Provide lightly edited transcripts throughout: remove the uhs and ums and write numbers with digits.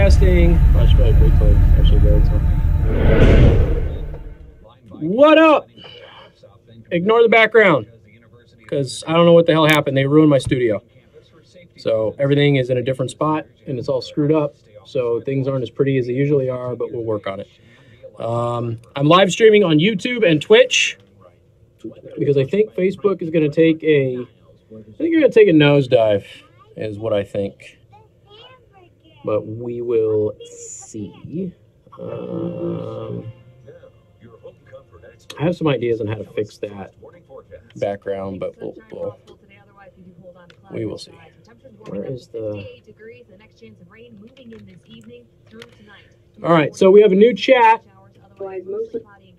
Broadcasting. I should probably wait till it's actually loads. What up? Ignore the background because I don't know what the hell happened. They ruined my studio. So everything is in a different spot and it's all screwed up. So things aren't as pretty as they usually are, but we'll work on it. I'm live streaming on YouTube and Twitch because I think Facebook is going to take a nosedive is what I think. But we will see. I have some ideas on how to fix that background, but we will see. Where is the... All right, so we have a new chat.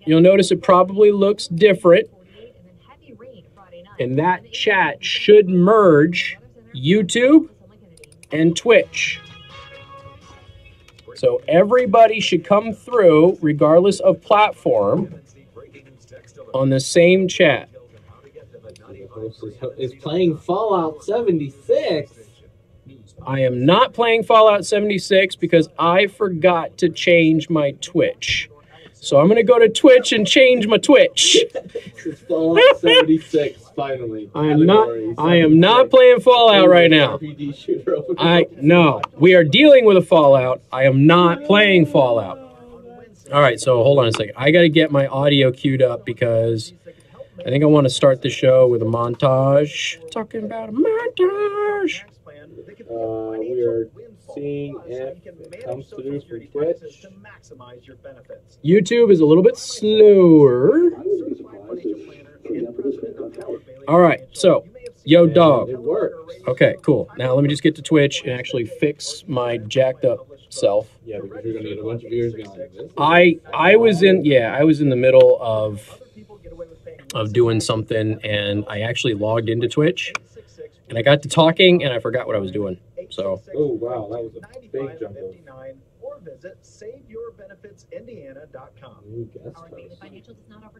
You'll notice it probably looks different. And that chat should merge YouTube and Twitch. So everybody should come through, regardless of platform, on the same chat. Is playing Fallout 76. I am not playing Fallout 76 because I forgot to change my Twitch. So I'm going to go to Twitch and change my Twitch. Fallout 76, finally. I am not playing Fallout right now. No, we are dealing with a Fallout. I am not playing Fallout. All right, so hold on a second. I got to get my audio queued up because I think I want to start the show with a montage. Talking about a montage. We are seeing if it comes through from Twitch. YouTube is a little bit slower. All right, so, yo, dog. It works. Okay, cool. Now let me just get to Twitch and actually fix my jacked up self. Yeah, because you're gonna get a bunch of viewers going like this. I was in the middle of doing something, and I actually logged into Twitch, and I got to talking, and I forgot what I was doing. So. Oh wow, that was a big jump. Or visit SaveYourBenefitsIndiana.com. New guest host.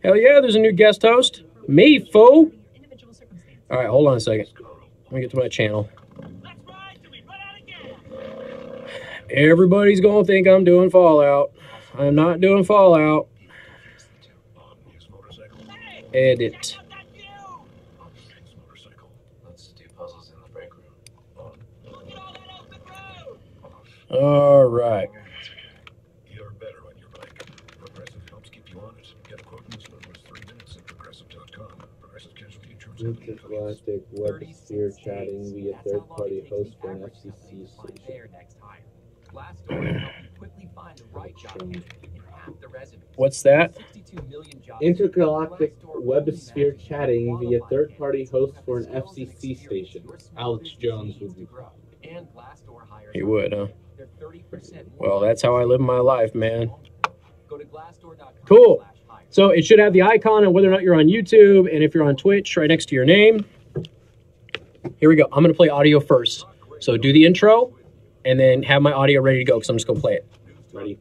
Hell yeah, there's a new guest host. Me, fool. All right, hold on a second. Let me get to my channel. Everybody's going to think I'm doing Fallout. I'm not doing Fallout. Edit. All right. You're better on your bike. Progressive helps keep you honest. Get a quote in as little as 3 minutes at Progressive.com. Progressive Casualty Insurance. Intergalactic web sphere chatting via third-party host for an FCC station. What's that? Intergalactic web sphere chatting via third-party host for an FCC station. Alex Jones would be proud. He would, huh? Well, that's how I live my life, man. Cool. So it should have the icon on whether or not you're on YouTube, and if you're on Twitch, right next to your name. Here we go. I'm going to play audio first. So do the intro, and then have my audio ready to go, because I'm just going to play it. Ready?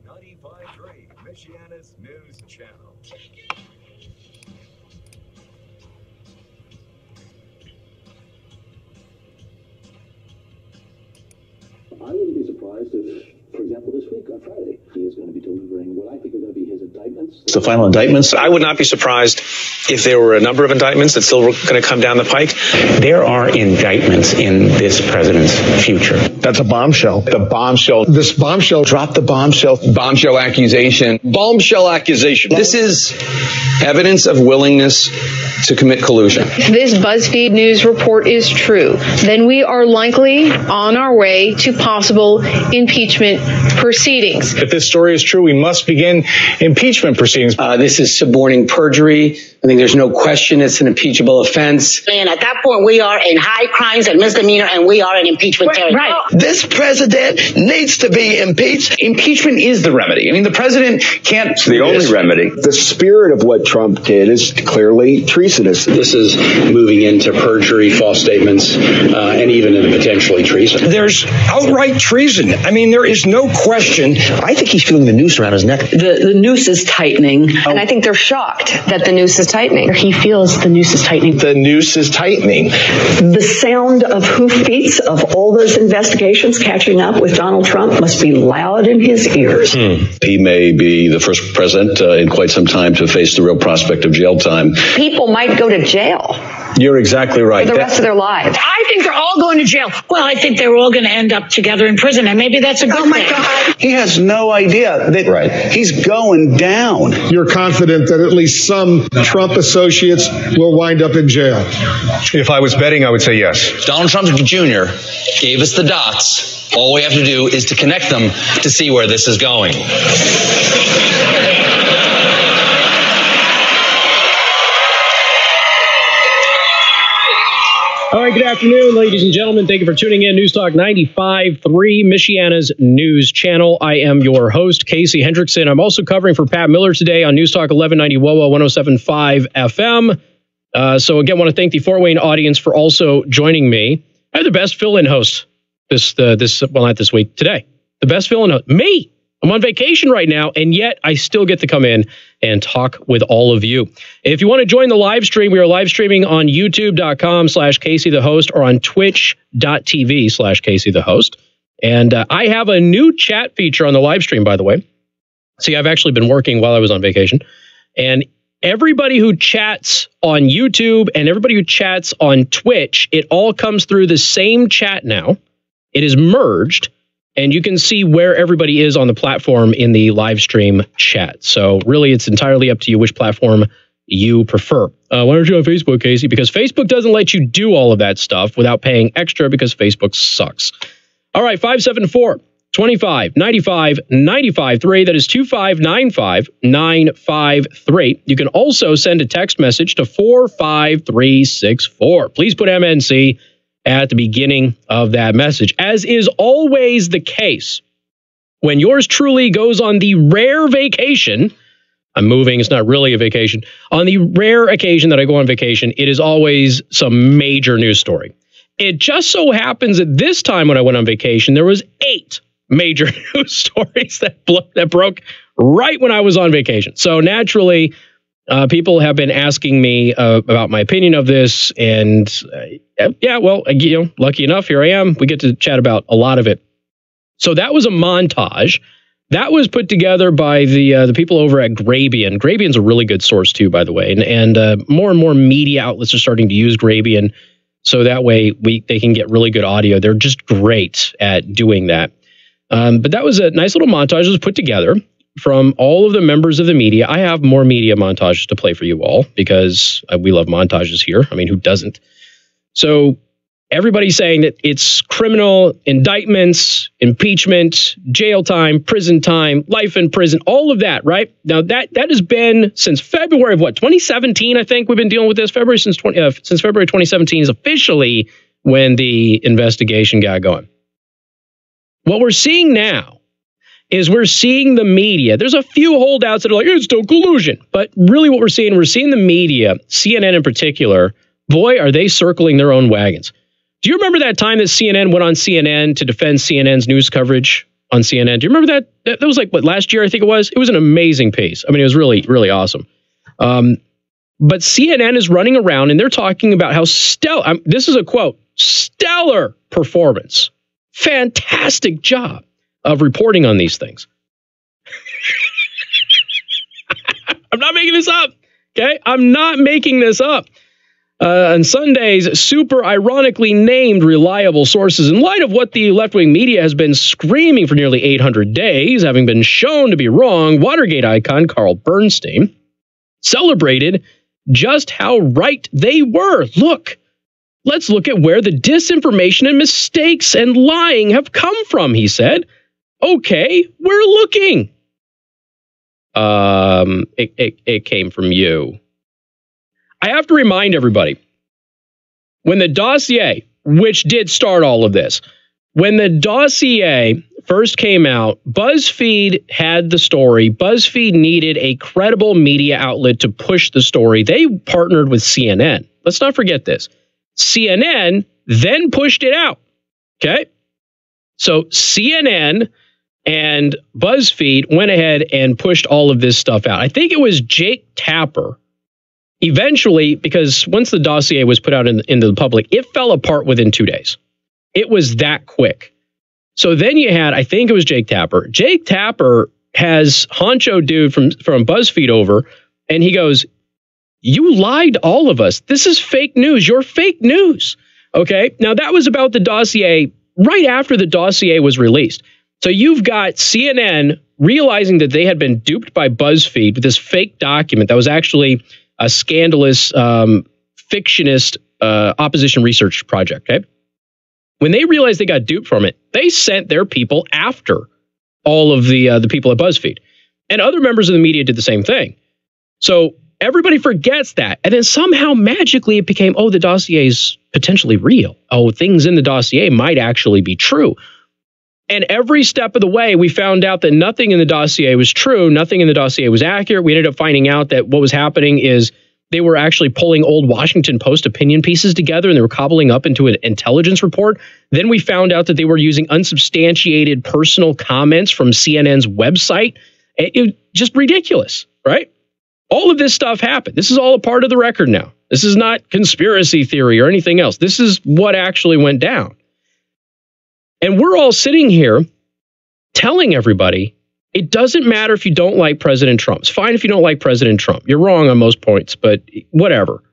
I wouldn't be surprised if, for example, this week on Friday, he is going to be delivering what I think are going to be his indictments. The final indictments. I would not be surprised if there were a number of indictments that's still going to come down the pike. There are indictments in this president's future. That's a bombshell. The bombshell. This bombshell. Drop the bombshell. Bombshell accusation. Bombshell accusation. This is evidence of willingness to commit collusion. If this BuzzFeed News report is true, then we are likely on our way to possible impeachment proceedings. If this story is true, we must begin impeachment proceedings. This is suborning perjury. I think there's no question it's an impeachable offense. And at that point, we are in high crimes and misdemeanor, and we are in impeachment territory. Right. This president needs to be impeached. Impeachment is the remedy. I mean, the president can't... It's the only remedy. The spirit of what Trump did is clearly treasonous. This is moving into perjury, false statements, and even into potentially treason. There's outright treason. I mean, there is no question. I think he's feeling the noose around his neck. The noose is tightening, and I think they're shocked that the noose is tightening. He feels the noose is tightening. The noose is tightening. The sound of hoofbeats of all those investigations catching up with Donald Trump must be loud in his ears. He may be the first president in quite some time to face the real prospect of jail time. People might go to jail You're exactly right. for the rest of their lives. I think they're all going to jail. Well, I think they're all going to end up together in prison, and maybe that's a good thing. God. He has no idea that he's going down. You're confident that at least some Trump associates will wind up in jail? If I was betting, I would say yes. Donald Trump Jr. gave us the dots. All we have to do is to connect them to see where this is going. All right, good afternoon, ladies and gentlemen. Thank you for tuning in. News Talk 95.3, Michiana's news channel. I am your host, Casey Hendrickson. I'm also covering for Pat Miller today on News Talk 1190 WOWO 107.5 FM. So again, want to thank the Fort Wayne audience for also joining me. I have the best fill-in host not this week, today. The best fill-in host, me. I'm on vacation right now, and yet I still get to come in and talk with all of you. If you want to join the live stream, we are live streaming on youtube.com/Casey the Host or on twitch.tv/Casey the Host. And I have a new chat feature on the live stream, by the way. See, I've actually been working while I was on vacation. And everybody who chats on YouTube and everybody who chats on Twitch, it all comes through the same chat now. It is merged. And you can see where everybody is on the platform in the live stream chat. So really, it's entirely up to you which platform you prefer. Why aren't you on Facebook, Casey? Because Facebook doesn't let you do all of that stuff without paying extra because Facebook sucks. All right, 574-25-95-95-3. That is 2595-953. You can also send a text message to 45364. Please put MNC at the beginning of that message. As is always the case, when yours truly goes on the rare vacation, I'm moving, it's not really a vacation, on the rare occasion that I go on vacation, it is always some major news story. It just so happens that this time when I went on vacation, there was 8 major news stories that broke right when I was on vacation. So naturally, people have been asking me about my opinion of this, and lucky enough, here I am. We get to chat about a lot of it. So that was a montage that was put together by the people over at Graybian. Graybian's a really good source too, by the way, and more and more media outlets are starting to use Graybian, so that way they can get really good audio. They're just great at doing that. But that was a nice little montage that was put together from all of the members of the media. I have more media montages to play for you all because we love montages here. I mean, who doesn't? So everybody's saying that it's criminal indictments, impeachment, jail time, prison time, life in prison, all of that, right? Now, that has been since February of 2017, I think we've been dealing with this. Since February 2017 is officially when the investigation got going. What we're seeing now is we're seeing the media. There's a few holdouts that are like, it's still collusion. But really what we're seeing the media, CNN in particular, boy, are they circling their own wagons. Do you remember that time that CNN went on CNN to defend CNN's news coverage on CNN? Do you remember that? That was like, last year, I think it was? It was an amazing piece. I mean, it was really, really awesome. But CNN is running around and they're talking about how stellar, this is a quote, stellar performance. Fantastic job of reporting on these things. I'm not making this up. Okay, I'm not making this up. On Sunday's super ironically named reliable sources, in light of what the left-wing media has been screaming for nearly 800 days, having been shown to be wrong, Watergate icon Carl Bernstein celebrated just how right they were. Let's look at where the disinformation and mistakes and lying have come from, he said. Okay, we're looking. It came from you. I have to remind everybody, when the dossier, which did start all of this, when the dossier first came out, BuzzFeed had the story. BuzzFeed needed a credible media outlet to push the story. They partnered with CNN. Let's not forget this. CNN then pushed it out. Okay? So CNN and BuzzFeed went ahead and pushed all of this stuff out. I think it was Jake Tapper eventually, because once the dossier was put out into the public, it fell apart within 2 days. It was that quick. So then you had, I think it was Jake Tapper. Jake Tapper has honcho dude from BuzzFeed over, and he goes, "You lied to all of us. This is fake news. You're fake news." Okay. Now that was about the dossier right after the dossier was released. So you've got CNN realizing that they had been duped by BuzzFeed with this fake document that was actually a scandalous fictionist opposition research project. Okay. When they realized they got duped from it, they sent their people after all of the people at BuzzFeed. And other members of the media did the same thing. So everybody forgets that. And then somehow magically it became, oh, the dossier is potentially real. Oh, things in the dossier might actually be true. And every step of the way, we found out that nothing in the dossier was true. Nothing in the dossier was accurate. We ended up finding out that what was happening is they were actually pulling old Washington Post opinion pieces together and they were cobbling up into an intelligence report. Then we found out that they were using unsubstantiated personal comments from CNN's website. It just ridiculous, right? All of this stuff happened. This is all a part of the record now. This is not conspiracy theory or anything else. This is what actually went down. And we're all sitting here telling everybody, it doesn't matter if you don't like President Trump. It's fine if you don't like President Trump. You're wrong on most points, but whatever.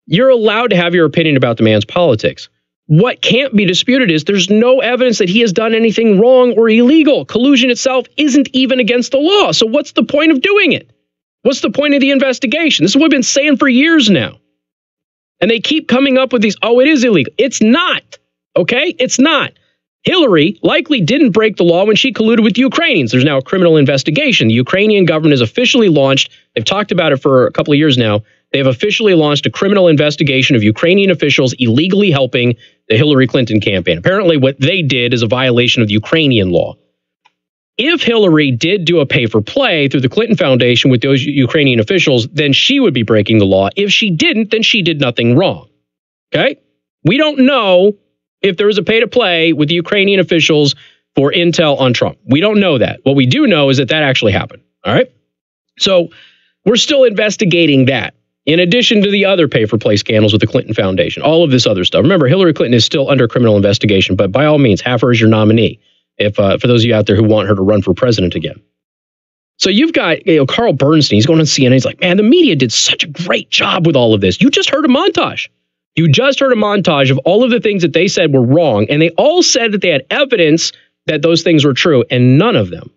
You're allowed to have your opinion about the man's politics. What can't be disputed is there's no evidence that he has done anything wrong or illegal. Collusion itself isn't even against the law. So what's the point of doing it? What's the point of the investigation? This is what we've been saying for years now. And they keep coming up with these, oh, it is illegal. It's not. Okay? It's not. Hillary likely didn't break the law when she colluded with the Ukrainians. There's now a criminal investigation. The Ukrainian government has officially launched, they've talked about it for a couple of years now, they have officially launched a criminal investigation of Ukrainian officials illegally helping the Hillary Clinton campaign. Apparently what they did is a violation of the Ukrainian law. If Hillary did do a pay-for-play through the Clinton Foundation with those Ukrainian officials, then she would be breaking the law. If she didn't, then she did nothing wrong. Okay? We don't know if there was a pay-to-play with the Ukrainian officials for intel on Trump. We don't know that. What we do know is that that actually happened. All right? So we're still investigating that. In addition to the other pay-for-play scandals with the Clinton Foundation, all of this other stuff. Remember, Hillary Clinton is still under criminal investigation, but by all means, have her as your nominee. If for those of you out there who want her to run for president again. So you've got Carl Bernstein. He's going on CNN. He's like, man, the media did such a great job with all of this. You just heard a montage. You just heard a montage of all of the things that they said were wrong. And they all said that they had evidence that those things were true. And none of them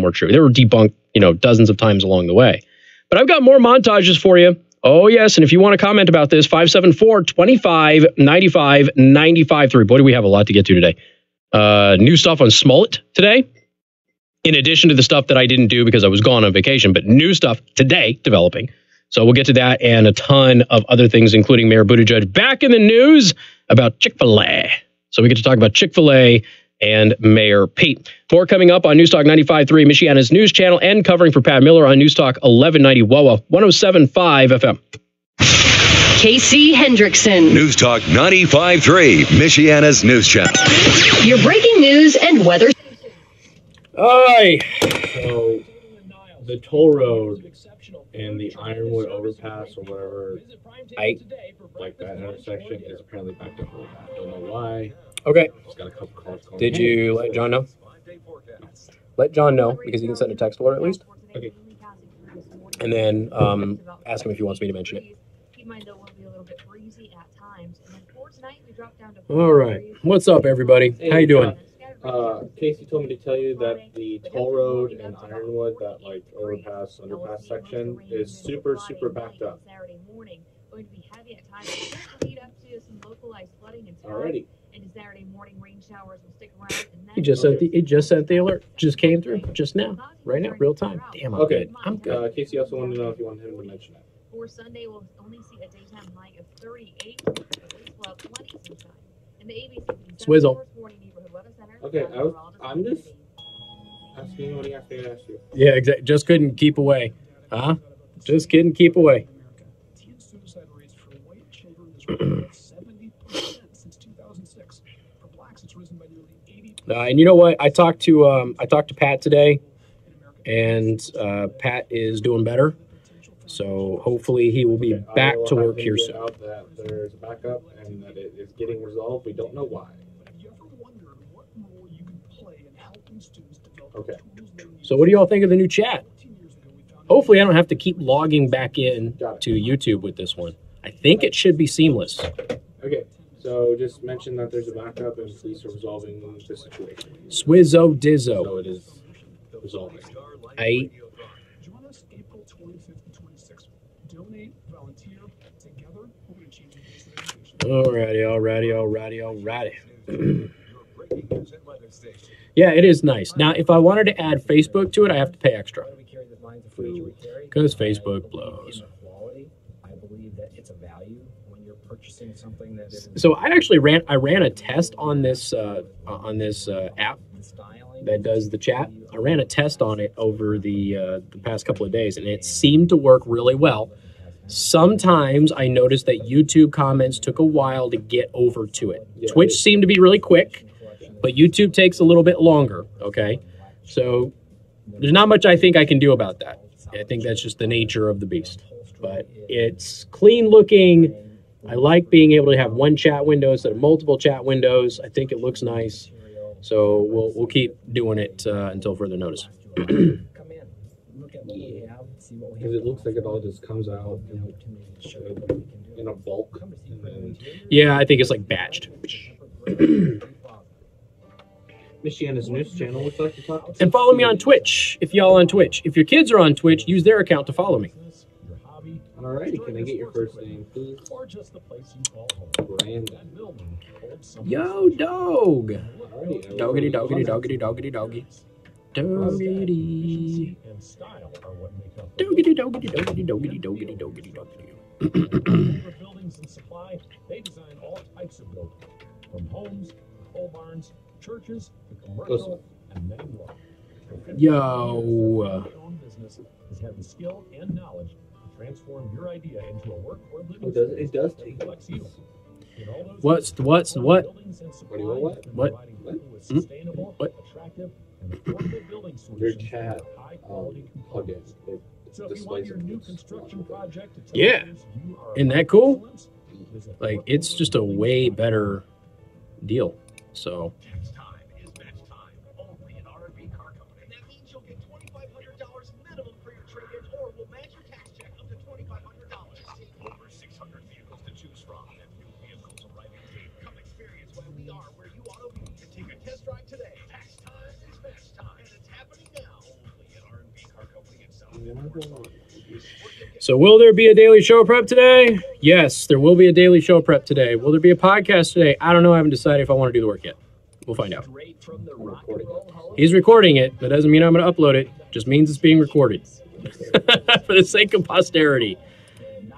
were true. They were debunked, dozens of times along the way. But I've got more montages for you. Oh, yes. And if you want to comment about this, 574-25-95-95-3. Boy, do we have a lot to get to today. New stuff on Smollett today. In addition to the stuff that I didn't do because I was gone on vacation, but new stuff today developing. So we'll get to that and a ton of other things, including Mayor Buttigieg back in the news about Chick-fil-A. So we get to talk about Chick-fil-A and Mayor Pete. More coming up on Newstalk 95.3, Michiana's news channel, and covering for Pat Miller on Newstalk 1190 WOA 107.5 FM. Casey Hendrickson. Newstalk 95.3, Michiana's news channel. Your breaking news and weather. All right. So the toll road and the Ironwood overpass or whatever, like that intersection is apparently backed up really bad. Don't know why. Okay. Just got a couple calls calling. Did you let John know? Let John know because he can send a text alert at least. Okay. And then ask him if he wants me to mention it. All right. What's up, everybody? Hey, how you doing? Casey told me to tell you that the toll road in Ironwood, that underpass section, is super backed up. Alrighty. He just sent the alert. Just came through just now, right now, real time. Damn, I'm good. Casey also wanted to know if you wanted him to mention that. For Sunday, we'll only see a daytime high of 38. We'll have plenty sunshine. In the ABC Swizzle. Okay, I'm just asking what he asked me to ask you. Yeah, exactly. Just couldn't keep away. Huh? Just couldn't keep away. Teen suicide rates for white children is rising 70% since 2006. For blacks, it's risen by nearly 80%. And you know what? I talked to Pat today, and Pat is doing better. So hopefully he will be back to work here soon. Out that there's a backup and that it is getting resolved. We don't know why. Okay. So what do y'all think of the new chat? Hopefully I don't have to keep logging back in to YouTube with this one. I think it should be seamless. Okay. So just mention that there's a backup and police are resolving the situation. Swizzo Dizzo. So it is resolving. Alrighty. Yeah, it is nice. Now, if I wanted to add Facebook to it, I have to pay extra. Because Facebook blows. So I actually ran a test on this app that does the chat. I ran a test on it over the past couple of days, and it seemed to work really well. Sometimes I noticed that YouTube comments took a while to get over to it. Twitch seemed to be really quick, but YouTube takes a little bit longer, okay? So there's not much I think I can do about that. I think that's just the nature of the beast. But it's clean looking. I like being able to have one chat window instead of multiple chat windows. I think it looks nice. So we'll keep doing it until further notice. Because it looks like it all just comes out in a bulk. Yeah, I think it's like batched. Michiana's news channel would like to talk. And follow me on Twitch if y'all on Twitch. If your kids are on Twitch, use their account to follow me. Alrighty, can I get your first name, please? Brandon. Yo, dog. Doggity. Doggity. Buildings and supply, they design all types of buildings, from homes, pole barns, churches, to commercial, and many more. Yo. Business is having skill and knowledge to transform your idea into a work or living. It does take flexible. What? Your chat plugin. So if you want your new construction project to tell Yeah. others you are Isn't that cool? Like, it's just a way better deal. So Tax time is match time only at R&B Car Company. And that means you'll get $2,500 minimum for your trade-in, or we'll match your tax check up to $2,500. Over 600 vehicles to choose from, and new vehicles arriving daily. Come experience why we are where you ought to be, and take a test drive today. Tax time is match time, and it's happening now only at R&B Car Company in South Florida. So will there be a daily show prep today? Yes, there will be a daily show prep today. Will there be a podcast today? I don't know. I haven't decided if I want to do the work yet. We'll find out. He's recording it. That doesn't mean I'm going to upload it. Just means it's being recorded for the sake of posterity.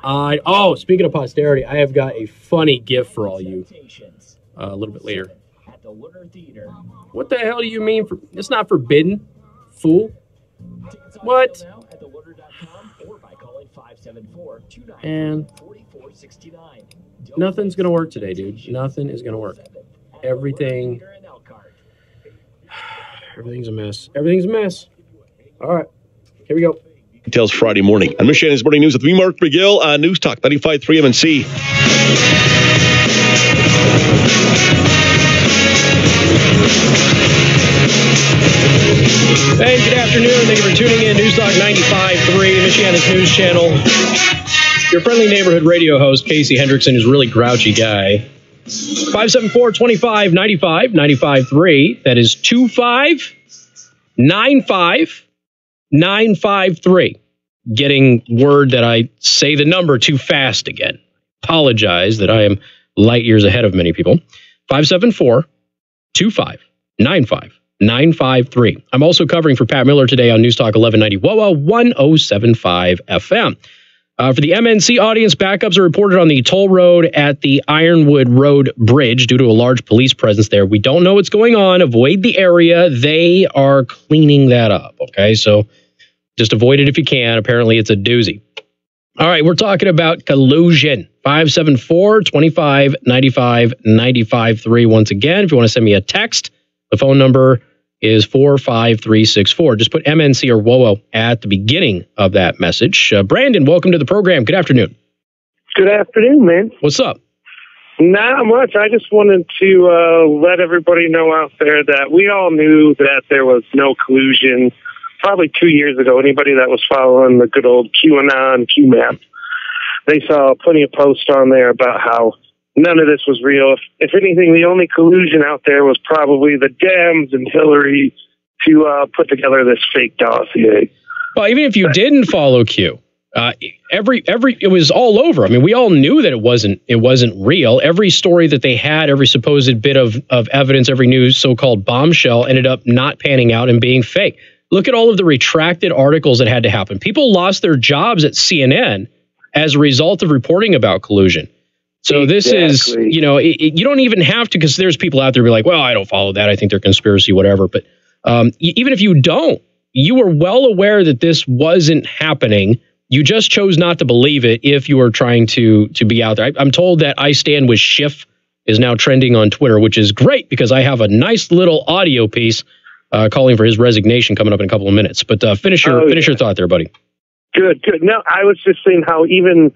Oh, speaking of posterity, I have got a funny gift for all you a little bit later. What the hell do you mean? It's not forbidden, fool. What? And nothing's going to work today, dude. Nothing is going to work. Everything's a mess. Everything's a mess. All right. Here we go. Details Friday morning. On Michiana's Morning News with me, Mark McGill, on News Talk 95.3 MNC. Hey, good afternoon. Thank you for tuning in. News Talk 95.3, Michiana's news channel. Your friendly neighborhood radio host, Casey Hendrickson, is a really grouchy guy. 574-2595, 95.3. That is 2595-953. Getting word that I say the number too fast again. Apologize that I am light years ahead of many people. 574-2595-953. I'm also covering for Pat Miller today on News Talk 1190 WOA 1075 FM. For the MNC audience, backups are reported on the toll road at the Ironwood Road Bridge due to a large police presence there. We don't know what's going on. Avoid the area. They are cleaning that up, okay? So just avoid it if you can. Apparently, it's a doozy. All right, we're talking about collusion. 574-2595-953. Once again, if you want to send me a text, the phone number is 45364. Just put MNC or WOWO at the beginning of that message. Brandon, welcome to the program. Good afternoon. Good afternoon, man. What's up? Not much. I just wanted to let everybody know out there that we all knew that there was no collusion probably 2 years ago. Anybody that was following the good old QAnon, QMAP, they saw plenty of posts on there about how none of this was real. If anything, the only collusion out there was probably the Dems and Hillary to put together this fake dossier. Well, even if you didn't follow Q, it was all over. I mean, we all knew that it wasn't real. Every story that they had, every supposed bit of evidence, every new so-called bombshell ended up not panning out and being fake. Look at all of the retracted articles that had to happen. People lost their jobs at CNN as a result of reporting about collusion. So this is, you know, you don't even have to, because there's people out there who be like, well, I don't follow that. I think they're conspiracy, whatever. But even if you don't, you were well aware that this wasn't happening. You just chose not to believe it if you were trying to be out there. I'm told that I Stand With Schiff is now trending on Twitter, which is great because I have a nice little audio piece calling for his resignation coming up in a couple of minutes. But finish your thought there, buddy. Good. No, I was just saying how even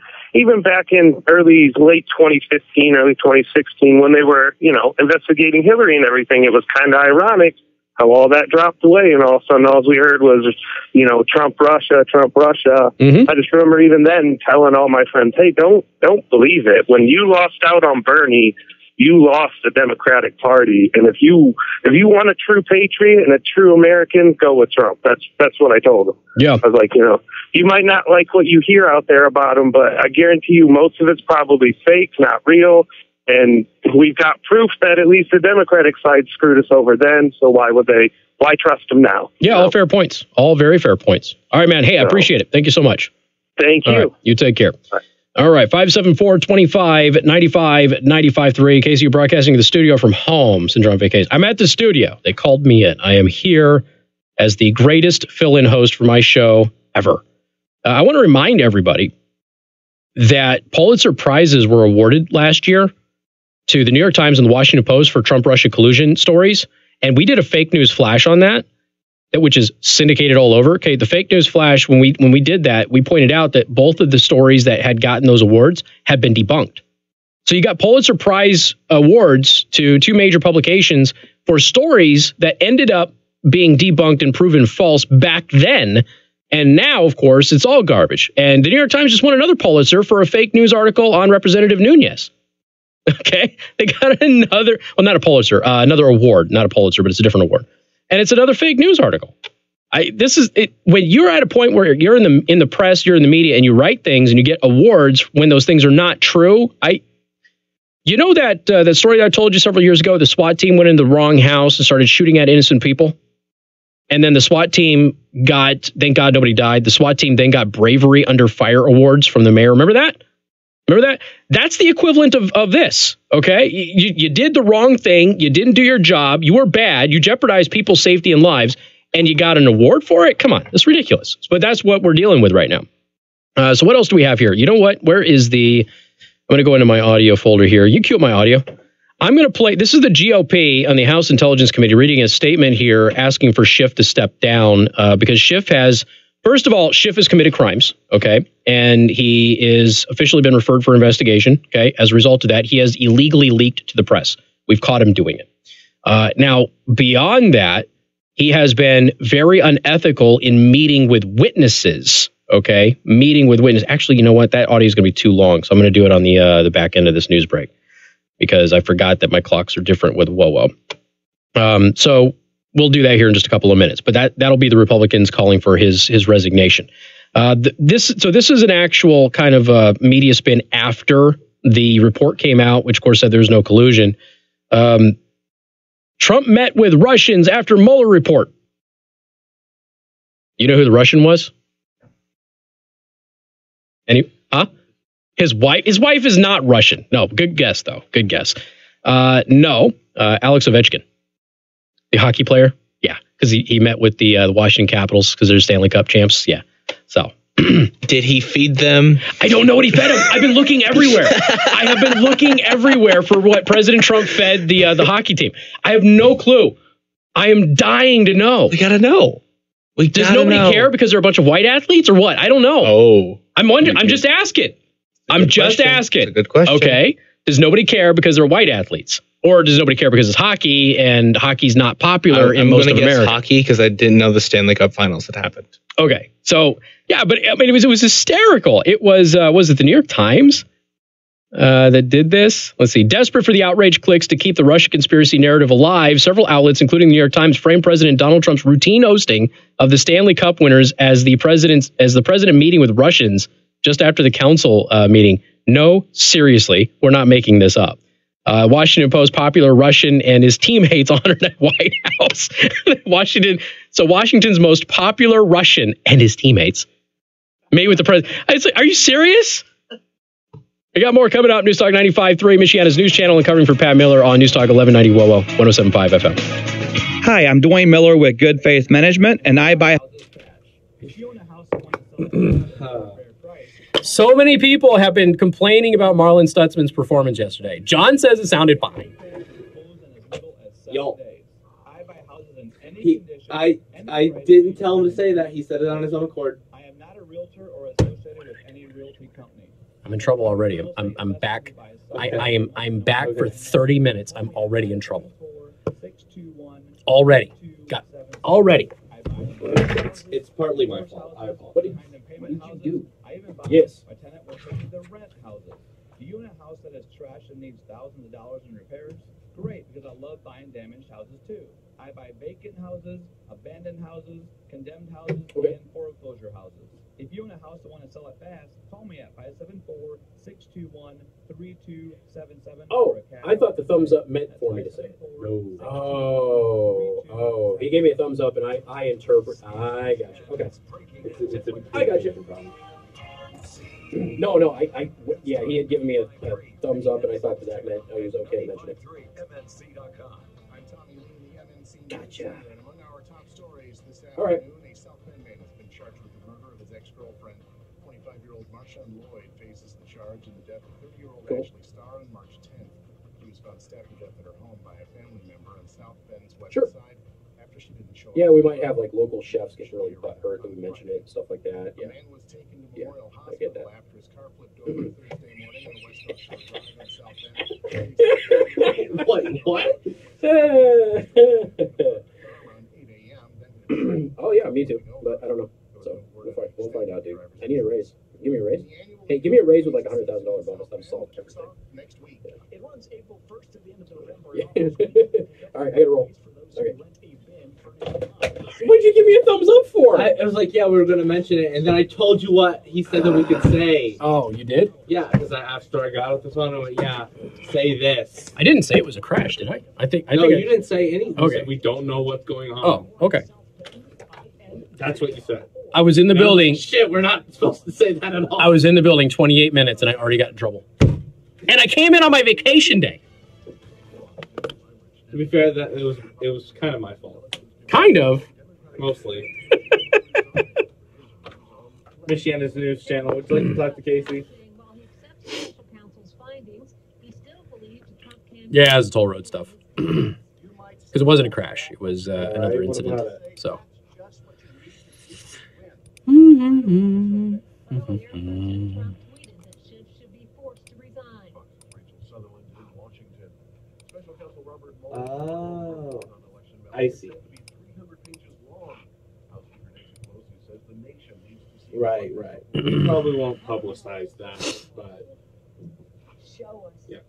back in late 2015, early 2016, when they were, you know, investigating Hillary and everything, it was kind of ironic how all that dropped away, and all of a sudden all we heard was, you know, Trump, Russia. Mm-hmm. I just remember even then telling all my friends, hey, don't believe it. When you lost out on Bernie, you lost the Democratic Party, and if you want a true patriot and a true American, go with Trump. That's what I told them. Yeah, I was like, you know, you might not like what you hear out there about him, but I guarantee you most of it's probably fake, not real. And we've got proof that at least the Democratic side screwed us over then. So why trust them now? Yeah, all fair points. All very fair points. All right, man. Hey, I appreciate it. Thank you so much. Thank you. All right, you take care. All right, 574-25-95-95-3. Casey, you're broadcasting to the studio from home since you're on vacation. I'm at the studio. They called me in. I am here as the greatest fill-in host for my show ever. I want to remind everybody that Pulitzer Prizes were awarded last year to the New York Times and the Washington Post for Trump-Russia collusion stories. And we did a fake news flash on that, which is syndicated all over. Okay, the fake news flash, when we did that, we pointed out that both of the stories that had gotten those awards had been debunked. So you got Pulitzer Prize awards to two major publications for stories that ended up being debunked and proven false back then. And now, of course, it's all garbage. And the New York Times just won another Pulitzer for a fake news article on Representative Nunes. Okay, they got another, well, not a Pulitzer, another award, not a Pulitzer, but it's a different award. And it's another fake news article. This is it. When you're at a point where you're in the press, you're in the media, and you write things and you get awards when those things are not true. You know that that story that I told you several years ago, the SWAT team went into the wrong house and started shooting at innocent people. And then the SWAT team got, thank God nobody died. The SWAT team then got bravery under fire awards from the mayor. Remember that? Remember that? That's the equivalent of this, okay? You did the wrong thing. You didn't do your job. You were bad. You jeopardized people's safety and lives, and you got an award for it? Come on, that's ridiculous. But that's what we're dealing with right now. So what else do we have here? You know what? Where is the... I'm going to go into my audio folder here. You cue up my audio. I'm going to play... This is the GOP on the House Intelligence Committee reading a statement here asking for Schiff to step down because Schiff has... First of all, Schiff has committed crimes, okay? And he is officially been referred for investigation, okay? As a result of that, he has illegally leaked to the press. We've caught him doing it. Now, beyond that, he has been very unethical in meeting with witnesses, okay? Meeting with witnesses. Actually, you know what? That audio is going to be too long, so I'm going to do it on the back end of this news break because I forgot that my clocks are different with WOWO. So we'll do that here in just a couple of minutes, but that'll be the Republicans calling for his resignation. This is an actual kind of media spin after the report came out, which of course said there's no collusion. Trump met with Russians after Mueller report. You know who the Russian was? His wife? His wife is not Russian. No, good guess though. Good guess. No, Alex Ovechkin. The hockey player? Yeah, because he met with the Washington Capitals because they're Stanley Cup champs. Yeah, so. Did he feed them? I don't know what he fed them. I've been looking everywhere. I have been looking everywhere for what President Trump fed the hockey team. I have no clue. I am dying to know. We gotta know. Does nobody care because they're a bunch of white athletes or what? I don't know. Oh. I'm wondering. I'm just asking. I'm just asking. It's a good question. Okay. Does nobody care because they're white athletes? Or does nobody care because it's hockey and hockey's not popular in most of America? Hockey because I didn't know the Stanley Cup Finals had happened. Okay. So, yeah, but I mean, it was hysterical. It was it the New York Times that did this? Let's see. Desperate for the outrage clicks to keep the Russia conspiracy narrative alive, several outlets, including the New York Times, framed President Donald Trump's routine hosting of the Stanley Cup winners as the president meeting with Russians just after the council meeting. No, seriously, we're not making this up. Washington Post, popular Russian and his teammates honored at White House. Washington's most popular Russian and his teammates made with the president. It's like, are you serious? We got more coming up. Newstalk 95.3, Michiana's news channel, and covering for Pat Miller on Newstalk 1190 WOWO 107.5 FM. Hi, I'm Dwayne Miller with Good Faith Management, and I buy. So many people have been complaining about Marlon Stutzman's performance yesterday. John says it sounded fine. Yo. I didn't tell him to say that. He said it on his own accord. I am not a realtor or associated with any realty company. I'm in trouble already. I'm back. I'm back for 30 minutes. I'm already in trouble. Already. Already. It's partly my fault. I apologize. What did you do? Yes. A tenant will take the rent houses. Do you own a house that is trash and needs thousands of dollars in repairs? Great, because I love buying damaged houses too. I buy vacant houses, abandoned houses, condemned houses, and foreclosure houses. If you own a house and want to sell it fast, call me at 574-621-3277. Oh, I thought the thumbs up meant for me to say it. Oh, he gave me a thumbs up, and I interpret. I got you. Okay, I got you. No, yeah, he had given me a thumbs up, and I thought that meant it was okay to mention it. Gotcha. All right. A South Bend man has been charged with the murder of his ex-girlfriend. 25-year-old Marshawn Lloyd faces the charge in the death of 30-year-old Ashley Starr on March 10th. He was found stabbed to death at her home by a family member on South Bend's west side after she didn't show up. Yeah, we might have like local chefs get really butthurt when we mention it and stuff like that. Yeah. The man was taken to Memorial Hospital after his car flipped over Thursday morning on West Oak Shore Drive on South Bend. What? Oh yeah, me too. But I don't know. So we'll find out, dude. I need a raise. Give me a raise. Hey, give me a raise with like $100,000 bonus. I'm solved everything. Next week. It runs April 1st to the end of November. Yeah. All right, I gotta roll. Okay. What'd you give me a thumbs up for? I was like, yeah, we were going to mention it, and then I told you what he said that we could say. Oh, you did? Yeah, because after I got off the phone, I went, yeah, say this. I didn't say it was a crash, did I? I think you didn't say anything. Okay. You said, we don't know what's going on. Oh, okay. That's what you said. I was in the building. Shit, we're not supposed to say that at all. I was in the building 28 minutes, and I already got in trouble. And I came in on my vacation day. To be fair, that it was kind of my fault. Kind of. Mostly. Michiana's news channel. Would you like to talk to Casey? Yeah, it was toll road stuff. Because it wasn't a crash. It was another incident. So. Oh, I see. Right. We probably won't publicize that, but yeah.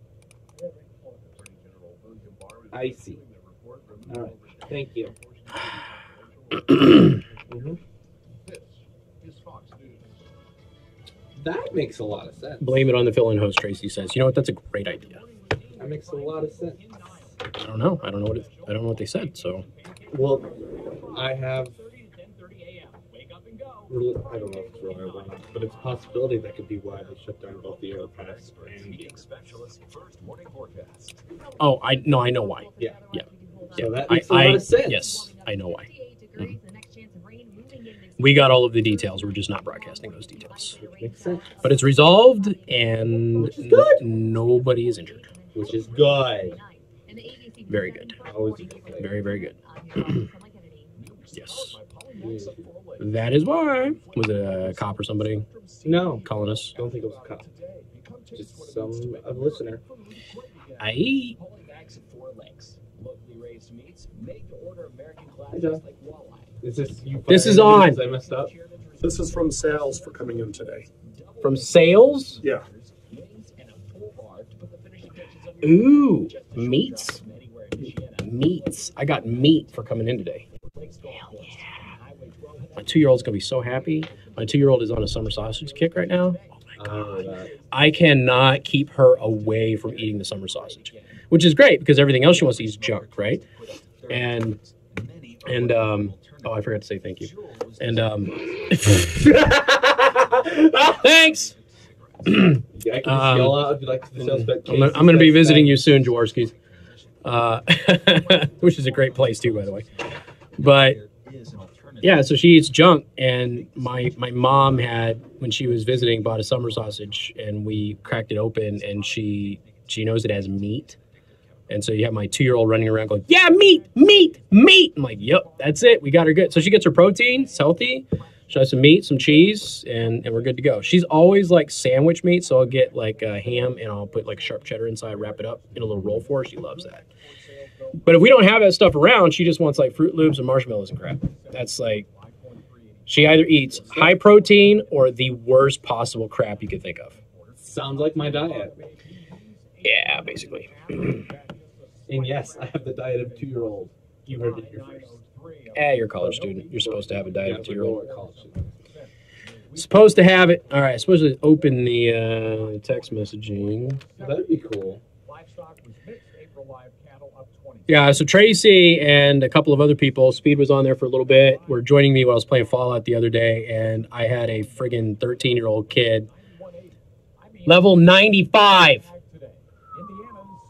I see. All right. Thank you. That makes a lot of sense. Blame it on the fill-in host, Tracy says. You know what? That's a great idea. That makes a lot of sense. I don't know. I don't know what they said. So. Well, I have. I don't know if it's really or not, but it's a possibility that could be why they shut down both the overpass and the Oh, I know why. Yeah. So that makes a lot of sense. Yes, I know why. Mm-hmm. We got all of the details. We're just not broadcasting those details. Makes sense. But it's resolved, and nobody is injured. Which is good. Very good. Always very, very good. Yes. That is why. Was it a cop or somebody? No. Calling us? I don't think it was a cop. Just a listener. Aye. This is on. I messed up. This is from sales for coming in today. From sales? Yeah. Ooh, meats. Meats. I got meat for coming in today. Hell yeah. My 2-year-old's going to be so happy. My 2-year-old is on a summer sausage kick right now. Oh my God. I cannot keep her away from eating the summer sausage, which is great because everything else she wants to eat is junk, right? And oh, I forgot to say thank you. And thanks. Yeah, I can just yell out if you like the sales back. I'm going to be visiting you soon, Jaworski's, which is a great place too, by the way. But yeah, so she eats junk, and my mom had, when she was visiting, bought a summer sausage, and we cracked it open, and she knows it has meat. And so you have my 2-year-old running around going, yeah, meat, meat, meat. I'm like, yep, that's it. We got her good. So she gets her protein. It's healthy. She has some meat, some cheese, and we're good to go. She's always like sandwich meat. So I'll get like a ham and I'll put like sharp cheddar inside, wrap it up in a little roll for her. She loves that. But if we don't have that stuff around, she just wants like Fruit Loops and marshmallows and crap. That's like, she either eats high protein or the worst possible crap you could think of. Sounds like my diet. Yeah, basically. And yes, I have the diet of a 2-year-old. You heard it here first. You're a college student. You're supposed to have a diet of a 2-year-old. Supposed to have it. All right, supposed to open the text messaging. That'd be cool. Yeah, so Tracy and a couple of other people, Speed was on there for a little bit, were joining me while I was playing Fallout the other day, and I had a friggin' 13-year-old kid. Level 95.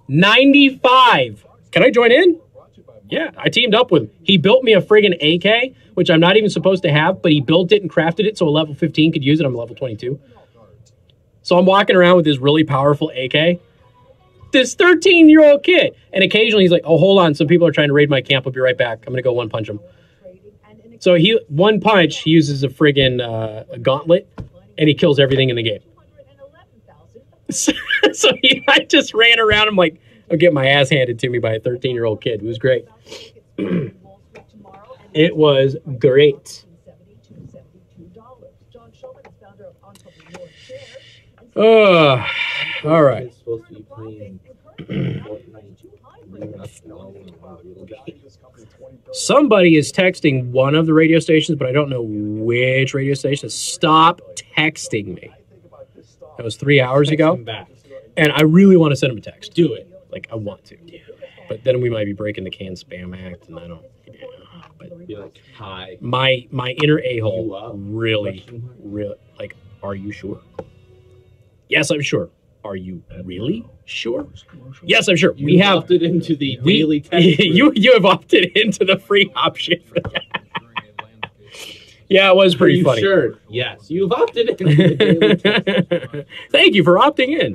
95. Can I join in? Yeah, I teamed up with him. He built me a friggin' AK, which I'm not even supposed to have, but he built it and crafted it so a level 15 could use it. I'm level 22. So I'm walking around with this really powerful AK. This 13-year-old kid. And occasionally he's like, oh, hold on. Some people are trying to raid my camp. I'll be right back. I'm going to go one punch him. So one punch, he uses a friggin' a gauntlet, and he kills everything in the game. So I just ran around. I'm like, I'll get my ass handed to me by a 13-year-old kid. It was great. It was great. All right. Somebody is texting one of the radio stations, but I don't know which radio station. Stop texting me. That was 3 hours ago. And I really want to send him a text. Do it. Like, I want to. But then we might be breaking the Can Spam Act, and I don't. Yeah, but be like, hi. My inner a-hole really, like, are you sure? Yes, I'm sure. Are you really sure? Yes, I'm sure. We have opted into the daily text. You have opted into the free option for that. Yeah, it was pretty funny. Sure. Yes, you've opted into the daily text. Thank you for opting in.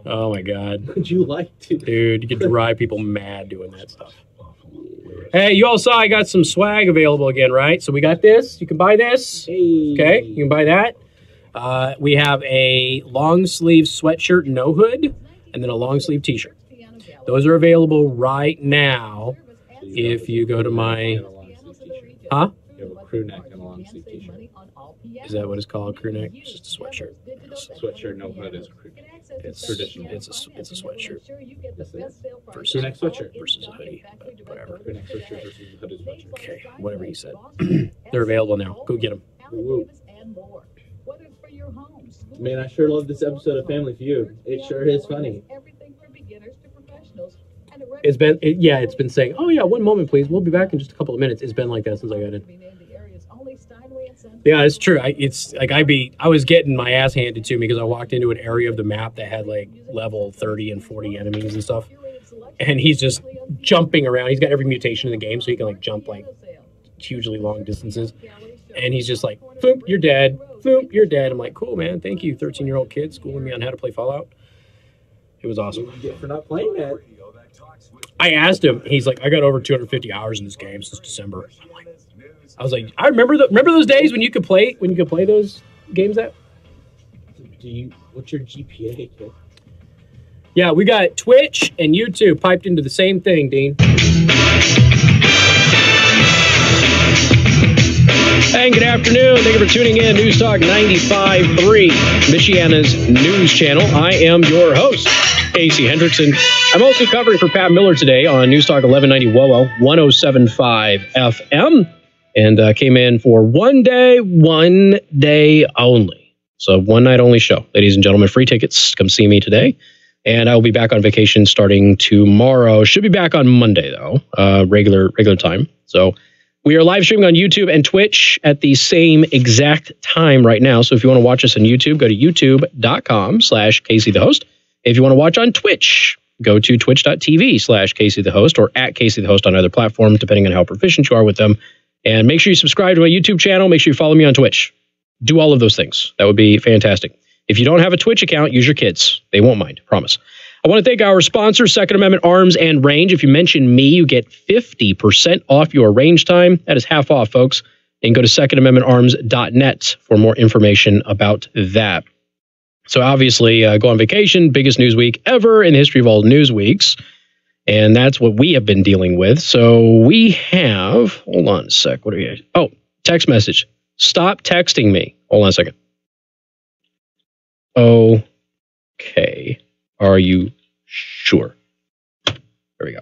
Oh my God. Would you like to? Dude, you could drive people mad doing that stuff. Hey, you all saw I got some swag available again, right? So we got this. You can buy this. Hey. Okay, you can buy that. We have a long sleeve sweatshirt, no hood, and then a long sleeve t-shirt. Those are available right now if you go to my... Huh? You have a crew neck and a long sleeve t-shirt. Is that what it's called, crew neck? It's just a sweatshirt. Sweatshirt, no hood is a crew neck. It's traditional. It's a sweatshirt. Crew neck sweatshirt versus a hoodie. Whatever. Crew neck sweatshirt versus a hoodie sweatshirt. Okay, whatever you said. They're available now. Go get them. Woo. Man, I sure love this episode of Family Feud. It sure is funny. It's been saying, oh yeah, one moment please. We'll be back in just a couple of minutes. It's been like that since I got in. Yeah, it's true. I was getting my ass handed to me because I walked into an area of the map that had like level 30 and 40 enemies and stuff. And he's just jumping around. He's got every mutation in the game, so he can like jump like hugely long distances. And he's just like, boom, you're dead. Boom, you're dead. I'm like, cool, man. Thank you, 13-year-old kid schooling me on how to play Fallout. It was awesome. What do you get for not playing that? I asked him. He's like, I got over 250 hours in this game since December. I was like, I remember those days when you could play those games. What's your GPA, kid? Yeah, we got Twitch and YouTube piped into the same thing, Dean. And good afternoon. Thank you for tuning in. News Talk 95.3, Michiana's news channel. I am your host, Casey Hendrickson. I'm also covering for Pat Miller today on News Talk 1190 WOWO 107.5 FM. And came in for one day only. So one night only show. Ladies and gentlemen, free tickets. Come see me today. And I will be back on vacation starting tomorrow. Should be back on Monday, though. Regular time. So we are live streaming on YouTube and Twitch at the same exact time right now. So if you want to watch us on YouTube, go to youtube.com/CaseyTheHost. If you want to watch on Twitch, go to twitch.tv/CaseyTheHost or at CaseyTheHost on either platform, depending on how proficient you are with them. And make sure you subscribe to my YouTube channel. Make sure you follow me on Twitch. Do all of those things. That would be fantastic. If you don't have a Twitch account, use your kids. They won't mind, promise. I want to thank our sponsor, Second Amendment Arms and Range. If you mention me, you get 50% off your range time. That is half off, folks. And go to secondamendmentarms.net for more information about that. So obviously, go on vacation. Biggest news week ever in the history of all news weeks. And that's what we have been dealing with. So we have, hold on a sec. What are you? Oh, text message. Stop texting me. Hold on a second. Okay. Are you sure? There we go.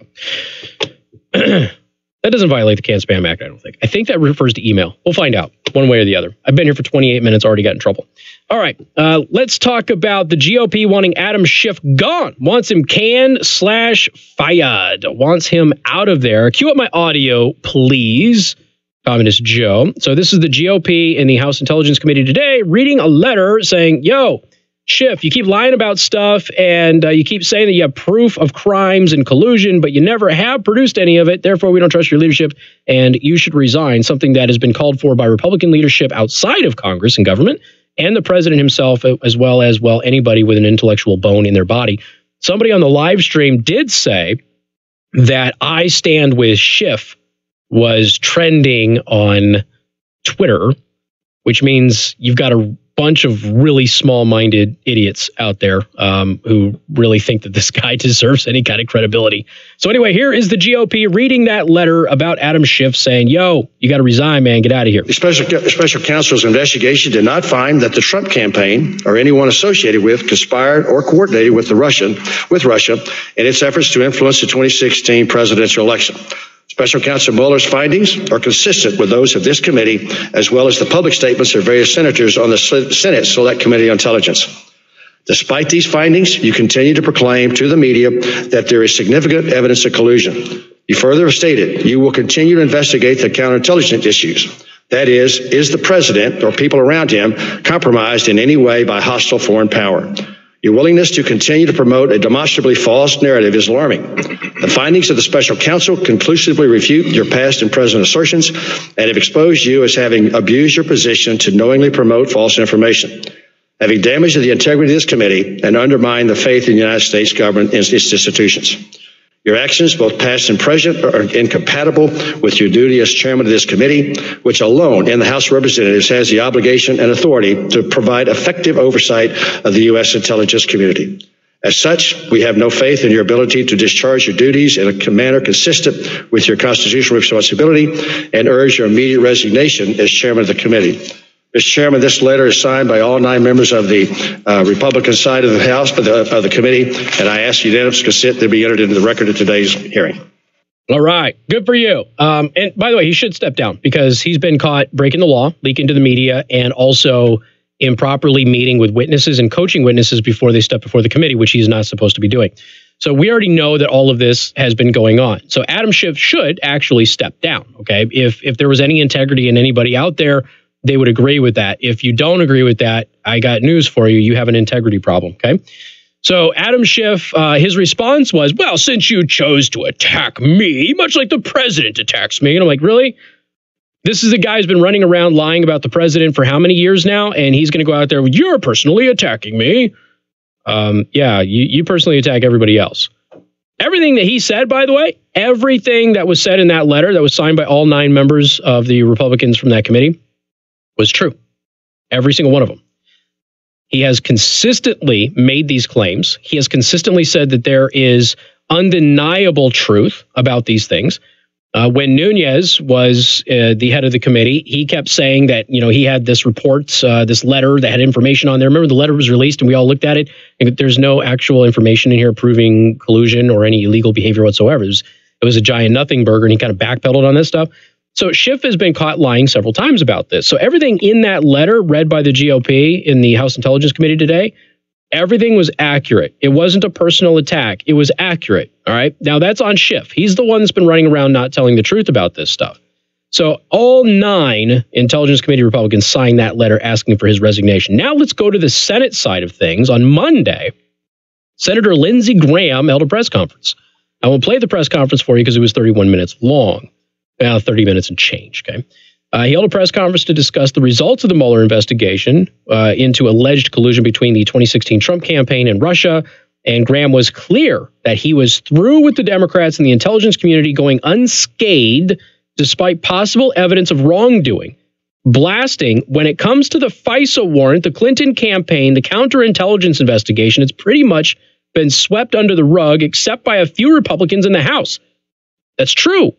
That doesn't violate the Can Spam Act, I don't think. I think that refers to email. We'll find out one way or the other. I've been here for 28 minutes, already got in trouble. All right, let's talk about the GOP wanting Adam Schiff gone. Wants him canned/fired. Wants him out of there. Cue up my audio, please, Communist Joe. So this is the GOP in the House Intelligence Committee today reading a letter saying, yo, Schiff, you keep lying about stuff and you keep saying that you have proof of crimes and collusion, but you never have produced any of it. Therefore, we don't trust your leadership and you should resign, something that has been called for by Republican leadership outside of Congress and government and the president himself, as well as, well, anybody with an intellectual bone in their body. Somebody on the live stream did say that I Stand With Schiff was trending on Twitter, which means you've got a bunch of really small-minded idiots out there who really think that this guy deserves any kind of credibility. So anyway, here is the GOP reading that letter about Adam Schiff saying, yo, you got to resign, man. Get out of here. The special counsel's investigation did not find that the Trump campaign or anyone associated with conspired or coordinated with Russia in its efforts to influence the 2016 presidential election. Special Counsel Mueller's findings are consistent with those of this committee, as well as the public statements of various senators on the Senate Select Committee on Intelligence. Despite these findings, you continue to proclaim to the media that there is significant evidence of collusion. You further stated you will continue to investigate the counterintelligence issues. That is the president or people around him compromised in any way by hostile foreign power? Your willingness to continue to promote a demonstrably false narrative is alarming. The findings of the special counsel conclusively refute your past and present assertions and have exposed you as having abused your position to knowingly promote false information, having damaged the integrity of this committee and undermined the faith in the United States government and its institutions. Your actions, both past and present, are incompatible with your duty as chairman of this committee, which alone in the House of Representatives has the obligation and authority to provide effective oversight of the U.S. intelligence community. As such, we have no faith in your ability to discharge your duties in a manner consistent with your constitutional responsibility and urge your immediate resignation as chairman of the committee. Mr. Chairman, this letter is signed by all 9 members of the Republican side of the House, of the committee, and I ask unanimous consent to be entered into the record of today's hearing. All right. Good for you. And by the way, he should step down because he's been caught breaking the law, leaking to the media, and also improperly meeting with witnesses and coaching witnesses before they step before the committee, which he's not supposed to be doing. So we already know that all of this has been going on. So Adam Schiff should actually step down. Okay. If there was any integrity in anybody out there, they would agree with that. If you don't agree with that, I got news for you. You have an integrity problem. Okay. So Adam Schiff, his response was, well, since you chose to attack me, much like the president attacks me. And I'm like, really? This is a guy who's been running around lying about the president for how many years now? And he's going to go out there with, you're personally attacking me. Yeah, you personally attack everybody else. Everything that he said, by the way, everything that was said in that letter that was signed by all 9 members of the Republicans from that committee was true. Every single one of them. He has consistently made these claims. He has consistently said that there is undeniable truth about these things. When Nunez was the head of the committee, he kept saying that, he had this report, this letter that had information on there. Remember, the letter was released and we all looked at it. And there's no actual information in here proving collusion or any illegal behavior whatsoever. It was a giant nothing burger, and he kind of backpedaled on this stuff. So Schiff has been caught lying several times about this. So everything in that letter read by the GOP in the House Intelligence Committee today, everything was accurate. It wasn't a personal attack. It was accurate. All right. Now that's on Schiff. He's the one that's been running around not telling the truth about this stuff. So all 9 Intelligence Committee Republicans signed that letter asking for his resignation. Now let's go to the Senate side of things. On Monday, Senator Lindsey Graham held a press conference. I won't play the press conference for you because it was 31 minutes long. 30 minutes and change, okay? He held a press conference to discuss the results of the Mueller investigation into alleged collusion between the 2016 Trump campaign and Russia, and Graham was clear that he was through with the Democrats and the intelligence community going unscathed despite possible evidence of wrongdoing, blasting, when it comes to the FISA warrant, the Clinton campaign, the counterintelligence investigation, it's pretty much been swept under the rug except by a few Republicans in the House. That's true.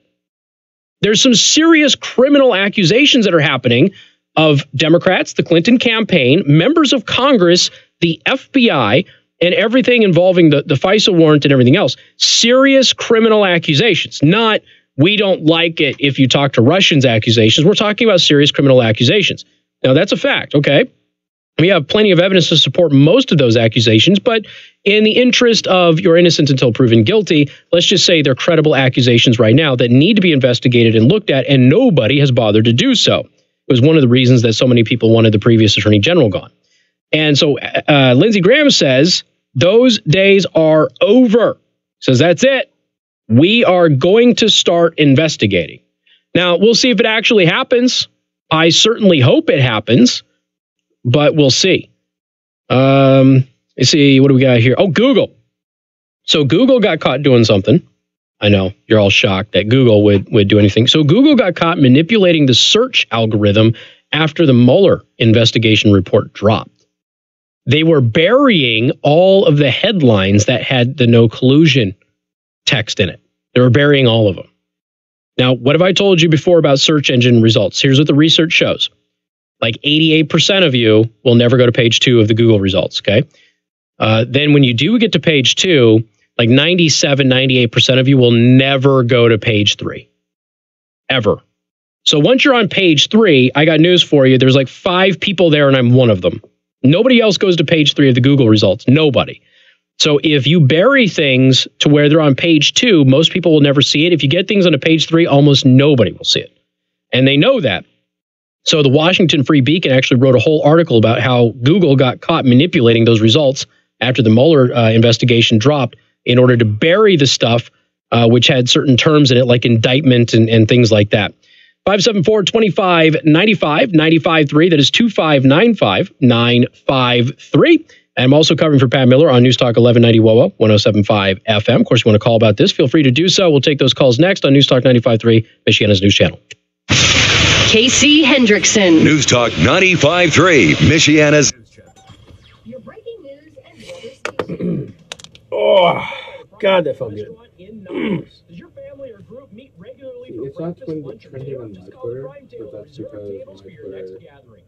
There's some serious criminal accusations that are happening of Democrats, the Clinton campaign, members of Congress, the FBI, and everything involving the FISA warrant and everything else. Serious criminal accusations, not we don't like it if you talk to Russians accusations. We're talking about serious criminal accusations. Now, that's a fact, okay? We have plenty of evidence to support most of those accusations, but in the interest of you're innocent until proven guilty, let's just say they're credible accusations right now that need to be investigated and looked at, and nobody has bothered to do so. It was one of the reasons that so many people wanted the previous attorney general gone. And so Lindsey Graham says those days are over. Says that's it. We are going to start investigating. Now, we'll see if it actually happens. I certainly hope it happens. But we'll see. Let's see, what do we got here? Oh, Google. So Google got caught doing something. I know, you're all shocked that Google would do anything. So Google got caught manipulating the search algorithm after the Mueller investigation report dropped. They were burying all of the headlines that had the no collusion text in it. They were burying all of them. Now, what have I told you before about search engine results? Here's what the research shows. Like 88% of you will never go to page 2 of the Google results, okay? Then when you do get to page 2, like 97, 98% of you will never go to page 3. Ever. So once you're on page 3, I got news for you. There's like 5 people there and I'm one of them. Nobody else goes to page 3 of the Google results. Nobody. So if you bury things to where they're on page 2, most people will never see it. If you get things on a page 3, almost nobody will see it. And they know that. So the Washington Free Beacon actually wrote a whole article about how Google got caught manipulating those results after the Mueller investigation dropped in order to bury the stuff which had certain terms in it like indictment and things like that. 574-2595, 95.3. That is 2595-953. And I'm also covering for Pat Miller on News Talk 1190 WOWO, 107.5 FM. Of course, if you want to call about this, feel free to do so. We'll take those calls next on News Talk 95.3, Michiana's news channel. Casey Hendrickson. News Talk 95.3, Michiana's. Your breaking news and Oh, God, that felt good. Does your family or group meet regularly for It's not breakfast, been lunch, or trending dinner? on my Just call Twitter, Prime Table but that's reserve because tables my for your next Twitter- gathering.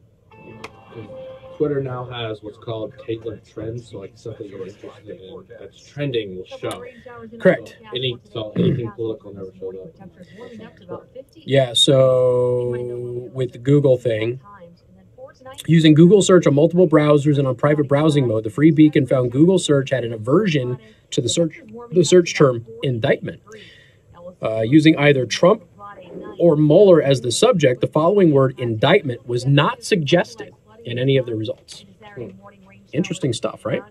Twitter now has what's called tailored trends, so like something you're interested in that's trending will show. Correct. Anything political never shows up. Yeah, so with the Google thing, using Google search on multiple browsers and on private browsing mode, the Free Beacon found Google search had an aversion to the search term indictment. Using either Trump or Mueller as the subject, the following word indictment was not suggested in any of the results. Interesting stuff, right?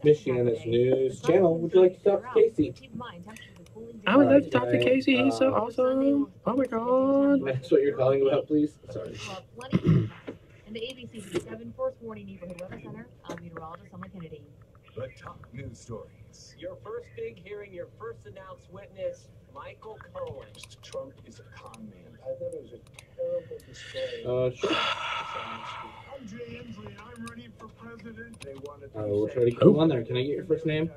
Michiana's news channel. Would you like to talk to Casey? I would love to talk to Casey. He's so awesome. Oh my God. That's what you're calling about, please? Sorry. In the ABC 7 First Warning Neighborhood Weather Center, I'm meteorologist Emma Kennedy. The top news stories. Your first big hearing, your first announced witness, Michael Cohen. Trump is a con man. I thought it was a terrible display. Sure. I'm Jay Inslee, and I'm running for president. They wanted to We'll try to get you on there. Can I get your first name?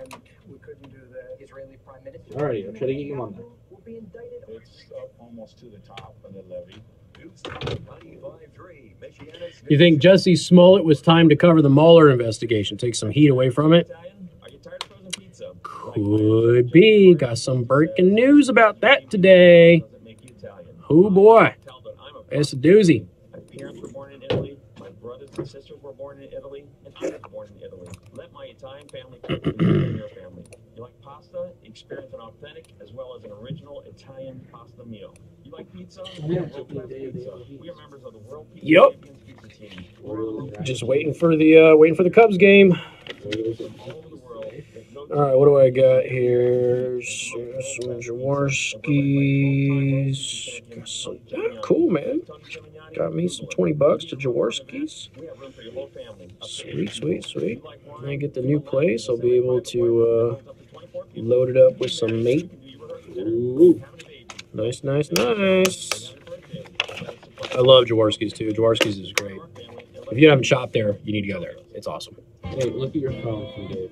and we couldn't do that. Israeli Prime Minister. Alrighty, I'll try to get you on there. Will be indicted. It's up almost to the top of the levee. You think Jussie Smollett was time to cover the Mueller investigation? Take some heat away from it? Could be. Got some breaking news about that today. Oh boy. It's a doozy. My parents were born in Italy. My brothers and sisters were born in Italy. And I was born in Italy. Let my Italian family come in your family. You like pasta? Experience an authentic as well as an original Italian pasta meal. You like pizza? We are members of the World Pizza Champions Pizza Team. Just waiting for the Cubs game. All right, what do I got here? Some Jaworskis. Got some, cool, man. Got me some $20 to Jaworskis. Sweet. When I get the new place, I'll be able to load it up with some meat. Ooh. Nice. I love Jaworskis too. Jaworskis is great. If you haven't shopped there, you need to go there. It's awesome. Hey, look at your phone from Dave.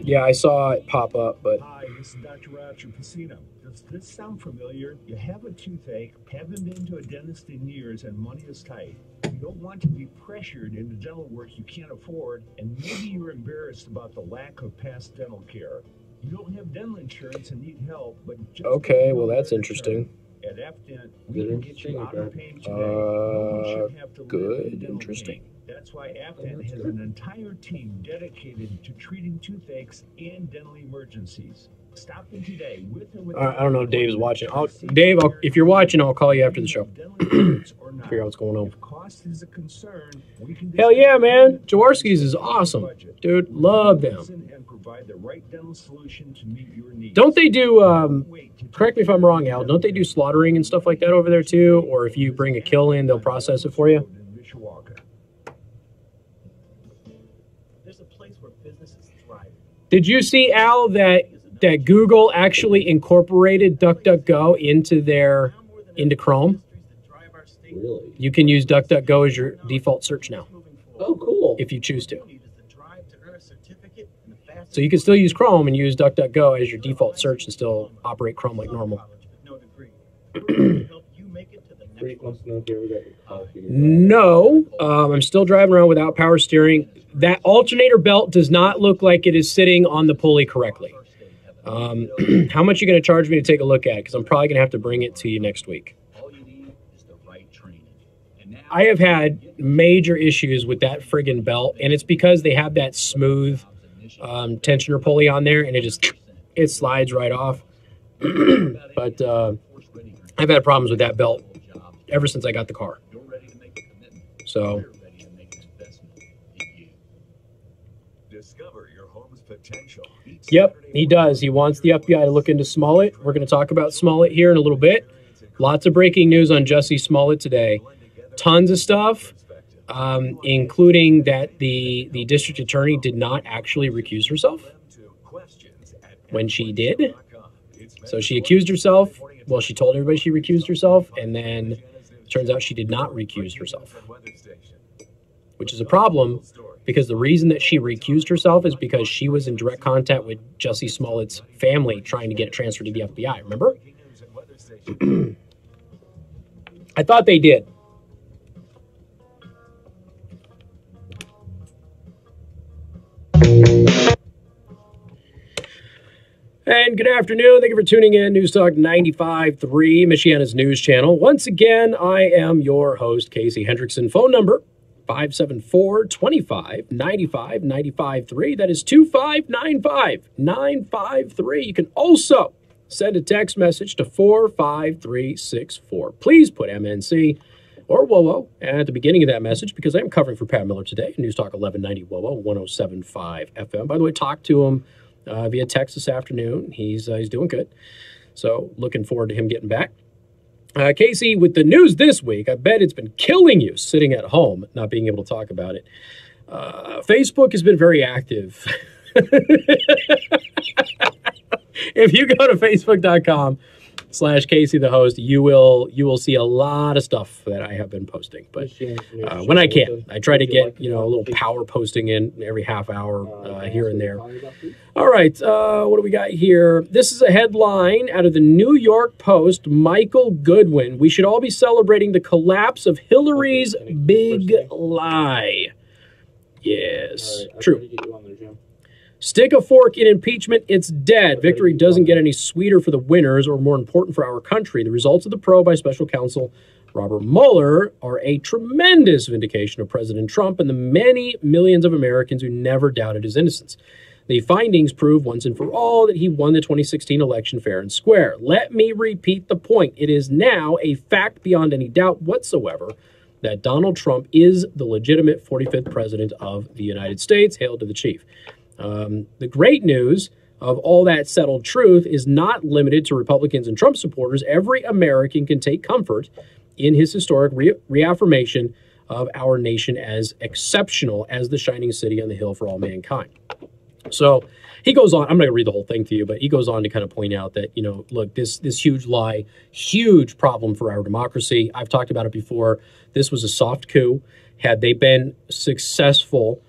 Yeah, I saw it pop up, but. Hi, this is Dr. Roger Pacino. Does this sound familiar? You have a toothache, haven't been to a dentist in years, and money is tight. You don't want to be pressured into dental work you can't afford, and maybe you're embarrassed about the lack of past dental care. You don't have dental insurance and need help, but just okay, well, that's interesting. At FDent, we can get you out of pain today. No one should have to live in dental interesting. pain. That's why FDent has an entire team dedicated to treating toothaches and dental emergencies. Stop in today with or without. I don't know if Dave's watching. Dave, if you're watching, I'll call you after the show. Figure out what's going on. If cost is a concern, we can Hell yeah, man. Jaworski's is awesome. Dude, love them. and provide the right dental solution to meet your needs. Don't they do, correct me if I'm wrong, Al, don't they do slaughtering and stuff like that over there too? Or if you bring a kill in, they'll process it for you? Mishawaka. There's a place where businesses thrive. Did you see, Al, that Google actually incorporated DuckDuckGo into Chrome? Really? You can use DuckDuckGo as your default search now. Oh, cool. If you choose to. So you can still use Chrome and use DuckDuckGo as your default search and still operate Chrome like normal. No, I'm still driving around without power steering. That alternator belt does not look like it is sitting on the pulley correctly. How much are you going to charge me to take a look at it? Because I'm probably going to have to bring it to you next week. I have had major issues with that friggin' belt, and it's because they have that smooth tensioner pulley on there, and it slides right off. But I've had problems with that belt ever since I got the car. So. Yep, he does. He wants the FBI to look into Smollett. We're going to talk about Smollett here in a little bit. Lots of breaking news on Jussie Smollett today. Tons of stuff, including that the district attorney did not actually recuse herself when she did. So she accused herself. Well, she told everybody she recused herself, and then it turns out she did not recuse herself, which is a problem because the reason that she recused herself is because she was in direct contact with Jussie Smollett's family trying to get it transferred to the FBI. Remember? I thought they did. And good afternoon. Thank you for tuning in. News Talk 95.3, Michiana's news channel. Once again, I am your host, Casey Hendrickson. Phone number, 574-25-95-95-3. That is 2595-953. You can also send a text message to 45364. Please put MNC or WOWO at the beginning of that message because I'm covering for Pat Miller today. News Talk 1190 WOWO, 107.5 FM. By the way, talk to him via text this afternoon. He's doing good. So looking forward to him getting back. Casey, with the news this week, I bet it's been killing you sitting at home, not being able to talk about it. Facebook has been very active. If you go to facebook.com/Casey the host, you will see a lot of stuff that I have been posting. But when I can, I try to get a little power posting in every half hour here and there. All right, what do we got here? This is a headline out of the New York Post. Michael Goodwin. We should all be celebrating the collapse of Hillary's big lie. Yes, true. Stick a fork in impeachment, it's dead. Victory doesn't get any sweeter for the winners or more important for our country. The results of the probe by special counsel Robert Mueller are a tremendous vindication of President Trump and the many millions of Americans who never doubted his innocence. The findings prove once and for all that he won the 2016 election fair and square. Let me repeat the point. It is now a fact beyond any doubt whatsoever that Donald Trump is the legitimate 45th president of the United States. Hail to the chief. The great news of all that settled truth is not limited to Republicans and Trump supporters. Every American can take comfort in his historic reaffirmation of our nation as exceptional as the shining city on the hill for all mankind. So he goes on, I'm not going to read the whole thing to you, but he goes on to kind of point out that, look, this huge lie, huge problem for our democracy. I've talked about it before. This was a soft coup. Had they been successful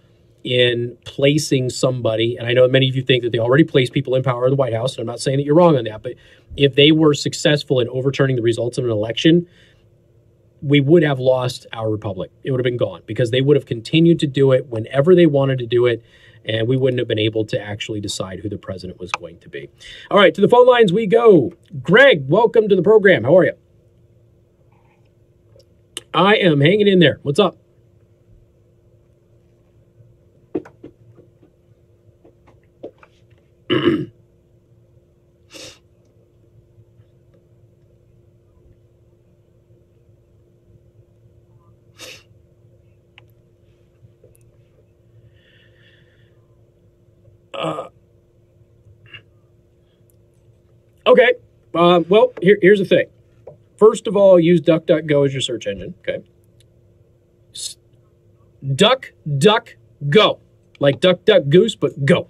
in placing somebody, and I know many of you think that they already placed people in power in the White House, and I'm not saying that you're wrong on that, but if they were successful in overturning the results of an election, we would have lost our republic. It would have been gone because they would have continued to do it whenever they wanted to do it, and we wouldn't have been able to actually decide who the president was going to be. All right, to the phone lines we go. Greg, welcome to the program. How are you? I am hanging in there. What's up? Okay. Well, here's the thing. First of all, use DuckDuckGo as your search engine. Okay. Duck, duck, go. Like duck, duck, goose, but go.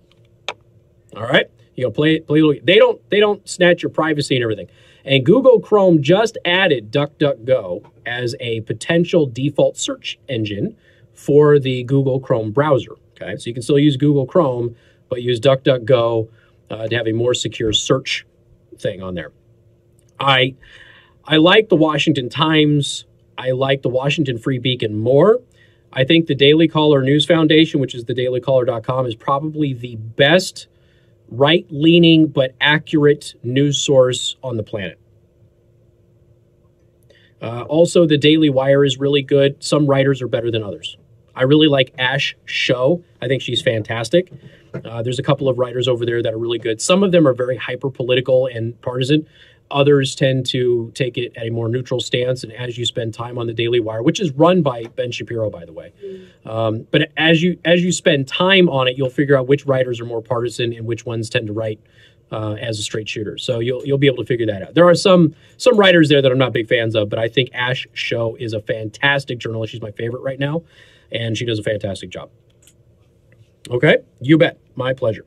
All right. Play a little. They don't snatch your privacy and everything. And Google Chrome just added DuckDuckGo as a potential default search engine for the Google Chrome browser. Okay. So you can still use Google Chrome, but use DuckDuckGo to have a more secure search thing on there. I like the Washington Times. I like the Washington Free Beacon more. I think the Daily Caller News Foundation, which is thedailycaller.com, is probably the best right-leaning but accurate news source on the planet. Also, the Daily Wire is really good. Some writers are better than others. I really like Ash Show. I think she's fantastic. There's a couple of writers over there that are really good. Some of them are very hyper-political and partisan. Others tend to take it at a more neutral stance. And as you spend time on the Daily Wire, which is run by Ben Shapiro, by the way, but as you spend time on it, you'll figure out which writers are more partisan and which ones tend to write as a straight shooter. So you'll be able to figure that out. There are some writers there that I'm not big fans of, but I think Ash Show is a fantastic journalist. She's my favorite right now, and she does a fantastic job. Okay, you bet. My pleasure.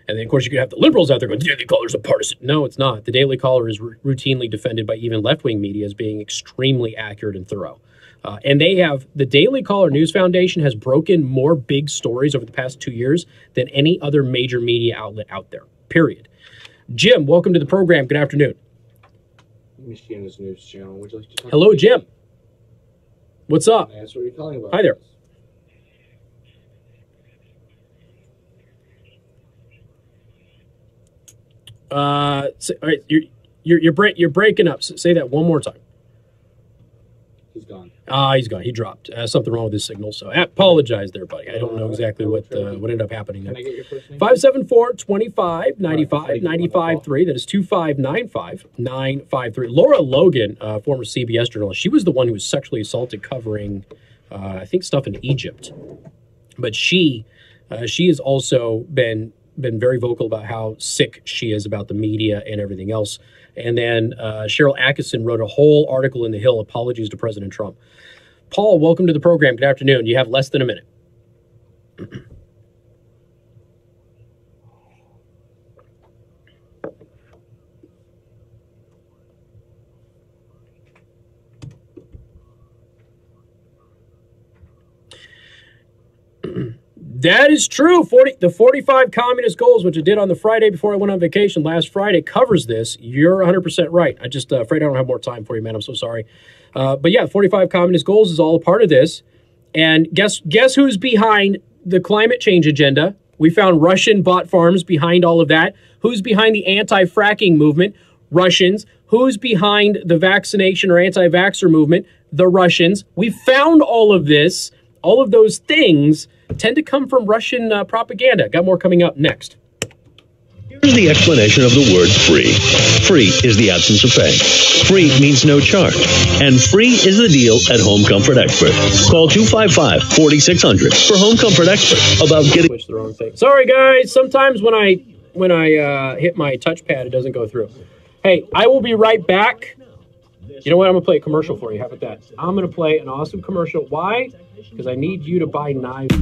And then, of course, you could have the liberals out there going, the Daily Caller's a partisan. No, it's not. The Daily Caller is routinely defended by even left-wing media as being extremely accurate and thorough. And they have, the Daily Caller News Foundation has broken more big stories over the past 2 years than any other major media outlet out there, period. Jim, welcome to the program. Good afternoon. Michiana's News Channel. Would you like to talk Hello, Jim. What's up? That's what you're calling about. Hi there. All right, you're breaking up. Say that one more time. He's gone. He's gone. He dropped. Something wrong with his signal. So I apologize there, buddy. I don't know exactly what ended up happening there. Can I get your first name? 574-25-95-95-3. That is 2595-953. Laura Logan, former CBS journalist, she was the one who was sexually assaulted covering, I think, stuff in Egypt. But she has also been very vocal about how sick she is about the media and everything else. And then Cheryl Atkinson wrote a whole article in The Hill, apologies to President Trump. Paul, welcome to the program. Good afternoon. You have less than a minute. That is true. The 45 communist goals, which I did on the Friday before I went on vacation last Friday, covers this. You're 100% right. I just afraid I don't have more time for you, man. I'm so sorry. But yeah, 45 communist goals is all a part of this. And guess who's behind the climate change agenda? We found Russian bot farms behind all of that. Who's behind the anti-fracking movement? Russians. Who's behind the vaccination or anti-vaxxer movement? The Russians. We found all of this. All of those things tend to come from Russian propaganda. Got more coming up next. Here's the explanation of the word free. Free is the absence of pay. Free means no charge. And free is the deal at Home Comfort Expert. Call 255-4600 for Home Comfort Expert about getting... Switch the wrong thing. Sorry, guys. Sometimes when I hit my touchpad, it doesn't go through. Hey, I will be right back. You know what? I'm going to play a commercial for you. How about that? I'm going to play an awesome commercial. Why? Because I need you to buy knives.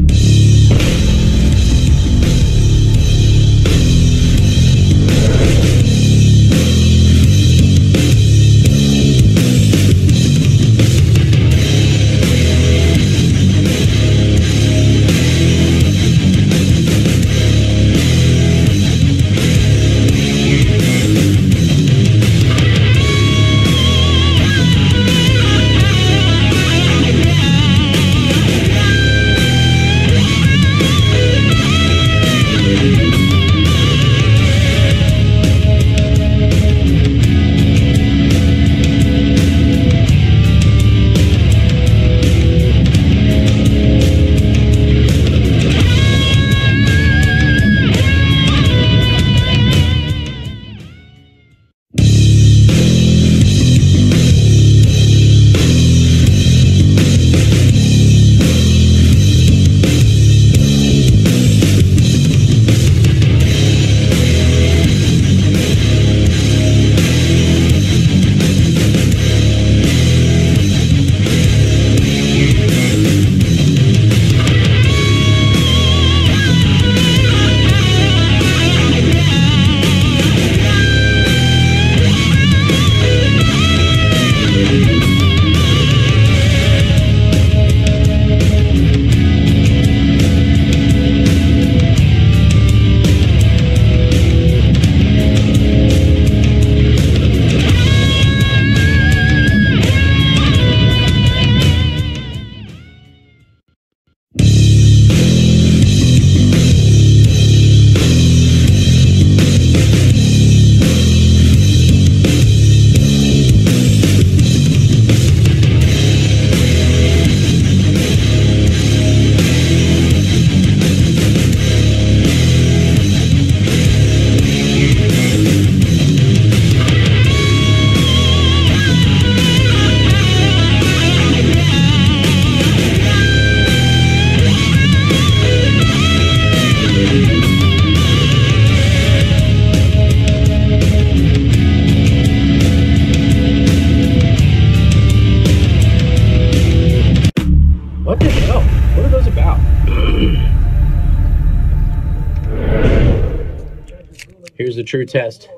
Here's the true test.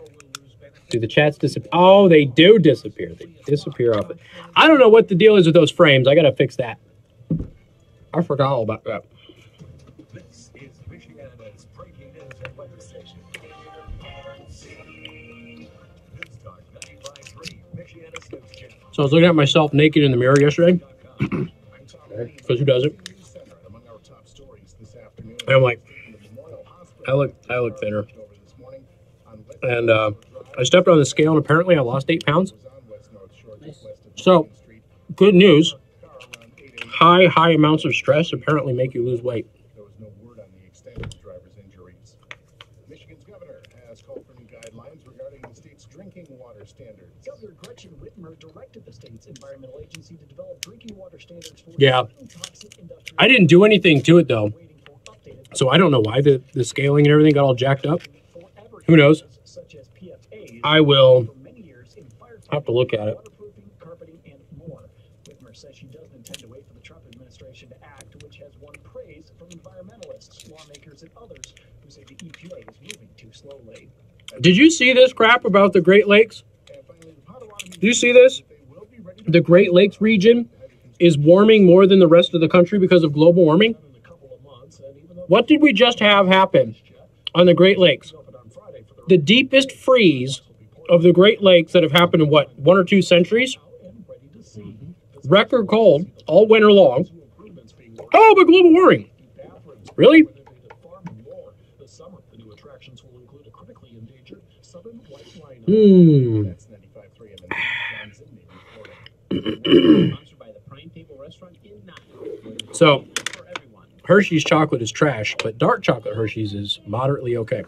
Do the chats disappear? Oh, they do disappear. They disappear off it. I don't know what the deal is with those frames. I got to fix that. I forgot all about that. This is Michiana's breaking news and weather station. News Talk 95.3, Michiana's news channel. So I was looking at myself naked in the mirror yesterday. Because who doesn't? And I'm like, I look thinner. And I stepped on the scale and apparently I lost 8 pounds. So, good news. High amounts of stress apparently make you lose weight. There was no word on the extent of the driver's injuries. Michigan's governor has called for new guidelines regarding the state's drinking water standards. Governor Gretchen Whitmer directed the state's environmental agency to develop drinking water standards for toxic industrial. I didn't do anything to it though. So I don't know why the scaling and everything got all jacked up. Who knows? I will have to look at it. Whitmer says she doesn't intend to wait for the Trump administration to act, which has won praise from environmentalists, lawmakers, and others who say the EPA is moving too slowly. Did you see this crap about the Great Lakes? Did you see this? The Great Lakes region is warming more than the rest of the country because of global warming. What did we just have happen on the Great Lakes? The deepest freeze of the Great Lakes that have happened in, what, 1 or 2 centuries? Record cold all winter long. Oh, but global warming. Really? So, Hershey's chocolate is trash, but dark chocolate Hershey's is moderately okay.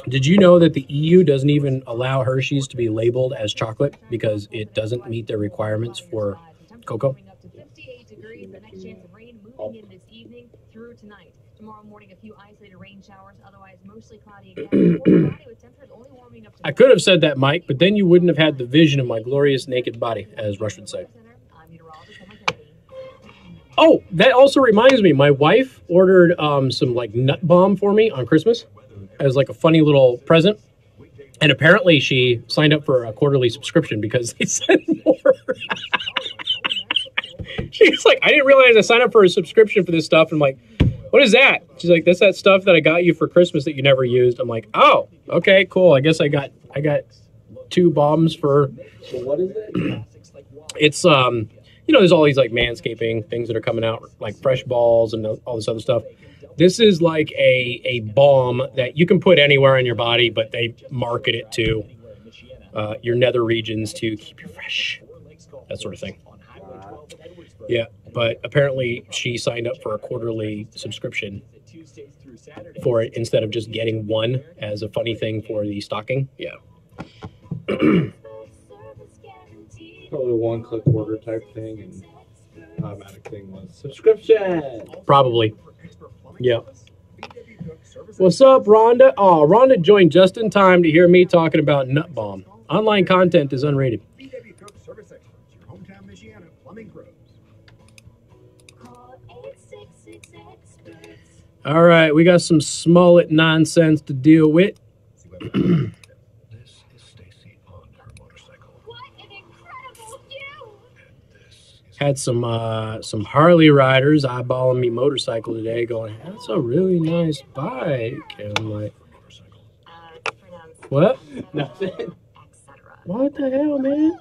Did you know that the EU doesn't even allow Hershey's to be labeled as chocolate because it doesn't meet their requirements for cocoa? Tomorrow morning, a few isolated rain showers, otherwise mostly cloudy again. I could have said that, Mike, but then you wouldn't have had the vision of my glorious naked body, as Rush would say. Oh, that also reminds me, my wife ordered some like nut bomb for me on Christmas as like a funny little present. And apparently she signed up for a quarterly subscription because they said more. She's like, I didn't realize I signed up for a subscription for this stuff. I'm like, what is that? She's like, that's that stuff that I got you for Christmas that you never used. I'm like, oh, okay, cool. I guess I got 2 bombs for. So what is it? It's there's all these like manscaping things that are coming out, like fresh balls and all this other stuff. This is like a balm that you can put anywhere on your body, but they market it to your nether regions to keep you fresh, that sort of thing. Yeah, but apparently she signed up for a quarterly subscription for it instead of just getting one as a funny thing for the stocking. Yeah. Probably a one-click order type thing, and the automatic thing was subscription. Probably. Yeah. What's up, Rhonda? Oh, Rhonda joined just in time to hear me talking about nut bomb. Online content is unrated. All right, we got some Smollett nonsense to deal with. Had some Harley riders eyeballing me motorcycle today, going, "That's a really nice bike." And I'm like, "What? Nothing. What the hell, man?"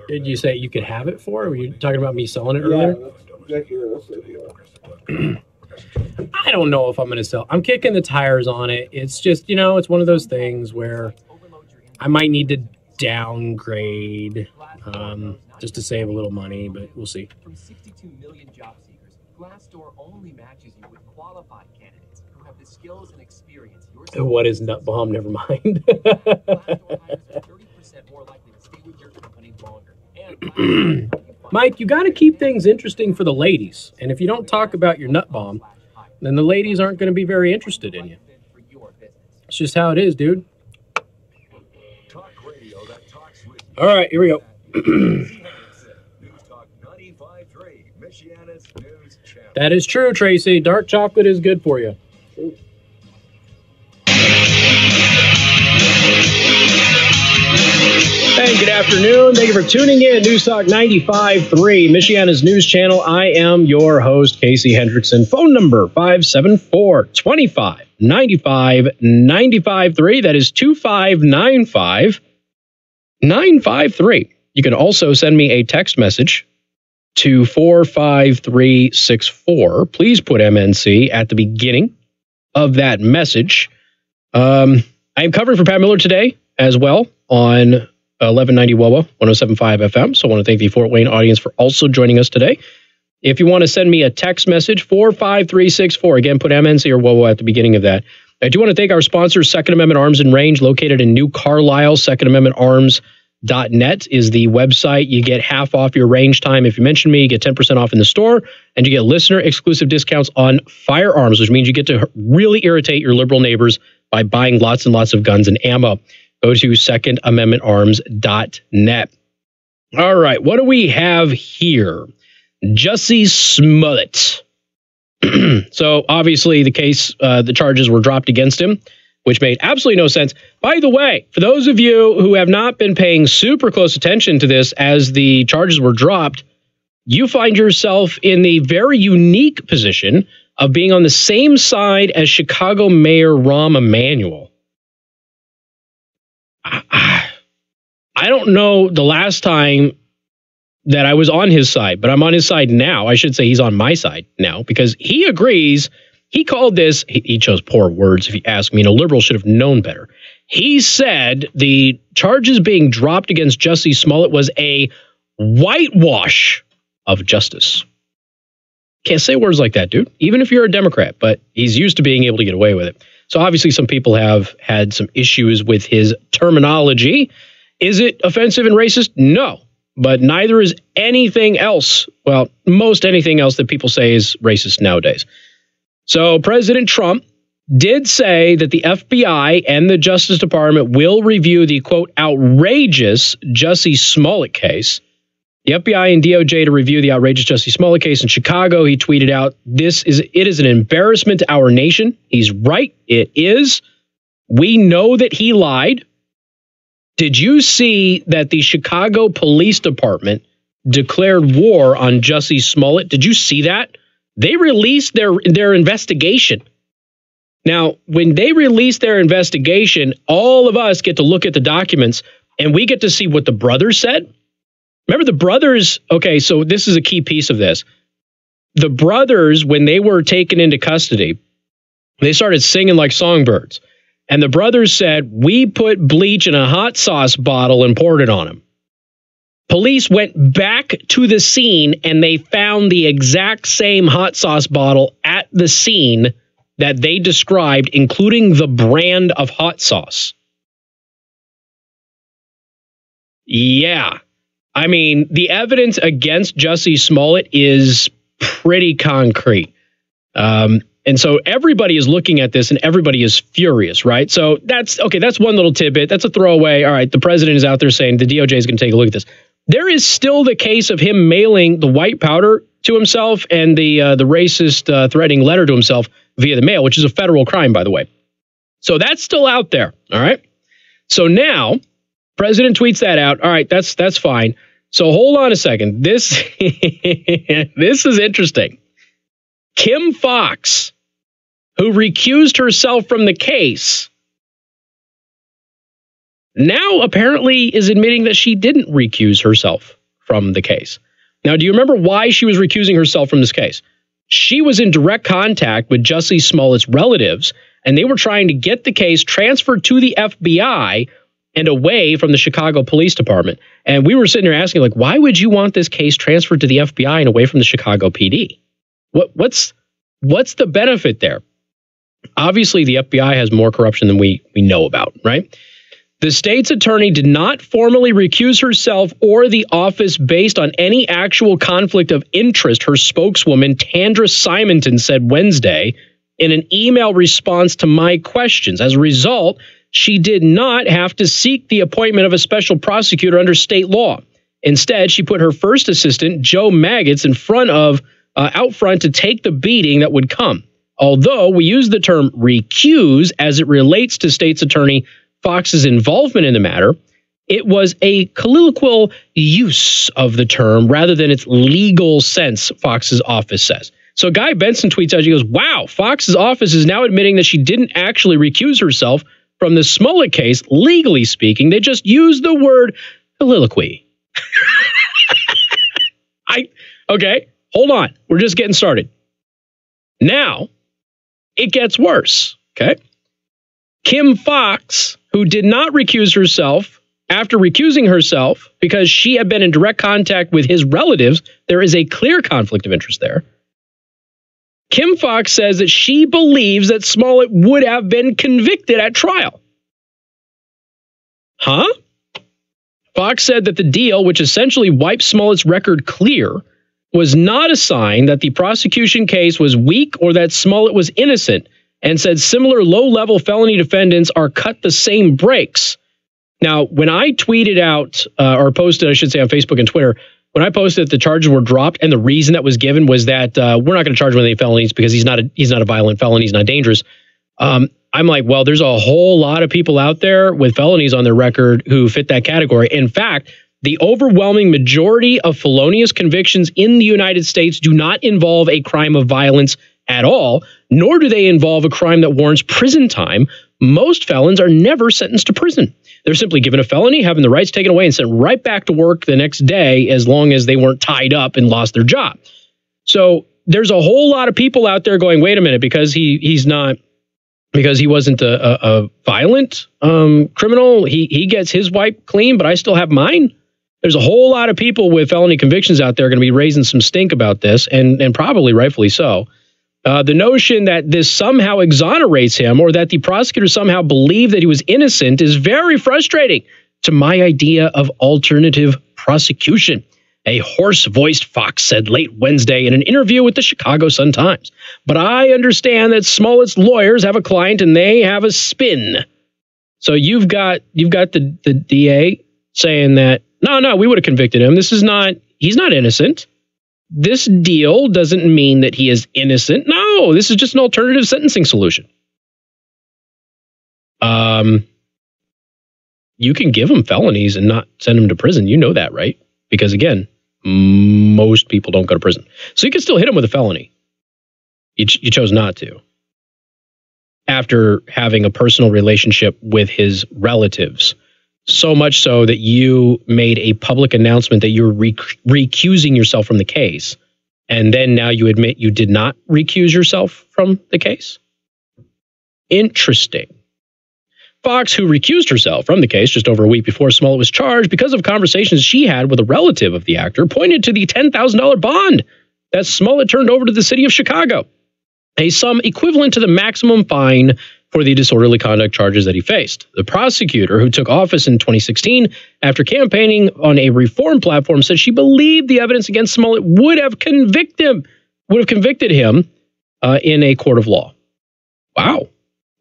Did you say you could have it for? Were you talking about me selling it earlier? I don't know if I'm going to sell. I'm kicking the tires on it. It's just, it's one of those things where I might need to downgrade just to save a little money, but we'll see. From 62 million job seekers, Glassdoor only matches you with qualified candidates who have the skills and experience. What is nut bomb? Never mind. Mike, you got to keep things interesting for the ladies. And if you don't talk about your nut bomb, then the ladies aren't going to be very interested in you. It's just how it is, dude. All right, here we go. That is true, Tracy. Dark chocolate is good for you. Hey, good afternoon. Thank you for tuning in. News Talk 95.3, Michiana's news channel. I am your host, Casey Hendrickson. Phone number 574-25-95-95.3. That is 2595-953. You can also send me a text message to 45364. Please put MNC at the beginning of that message. I am covering for Pat Miller today as well on 1190 WOWA, 107.5 FM. So I want to thank the Fort Wayne audience for also joining us today. If you want to send me a text message, 45364. Again, put MNC or WOWA at the beginning of that. I do want to thank our sponsors, Second Amendment Arms and Range, located in New Carlisle. Second Amendment Arms FireArms.net is the website. You get half off your range time. If you mention me, you get 10% off in the store, and you get listener exclusive discounts on firearms, which means you get to really irritate your liberal neighbors by buying lots and lots of guns and ammo. Go to secondamendmentarms.net. All right, what do we have here? Jussie Smollett. So obviously the case, the charges were dropped against him, which made absolutely no sense. By the way, for those of you who have not been paying super close attention to this as the charges were dropped, you find yourself in the very unique position of being on the same side as Chicago Mayor Rahm Emanuel. I don't know the last time that I was on his side, but I'm on his side now. I should say he's on my side now because he agrees. He called this, he chose poor words if you ask me, and a liberal should have known better. He said the charges being dropped against Jussie Smollett was a whitewash of justice. Can't say words like that, dude, even if you're a Democrat, but he's used to being able to get away with it. So obviously some people have had some issues with his terminology. Is it offensive and racist? No. But neither is anything else. Well, most anything else that people say is racist nowadays. So President Trump did say that the FBI and the Justice Department will review the, quote, outrageous Jussie Smollett case. The FBI and DOJ to review the outrageous Jussie Smollett case in Chicago. He tweeted out, it is an embarrassment to our nation. He's right. It is. We know that he lied. Did you see that the Chicago Police Department declared war on Jussie Smollett? Did you see that? They released their investigation. Now, when they release their investigation, all of us get to look at the documents and we get to see what the brothers said. Remember the brothers? Okay, so this is a key piece of this. The brothers, when they were taken into custody, they started singing like songbirds. And the brothers said, we put bleach in a hot sauce bottle and poured it on him. Police went back to the scene and they found the exact same hot sauce bottle at the scene that they described, including the brand of hot sauce. Yeah. I mean, the evidence against Jussie Smollett is pretty concrete. And so everybody is looking at this and everybody is furious, right? So that's okay. That's one little tidbit. That's a throwaway. All right. The president is out there saying the DOJ is going to take a look at this. There is still the case of him mailing the white powder to himself and the racist threatening letter to himself via the mail, which is a federal crime, by the way. So that's still out there. All right. So now president tweets that out. All right. That's fine. So hold on a second. This is interesting. Kim Fox, who recused herself from the case, now apparently is admitting that she didn't recuse herself from the case. Now, do you remember why she was recusing herself from this case? She was in direct contact with Jussie Smollett's relatives, and they were trying to get the case transferred to the FBI and away from the Chicago Police Department. And we were sitting there asking, like, why would you want this case transferred to the FBI and away from the Chicago PD? What's the benefit there? Obviously, the FBI has more corruption than we know about, right? The state's attorney did not formally recuse herself or the office based on any actual conflict of interest, her spokeswoman, Tandra Simonton, said Wednesday in an email response to my questions. As a result, she did not have to seek the appointment of a special prosecutor under state law. Instead, she put her first assistant, Joe Maggots, out front to take the beating that would come. Although we use the term recuse as it relates to state's attorney Fox's involvement in the matter, it was a colloquial use of the term rather than its legal sense, Fox's office says. So Guy Benson tweets out, he goes, wow, Fox's office is now admitting that she didn't actually recuse herself from the Smollett case. Legally speaking, they just used the word colloquy. Okay, hold on. We're just getting started. Now, it gets worse, okay? Kim Fox, who did not recuse herself after recusing herself because she had been in direct contact with his relatives, there is a clear conflict of interest there. Kim Fox says that she believes that Smollett would have been convicted at trial. Huh? Fox said that the deal, which essentially wiped Smollett's record clear, was not a sign that the prosecution case was weak or that Smollett was innocent, and said similar low-level felony defendants are cut the same breaks. Now, when I tweeted out, or posted, I should say, on Facebook and Twitter, when I posted that the charges were dropped, and the reason that was given was that we're not going to charge him with any felonies because he's not a violent felon, he's not dangerous. I'm like, well, there's a whole lot of people out there with felonies on their record who fit that category. In fact, the overwhelming majority of felonious convictions in the United States do not involve a crime of violence at all, nor do they involve a crime that warrants prison time. Most felons are never sentenced to prison. They're simply given a felony, having the rights taken away, and sent right back to work the next day as long as they weren't tied up and lost their job. So there's a whole lot of people out there going, wait a minute, because he wasn't a violent criminal, he gets his wipe clean, but I still have mine. There's a whole lot of people with felony convictions out there going to be raising some stink about this, and probably rightfully so. The notion that this somehow exonerates him or that the prosecutors somehow believe that he was innocent is very frustrating to my idea of alternative prosecution, a hoarse-voiced Fox said late Wednesday in an interview with the Chicago Sun-Times. But I understand that Smollett's lawyers have a client and they have a spin. So you've got the DA saying that, no, we would have convicted him. He's not innocent. This deal doesn't mean that he is innocent. No, this is just an alternative sentencing solution. You can give him felonies and not send him to prison. You know that, right? Because again, most people don't go to prison. So you can still hit him with a felony. You chose not to. After having a personal relationship with his relatives. So much so that you made a public announcement that you're recusing yourself from the case. And then now you admit you did not recuse yourself from the case? Interesting. Fox, who recused herself from the case just over a week before Smollett was charged because of conversations she had with a relative of the actor, pointed to the $10,000 bond that Smollett turned over to the city of Chicago, a sum equivalent to the maximum fine for the disorderly conduct charges that he faced. The prosecutor, who took office in 2016 after campaigning on a reform platform, said she believed the evidence against Smollett would have convicted him in a court of law. Wow.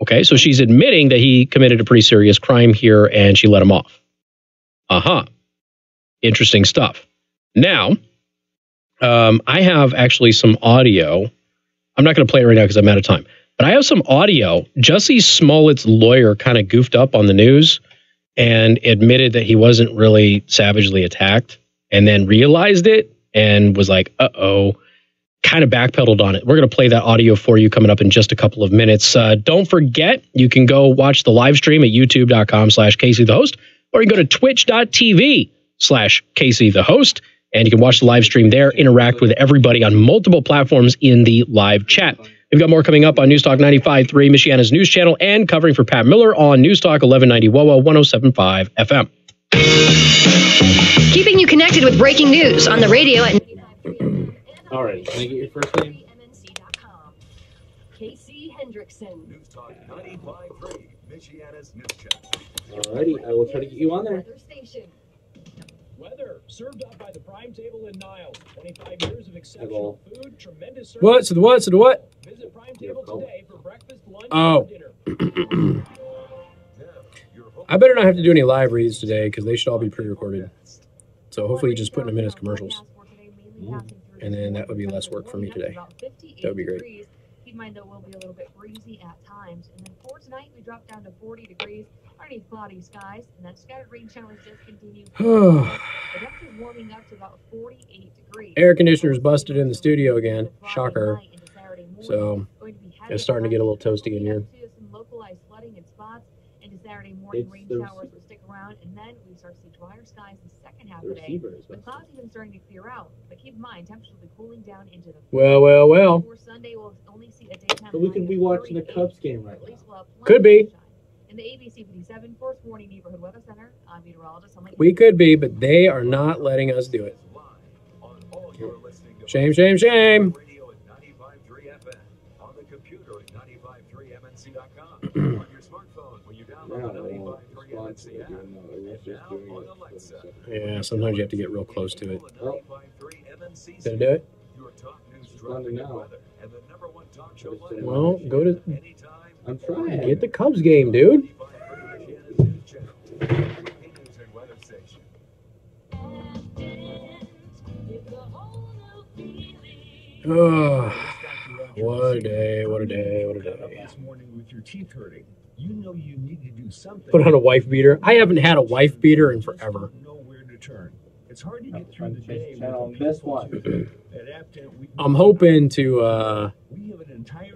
Okay, so she's admitting that he committed a pretty serious crime here and she let him off. Interesting stuff. Now, I have actually some audio. I'm not going to play it right now because I'm out of time. But I have some audio. Jussie Smollett's lawyer kind of goofed up on the news and admitted that he wasn't really savagely attacked and then realized it and was like, uh-oh, kind of backpedaled on it. We're going to play that audio for you coming up in just a couple of minutes. Don't forget, you can go watch the live stream at youtube.com/CaseyTheHost, or you can go to twitch.tv/CaseyTheHost, and you can watch the live stream there, interact with everybody on multiple platforms in the live chat. We've got more coming up on Newstalk 95.3, Michiana's news channel, and covering for Pat Miller on Newstalk 1190 WOWO 107.5 FM. Keeping you connected with breaking news on the radio at... All right, can I get your first name? Casey Hendrickson. Newstalk 95.3, Michiana's news channel. All righty, I will try to get you on there. Weather served up by the Prime Table in Niles. 25 years of exceptional food, tremendous service. What? So the what? So the what? Visit Prime Table today for breakfast, lunch, and dinner. I better not have to do any live reads today because they should all be pre-recorded. So hopefully you just put in a minute of commercials. And then that would be less work for me today. That would be great. Keep in mind, though, will be a little bit breezy at times. And then for tonight, we drop down to 40 degrees. Underneath cloudy skies, and then scattered rain showers just continue. The temperature's warming up to about 48 degrees. Air conditioner's busted in the studio again. Shocker. So it's starting to get a little toasty in here. Some localized flooding in spots. Into Saturday morning, rain showers will stick around, and then we start to see drier skies the second half of the day. The clouds even starting to clear out. But keep in mind, temperatures will be cooling down into the... Well. Before Sunday, we'll only see a daytime... So we could be watching the Cubs game right now. Could be. In the ABC 57 First Warning Neighborhood Weather Center, I'm meteorologist. We could be, but they are not letting us do it. Shame. Radio at 95.3 FM, on the computer at 95.3mnc.com, on your smartphone when you download Yeah, sometimes you have to get real close to it. Gonna do it? Well, go to. I'm trying. Get the Cubs game, dude. Oh, what a day, what a day, what a day. This morning with your teeth hurting, you know you need to do something. Put on a wife beater. I haven't had a wife beater in forever. Nowhere to turn. It's hard to get through the day on this one. I'm hoping to,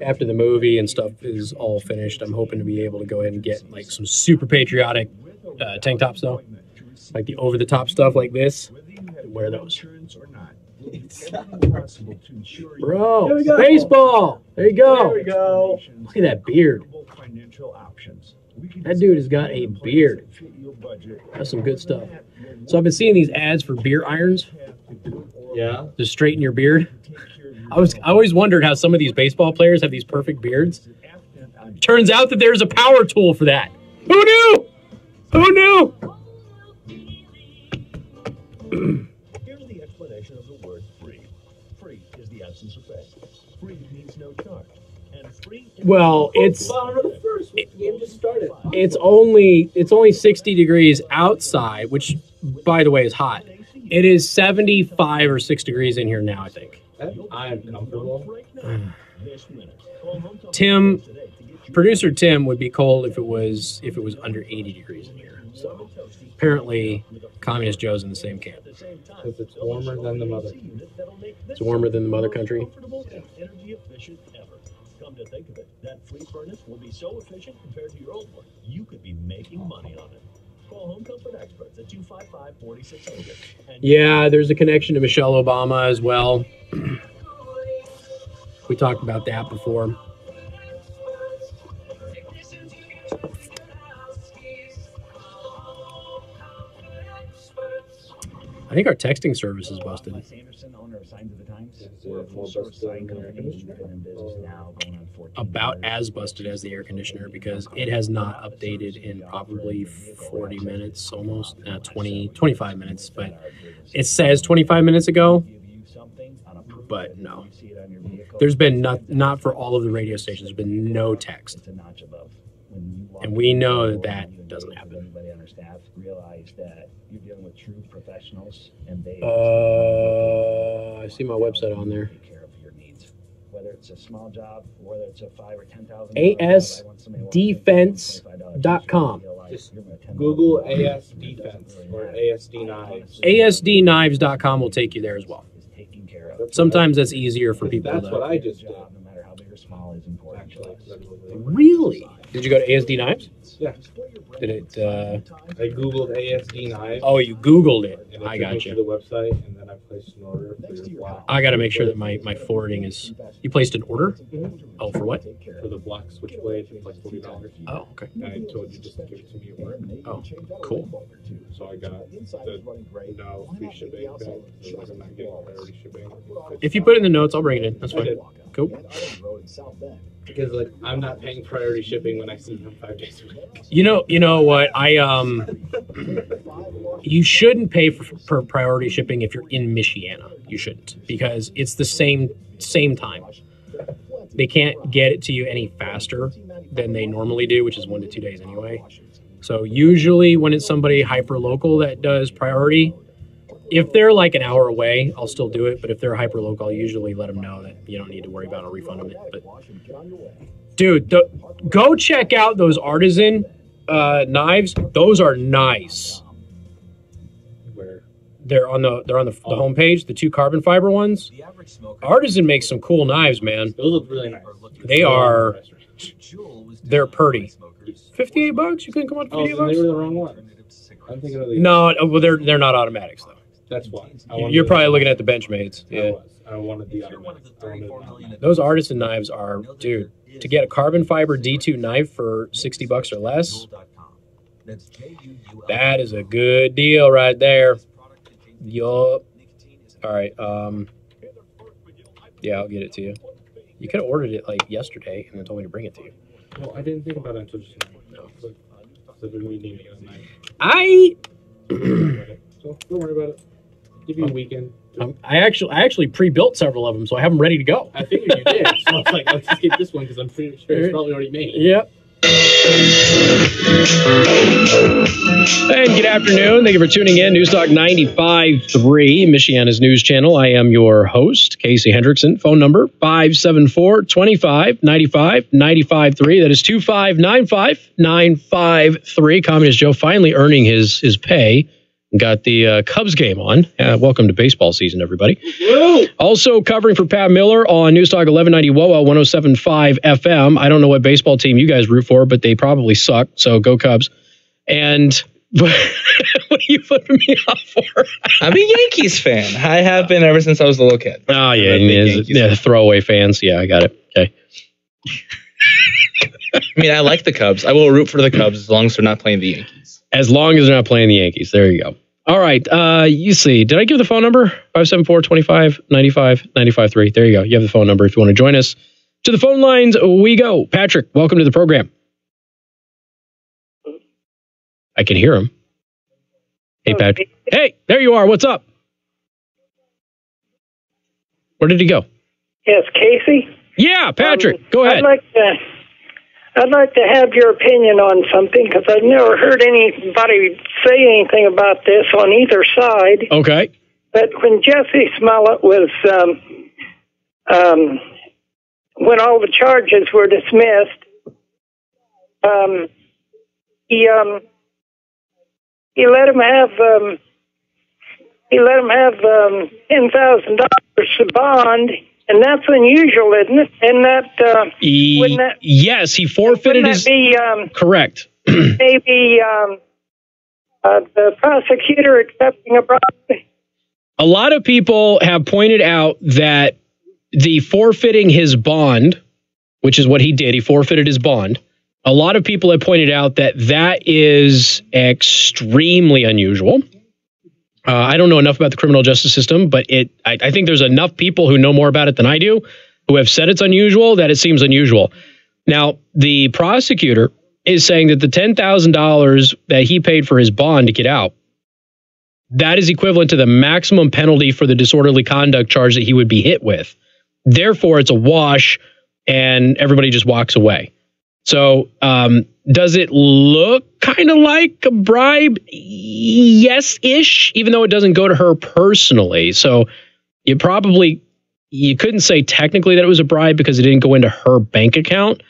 after the movie and stuff is all finished, I'm hoping to be able to go ahead and get like some super patriotic tank tops though. Like the over-the-top stuff like this. Wear those. Bro, There we go. baseball. There you go. There we go. Look at that beard. That dude has got a beard. That's some good stuff. So I've been seeing these ads for beer irons. Yeah. To straighten your beard. I always wondered how some of these baseball players have these perfect beards. Turns out that there's a power tool for that. Who knew? Who knew? Here's the explanation of the word free. Free is the absence of pay. Free means no charge. And free Well, it's The game just started. it's only 60 degrees outside, which by the way is hot. It is 75 or 6 degrees in here now, I think. I'm comfortable. Tim, producer Tim would be cold if it was under 80 degrees in here. So apparently Communist Joe's in the same camp. Because it's warmer than the mother. It's warmer than the mother country. energy efficient ever. Come to think of it, that free furnace will be so efficient compared to your old one, you could be making money on it. Call Home Comfort Experts at 255-4600. Yeah, there's a connection to Michelle Obama as well. We talked about that before. I think our texting service is busted. About as busted as the air conditioner because it has not updated in probably 40 minutes, almost 25 minutes. But it says 25 minutes ago, but no. There's been not for all of the radio stations. There's been no text, and we know that doesn't happen. Everybody on our staff realize that you're dealing with true professionals, and they I see my website on there. take care of your needs. Whether it's a small job, whether it's a $5,000 or $10,000 asdefense.com. Just Google AS Defense or ASD Knives. asdknives.com will take you there as well. Sometimes that's easier for people. That's what I just did. No matter how big or small is important. Really? Did you go to ASD Knives? Yeah. Did it? I Googled ASD Knives. Oh, you Googled it. And I took me got to you. the website, and then I placed an order for your block. I got to make sure that my forwarding is. You placed an order? Oh, for what? For the block switchblade, it's like $40. Oh, okay. And I told you just to give it to me at work. Oh, cool. So I got the no free shipping thing. So like I'm not getting priority shipping. If you put it in the notes, I'll bring it in. That's fine. Cool. Because like I'm not paying priority shipping when I see them 5 days a week. You know what? You shouldn't pay for priority shipping if you're in Michiana. You shouldn't because it's the same time. They can't get it to you any faster than they normally do, which is 1 to 2 days anyway. So usually when it's somebody hyper local that does priority, if they're like an hour away, I'll still do it. But if they're hyper local, I'll usually let them know that you don't need to worry about a refund on it. But dude, go check out those Artisan knives. Those are nice. Where? They're on the homepage, the 2 carbon fiber ones. Artisan makes some cool knives, man. Those look really nice. They're pretty. $58? You couldn't come out to $58? Oh, they were the wrong one. I'm thinking of the. No, well they're not automatics though. That's why. You're probably looking at the Benchmates. Yeah. I wanted the automatic. Those Artisan knives are, dude, to get a carbon fiber D2 knife for $60 or less, that is a good deal right there. Yup. All right. Yeah, I'll get it to you. You could have ordered it like yesterday and then told me to bring it to you. Well, I didn't think about it until just now. I've been renaming it at night. So don't worry about it. Give you a weekend. I actually pre-built several of them, so I have them ready to go. I figured you did. So I was like, let's just get this one because I'm pretty sure it's probably already made. Yep. And good afternoon. Thank you for tuning in. News Talk 95.3, Michiana's news channel. I am your host, Casey Hendrickson. Phone number 574-25-95-95.3. That is 2595-953. Communist Joe finally earning his pay. Got the Cubs game on. Welcome to baseball season, everybody. Woo! Also covering for Pat Miller on News Talk 1190 WOA 107.5 FM. I don't know what baseball team you guys root for, but they probably suck, so go Cubs. And what are you flipping me off for? I'm a Yankees fan. I have been ever since I was a little kid. Oh, yeah, throwaway fans. Yeah, I got it. Okay. I mean, I like the Cubs. I will root for the Cubs as long as they're not playing the Yankees. As long as they're not playing the Yankees. There you go. All right. You see, did I give the phone number? 574-25-95-95.3. There you go. You have the phone number if you want to join us. To the phone lines we go. Patrick, welcome to the program. I can hear him. Hey, Patrick. Hey, there you are. What's up? Where did he go? Yes, Casey? Yeah, Patrick. Go ahead. I'd like to have your opinion on something because I've never heard anybody say anything about this on either side. Okay. But when Jesse Smollett was, when all the charges were dismissed, he let him have $10,000 to bond. And that's unusual, isn't it? And yes, he forfeited his. Correct. Maybe the prosecutor accepting a bribe. A lot of people have pointed out that the forfeiting his bond, which is what he did, he forfeited his bond. A lot of people have pointed out that that is extremely unusual. I don't know enough about the criminal justice system, but I think there's enough people who know more about it than I do who have said it's unusual that it seems unusual. Now, the prosecutor is saying that the $10,000 that he paid for his bond to get out, that is equivalent to the maximum penalty for the disorderly conduct charge that he would be hit with. Therefore, it's a wash and everybody just walks away. So, does it look kind of like a bribe? Yes-ish, even though it doesn't go to her personally. So you couldn't say technically that it was a bribe because it didn't go into her bank account.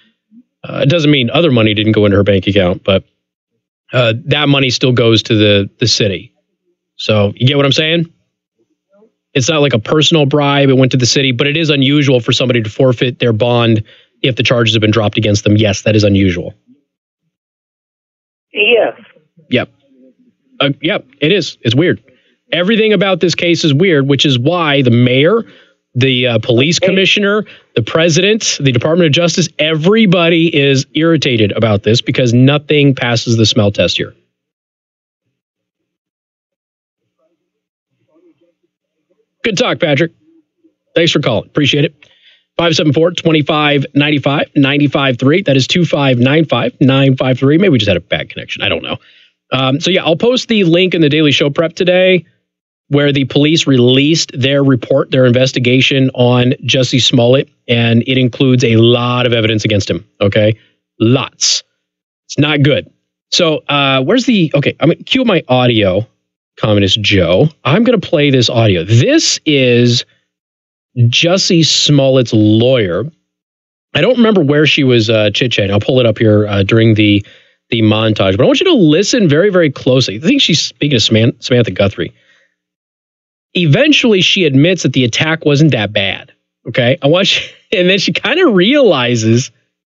It doesn't mean other money didn't go into her bank account, but that money still goes to the city. So you get what I'm saying? It's not like a personal bribe. It went to the city, but it is unusual for somebody to forfeit their bond if the charges have been dropped against them. Yes, that is unusual. Yes. Yep. Yep, it is. It's weird. Everything about this case is weird, which is why the mayor, the police commissioner, the president, the Department of Justice, everybody is irritated about this because nothing passes the smell test here. Good talk, Patrick. Thanks for calling. Appreciate it. 574-25-95-95.3. That is 2595-953. Maybe we just had a bad connection. I don't know. So yeah, I'll post the link in the Daily Show Prep today where the police released their report, their investigation on Jesse Smollett, and it includes a lot of evidence against him. Okay? Lots. It's not good. So where's the... Okay, I'm going to cue my audio, Communist Joe. I'm going to play this audio. This is Jesse Smollett's lawyer. I don't remember where she was chit-chatting. I'll pull it up here during the montage. But I want you to listen very, very closely. I think she's speaking to Samantha Guthrie. Eventually, she admits that the attack wasn't that bad. Okay? And then she kind of realizes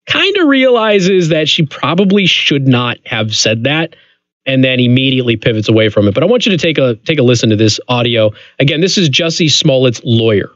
that she probably should not have said that, and then immediately pivots away from it. But I want you to take a listen to this audio. Again, this is Jesse Smollett's lawyer.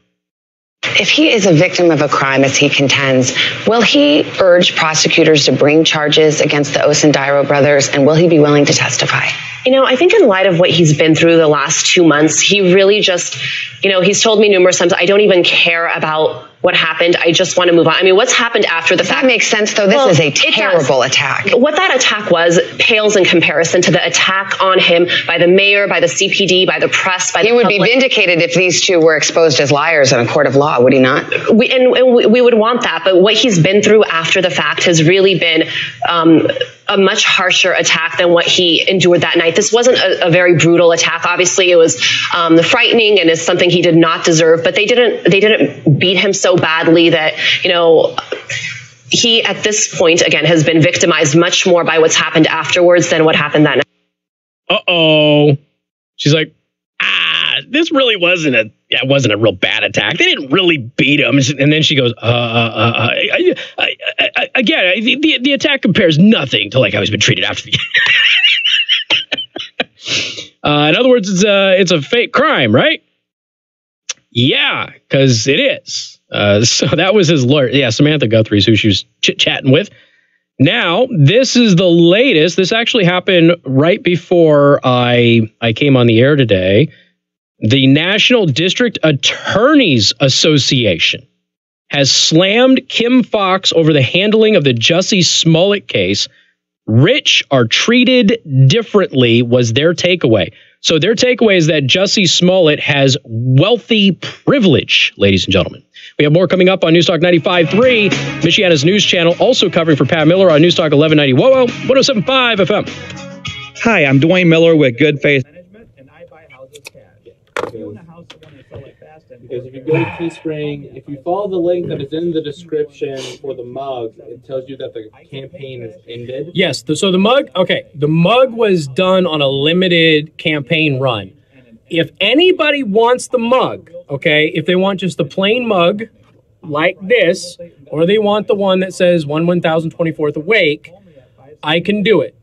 If he is a victim of a crime, as he contends, will he urge prosecutors to bring charges against the Osundairo brothers, and will he be willing to testify? I think in light of what he's been through the last 2 months, he really just, he's told me numerous times, I don't even care about what happened. I just want to move on. I mean, what's happened after the fact? That makes sense, though. This is a terrible attack. What that attack was pales in comparison to the attack on him by the mayor, by the CPD, by the press, by the public. He would be vindicated if these two were exposed as liars in a court of law, would he not? We would want that, but what he's been through after the fact has really been a much harsher attack than what he endured that night. This wasn't a very brutal attack. Obviously, it was frightening and is something he did not deserve. But they didn't beat him so badly that he at this point again has been victimized much more by what's happened afterwards than what happened that night. She's like, this really wasn't a real bad attack. They didn't really beat him. And then she goes, again, the attack compares nothing to like how he's been treated after the in other words, it's a fake crime, right? Yeah, because it is. So that was his lawyer. Yeah, Samantha Guthrie's who she was chit-chatting with. Now, this is the latest. This actually happened right before I came on the air today. The National District Attorneys Association has slammed Kim Foxx over the handling of the Jussie Smollett case. Rich are treated differently was their takeaway. So their takeaway is that Jussie Smollett has wealthy privilege, ladies and gentlemen. We have more coming up on Newstalk 95.3, Michiana's news channel, also covering for Pat Miller on Newstalk 1190 WOWO, 107.5 FM. Hi, I'm Dwayne Miller with Good Faith. Because if you go to Teespring, if you follow the link that is in the description for the mug, it tells you that the campaign is ended. Yes, so the mug was done on a limited campaign run. If anybody wants the mug, if they want just the plain mug like this, or they want the one that says 1024th awake, I can do it,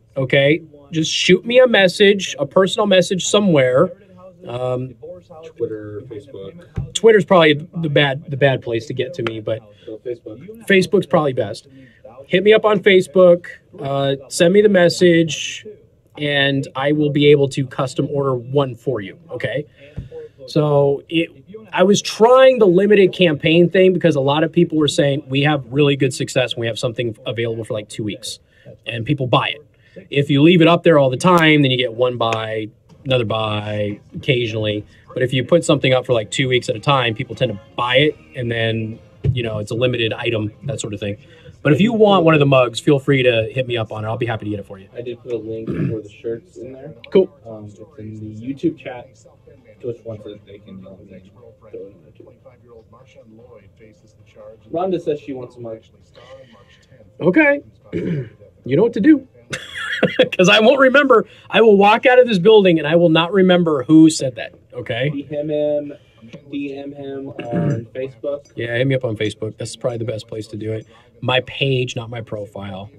Just shoot me a message, a personal message somewhere. Twitter, Facebook. Twitter's probably the bad place to get to me, but Facebook's probably best. Hit me up on Facebook, send me the message, and I will be able to custom order one for you, So I was trying the limited campaign thing because a lot of people were saying we have really good success when we have something available for like 2 weeks, and people buy it. If you leave it up there all the time, then you get one buy, another buy occasionally. But if you put something up for like 2 weeks at a time, people tend to buy it, and then, it's a limited item, that sort of thing. But if you want one of the mugs, feel free to hit me up on it. I'll be happy to get it for you. I did put a link for the shirts in there. Cool. It's in the YouTube chat. Which ones that they can throw in there. Rhonda says she wants a mug. Okay. You know what to do. Because I won't remember. I will walk out of this building and I will not remember who said that. DM him on Facebook. Yeah, hit me up on Facebook. That's probably the best place to do it. My page, not my profile.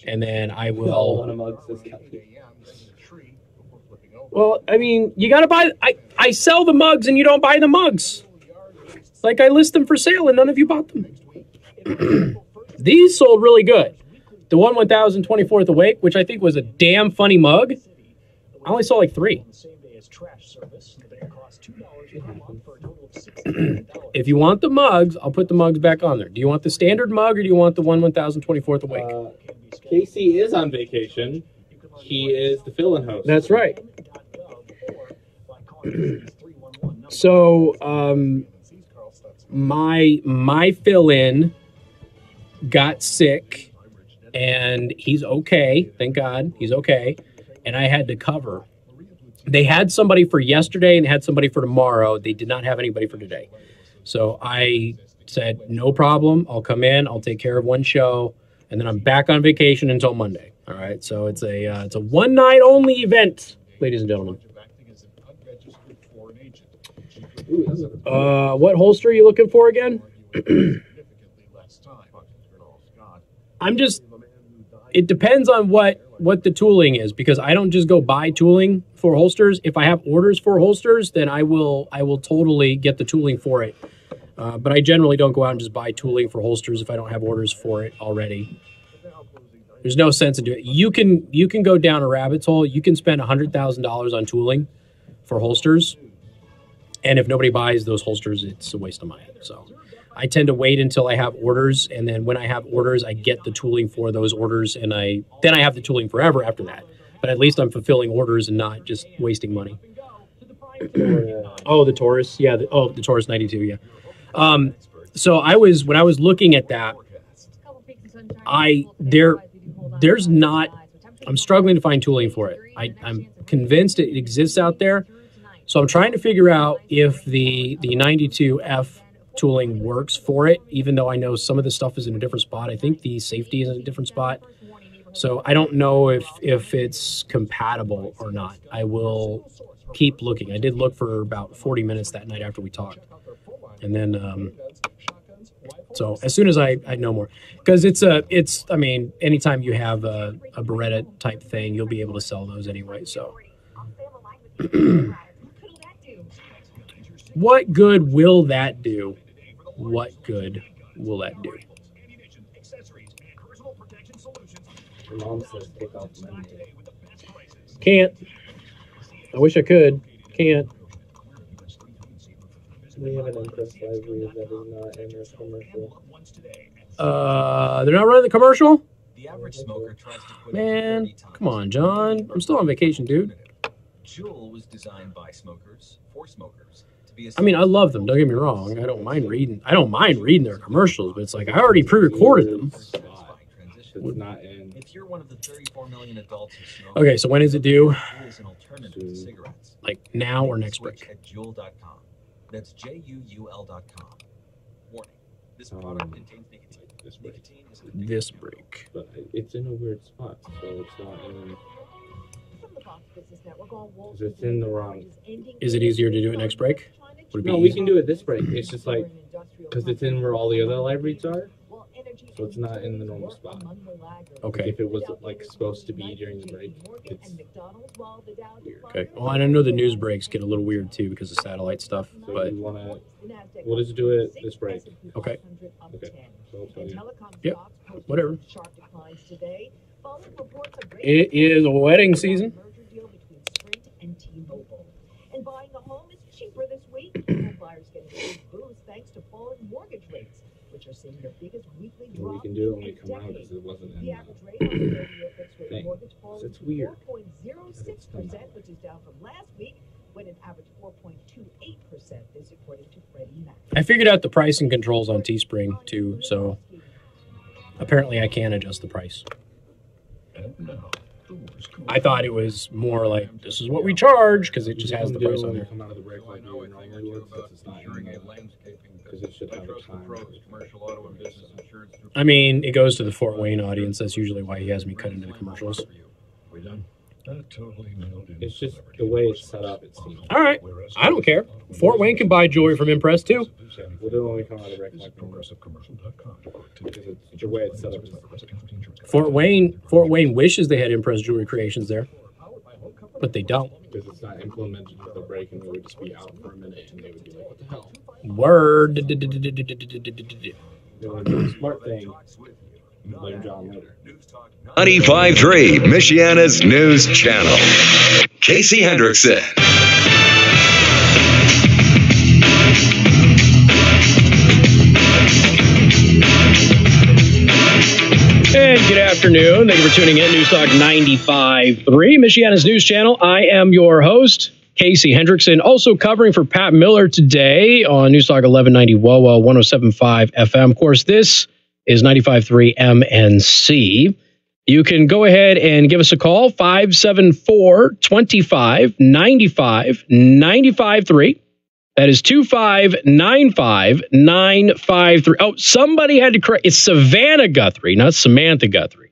And then I will. Well, I mean, you got to buy. I sell the mugs and you don't buy the mugs. Like I list them for sale and none of you bought them. These sold really good. The 1024th awake, which I think was a damn funny mug, I only saw like 3. If you want the mugs, I'll put the mugs back on there. Do you want the standard mug or do you want the 1024th awake? Casey is on vacation. He is the fill-in host. That's right. So, my fill-in got sick. And he's okay. Thank God. He's okay. And I had to cover. They had somebody for yesterday and had somebody for tomorrow. They did not have anybody for today. So I said, no problem. I'll come in. I'll take care of one show. And then I'm back on vacation until Monday. All right. So it's a one night only event, ladies and gentlemen. What holster are you looking for again? It depends on what the tooling is, because I don't just go buy tooling for holsters. If I have orders for holsters, then I will totally get the tooling for it. But I generally don't go out and just buy tooling for holsters if I don't have orders for it already. There's no sense in doing it. You can go down a rabbit hole. You can spend $100,000 on tooling for holsters, and if nobody buys those holsters, it's a waste of money. So I tend to wait until I have orders, and then when I have orders, I get the tooling for those orders, and then I have the tooling forever after that. But at least I'm fulfilling orders and not just wasting money. Oh, the Taurus, yeah. The Taurus 92, yeah. So when I was looking at that, there's not. I'm struggling to find tooling for it. I'm convinced it exists out there, so I'm trying to figure out if the 92F tooling works for it. Even though I know some of the stuff is in a different spot, I think the safety is in a different spot. So I don't know if it's compatible or not. I will keep looking. I did look for about 40 minutes that night after we talked, and then so as soon as I know more, because I mean, anytime you have a Beretta type thing, you'll be able to sell those anyway. So what good will that do? What good will that do? Your mom says take off money. Can't. I wish I could. Can't. We have an Impress library that is not in this commercial. They're not running the commercial? Man, come on, John. I'm still on vacation, dude. Jewel was designed by smokers for smokers. I mean, I love them. Don't get me wrong. I don't mind reading their commercials, but it's like I already pre-recorded them. It's not in. If you're one of the 34 million adults who smoke, Okay, so when is it due? Juul is an alternative to cigarettes. Like now or next Switch break? at Juul.com. That's JUUL.com. Warning: this product contains nicotine. Nicotine is an This break. But it's in a weird spot, so it's not in. Because it's in the wrong. Is it easier to do it next break? Would it be No, we easy? can do it this break. It's just like because it's in where all the other libraries are, so it's not in the normal spot. Okay. If it was like supposed to be during the break, it's weird. Okay. Well, I know the news breaks get a little weird too because of satellite stuff, So but we wanna. We'll just do it this break. okay. Okay. So I'll tell you. Yep. Whatever. It is wedding season. And buying a home is cheaper this week. Home buyers getting a big boost thanks to falling mortgage rates, which are seeing their biggest weekly Well, we drop can do it when in we come out decades. because it wasn't in The the average rate on the 30-year fixed rate thing. mortgage falling It's to weird. 4.06%, which is down from last week when it averaged 4.28%. This according to Freddie Mac. I figured out the pricing controls on Teespring too, so apparently I can adjust the price. I thought it was more like this is what we charge because it just has the price on there. Come out of the break like we normally would, since it's not in the because it should have a time. I mean, it goes to the Fort Wayne audience. That's usually why he has me cut into the commercials. We done? That totally nailed it. It's just the way it's set up. It seems. All right, I don't care. Fort Wayne can buy jewelry from Impress too. We'll do it when we come out of the break like normal. Because it's the way it's set up. Fort Wayne wishes they had Impress Jewelry Creations there, but they don't. Because it's not implemented with the break, and they would just be out for a minute, and they would be like, "What the hell?" Word. They want to do the smart thing. And blame John later. 95.3 Michiana's news channel. Casey Hendrickson. And good afternoon. Thank you for tuning in. News Talk 95.3, Michiana's news channel. I am your host, Casey Hendrickson, also covering for Pat Miller today on News Talk 1190 WOWO 107.5 FM. Of course, this is 95.3 MNC. You can go ahead and give us a call, 574-25-95-95.3. That is 2595-953. Oh, somebody had to correct. It's Savannah Guthrie, not Samantha Guthrie.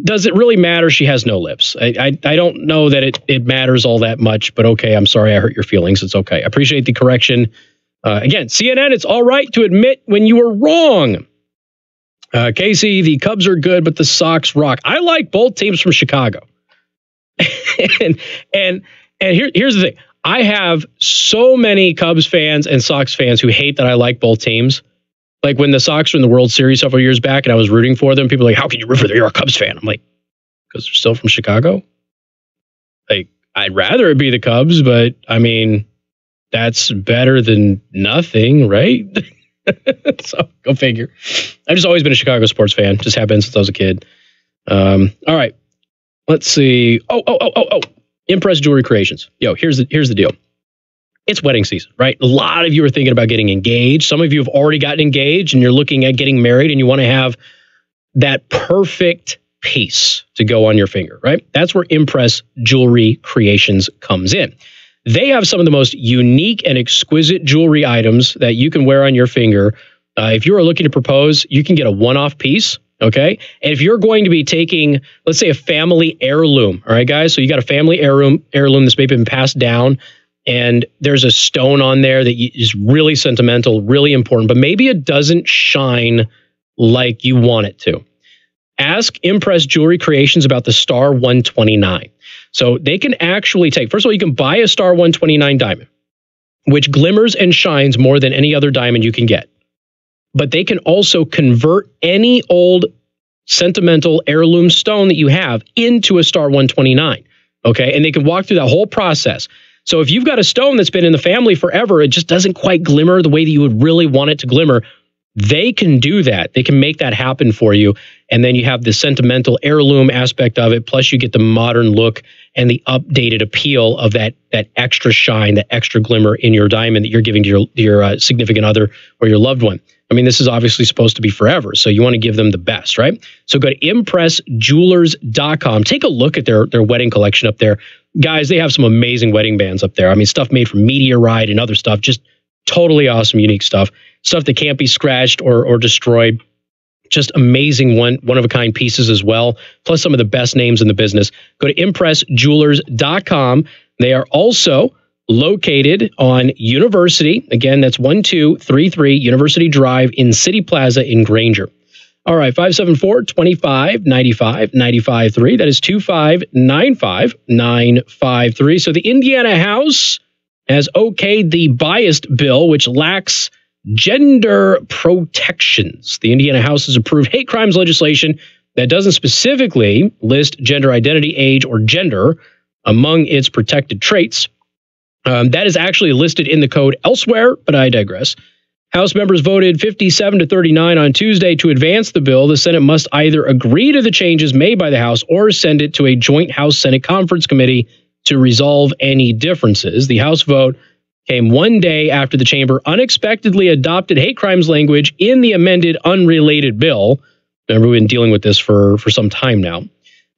Does it really matter? She has no lips. I don't know that it matters all that much, but okay, I'm sorry I hurt your feelings. It's okay. I appreciate the correction. Again, CNN, it's all right to admit when you were wrong. Casey, the Cubs are good, but the Sox rock. I like both teams from Chicago. and here's the thing. I have so many Cubs fans and Sox fans who hate that I like both teams. Like when the Sox were in the World Series several years back and I was rooting for them, people were like, how can you root for them? You're a Cubs fan. I'm like, because they're still from Chicago? Like, I'd rather it be the Cubs, but I mean, that's better than nothing, right? So go figure. I've just always been a Chicago sports fan. Just have been since I was a kid. All right. Let's see. Oh. Impress Jewelry Creations. Yo, here's the deal. It's wedding season, right? A lot of you are thinking about getting engaged. Some of you have already gotten engaged and you're looking at getting married and you want to have that perfect piece to go on your finger, right? That's where Impress Jewelry Creations comes in. They have some of the most unique and exquisite jewelry items that you can wear on your finger. If you are looking to propose, you can get a one-off piece, okay? And if you're going to be taking, let's say, a family heirloom, all right, guys? So you got a family heirloom that's maybe been passed down, and there's a stone on there that is really sentimental, really important, but maybe it doesn't shine like you want it to. Ask Impress Jewelry Creations about the Star 129. So they can actually take, first of all, you can buy a Star 129 diamond, which glimmers and shines more than any other diamond you can get. But they can also convert any old sentimental heirloom stone that you have into a Star 129. Okay, and they can walk through that whole process. So if you've got a stone that's been in the family forever, it just doesn't quite glimmer the way that you would really want it to glimmer, they can do that. They can make that happen for you. And then you have the sentimental heirloom aspect of it. Plus you get the modern look and the updated appeal of that extra shine, that extra glimmer in your diamond that you're giving to your significant other or your loved one. I mean, this is obviously supposed to be forever. So you want to give them the best, right? So go to impressjewelers.com. Take a look at their wedding collection up there. Guys, they have some amazing wedding bands up there. I mean, stuff made from meteorite and other stuff. Just totally awesome, unique stuff. Stuff that can't be scratched or destroyed. Just amazing one-of-a-kind pieces as well. Plus some of the best names in the business. Go to impressjewelers.com. They are also located on University. Again, that's 1233 University Drive in City Plaza in Granger. All right, 574-2595-95.3. That is 2595-953. So the Indiana House has okayed the biased bill, which lacks gender protections. The Indiana House has approved hate crimes legislation that doesn't specifically list gender identity, age, or gender among its protected traits. That is actually listed in the code elsewhere, but I digress. House members voted 57-39 on Tuesday to advance the bill. The Senate must either agree to the changes made by the House or send it to a joint House-Senate conference committee to resolve any differences. The House vote came one day after the chamber unexpectedly adopted hate crimes language in the amended unrelated bill. Remember, we've been dealing with this for some time now.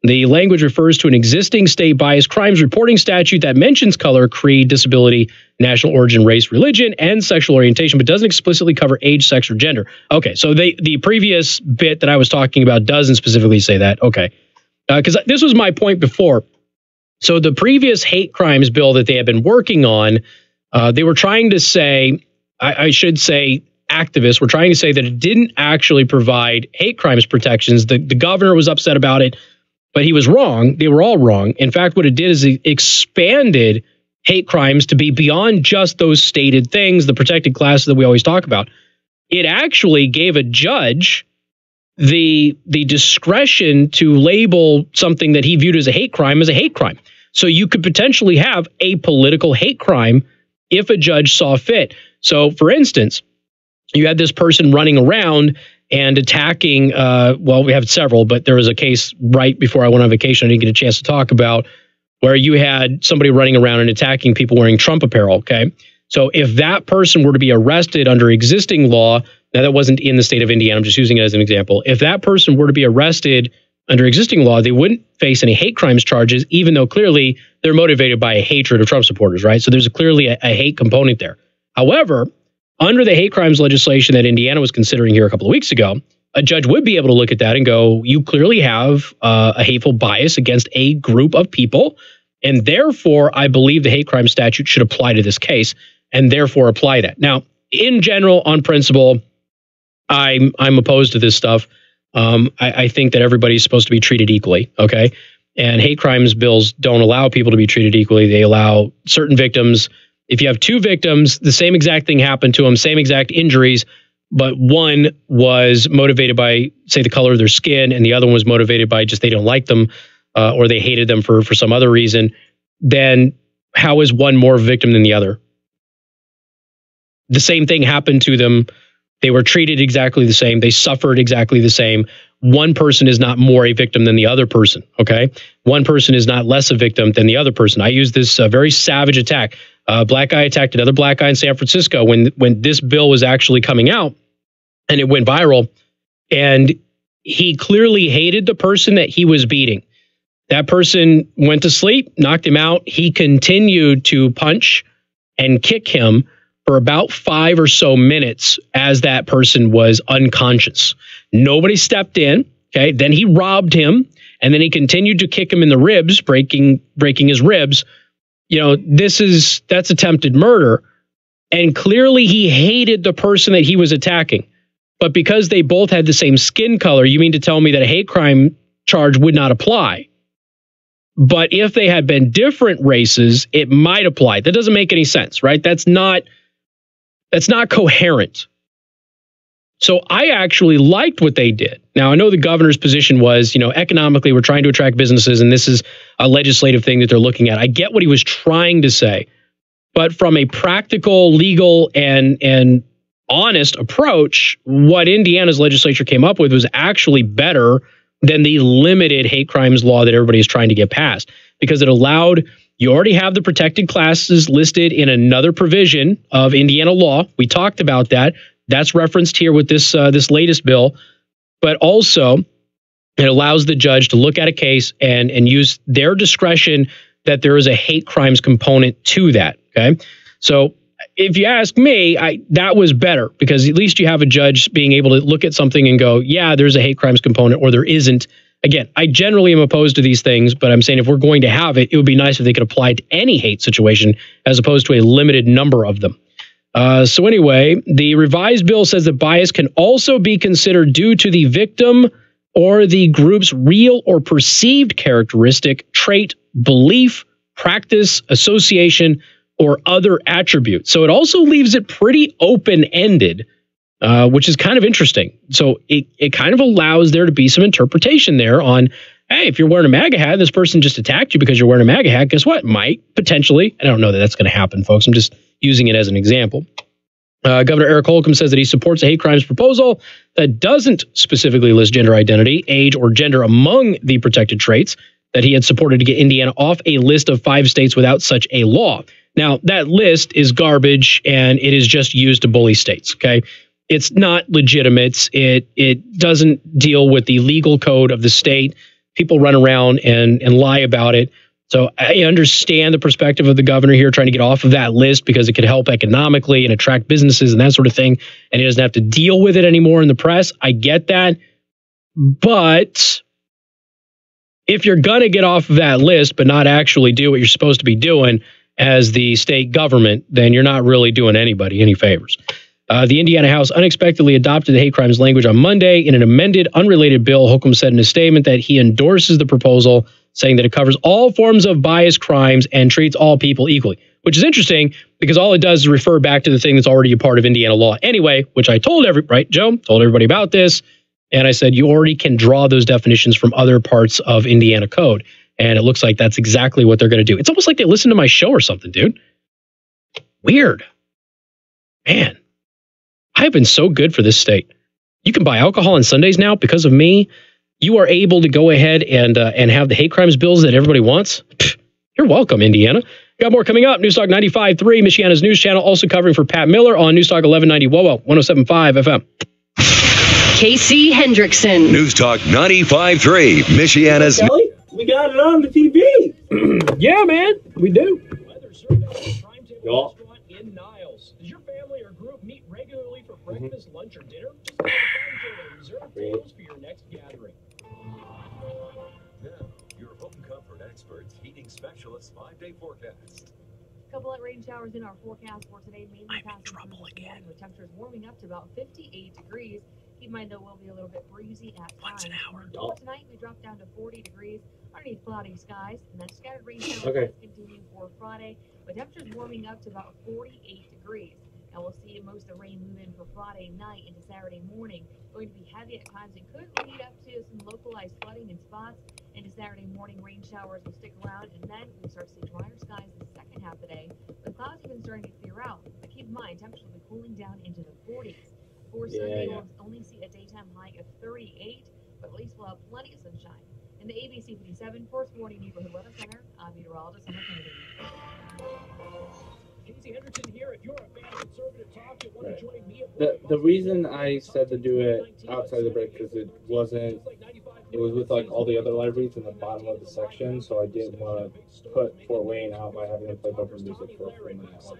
The language refers to an existing state-biased crimes reporting statute that mentions color, creed, disability, national origin, race, religion, and sexual orientation, but doesn't explicitly cover age, sex, or gender. Okay, so the previous bit that I was talking about doesn't specifically say that. Okay, because this was my point before. So the previous hate crimes bill that they had been working on, they were trying to say, I should say, activists were trying to say that it didn't actually provide hate crimes protections. The governor was upset about it, but he was wrong. They were all wrong. In fact, what it did is it expanded hate crimes to be beyond just those stated things, the protected classes that we always talk about. It actually gave a judge the discretion to label something that he viewed as a hate crime. So you could potentially have a political hate crime if a judge saw fit. So, for instance, you had this person running around and attacking, well, we have several, but there was a case right before I went on vacation I didn't get a chance to talk about, where you had somebody running around and attacking people wearing Trump apparel, okay? So if that person were to be arrested under existing law, now that wasn't in the state of Indiana, I'm just using it as an example. If that person were to be arrested under existing law, they wouldn't face any hate crimes charges, even though clearly they're motivated by a hatred of Trump supporters, right? So there's clearly a hate component there. However, under the hate crimes legislation that Indiana was considering here a couple of weeks ago, a judge would be able to look at that and go, you clearly have a hateful bias against a group of people, and therefore I believe the hate crime statute should apply to this case, and therefore apply that. Now, in general, on principle, I'm opposed to this stuff. I think that everybody's supposed to be treated equally, okay? And hate crimes bills don't allow people to be treated equally. They allow certain victims. If you have two victims, the same exact thing happened to them, same exact injuries, but one was motivated by, say, the color of their skin, and the other one was motivated by just they don't like them or they hated them for some other reason, then how is one more victim than the other? The same thing happened to them. They were treated exactly the same. They suffered exactly the same. One person is not more a victim than the other person, okay? One person is not less a victim than the other person. I used this very savage attack. A black guy attacked another black guy in San Francisco when this bill was actually coming out, and it went viral. And he clearly hated the person that he was beating. That person went to sleep, knocked him out. He continued to punch and kick him for about 5 or so minutes as that person was unconscious. Nobody stepped in. Okay. Then he robbed him, and then he continued to kick him in the ribs, breaking his ribs. You know, that's attempted murder. And clearly he hated the person that he was attacking. But because they both had the same skin color, you mean to tell me that a hate crime charge would not apply? But if they had been different races, it might apply. That doesn't make any sense, right? That's not coherent. So I actually liked what they did. Now, I know the governor's position was, you know, economically, we're trying to attract businesses, and this is a legislative thing that they're looking at. I get what he was trying to say. But from a practical, legal, and honest approach, what Indiana's legislature came up with was actually better than the limited hate crimes law that everybody is trying to get passed, because it allowed, you already have the protected classes listed in another provision of Indiana law. We talked about that. That's referenced here with this latest bill. But also, it allows the judge to look at a case and use their discretion that there is a hate crimes component to that. Okay. So if you ask me, that was better, because at least you have a judge being able to look at something and go, yeah, there's a hate crimes component, or there isn't. Again, I generally am opposed to these things, but I'm saying if we're going to have it, it would be nice if they could apply it to any hate situation as opposed to a limited number of them. So anyway, the revised bill says that bias can also be considered due to the victim or the group's real or perceived characteristic, trait, belief, practice, association, or other attributes. So it also leaves it pretty open-ended, which is kind of interesting. So it kind of allows there to be some interpretation there on, hey, if you're wearing a MAGA hat, this person just attacked you because you're wearing a MAGA hat, guess what? Might potentially, I don't know that that's going to happen, folks. I'm just using it as an example. Governor Eric Holcomb says that he supports a hate crimes proposal that doesn't specifically list gender identity, age, or gender among the protected traits, that he had supported to get Indiana off a list of 5 states without such a law. Now, that list is garbage, and it is just used to bully states, okay? It's not legitimate. It doesn't deal with the legal code of the state. People run around and lie about it. So I understand the perspective of the governor here trying to get off of that list because it could help economically and attract businesses and that sort of thing, and he doesn't have to deal with it anymore in the press. I get that. But if you're going to get off of that list but not actually do what you're supposed to be doing as the state government, then you're not really doing anybody any favors. The Indiana House unexpectedly adopted the hate crimes language on Monday in an amended, unrelated bill. Holcomb said in a statement that he endorses the proposal, saying that it covers all forms of bias crimes and treats all people equally, which is interesting because all it does is refer back to the thing that's already a part of Indiana law anyway, which I told Joe told everybody about this. And I said, you already can draw those definitions from other parts of Indiana code. And it looks like that's exactly what they're going to do. It's almost like they listen to my show or something, dude. Weird. Man, I have been so good for this state. You can buy alcohol on Sundays now because of me. You are able to go ahead and have the hate crimes bills that everybody wants. Pfft, you're welcome, Indiana. Got more coming up. Newstalk 95.3, Michiana's news channel, also covering for Pat Miller on Newstalk 1190 WOWO 107.5 FM. Casey Hendrickson. Newstalk 95.3, Michiana's. Kelly, we got it on the TV. Yeah, man, we do. Y'all. In Niles. Does your family or group meet regularly for breakfast, lunch, or dinner? Just go to Prime reserve tables for your next gathering. Now, your home comfort experts, heating specialists, 5-day forecast. Couple of rain showers in our forecast for today, mainly passing through this morning, with temperatures warming up to about 58 degrees. Keep in mind, though, will be a little bit breezy at times. For tonight, we drop down to 40 degrees underneath cloudy skies, and then scattered rain showers continue for Friday, with temperatures warming up to about 48 degrees. And we'll see most of the rain move in for Friday night into Saturday morning. Going to be heavy at times and could lead up to some localized flooding in spots. Into Saturday morning, rain showers will stick around, and then we'll start seeing drier skies in the second half of the day, with clouds even starting to clear out. But keep in mind, temperatures will be cooling down into the 40s. For Sunday, we'll only see a daytime high of 38, but at least we'll have plenty of sunshine. In the ABC 57 Force Warning Neighborhood Weather Center, I'm meteorologist Summer Kennedy. Casey Hendrickson here. If you're a fan of conservative talk, you want to join me at The reason I said to do it outside the break because it was with like all the other libraries in the bottom of the section, so I didn't want to put Fort Wayne out by having them play bumper music for 4 minutes.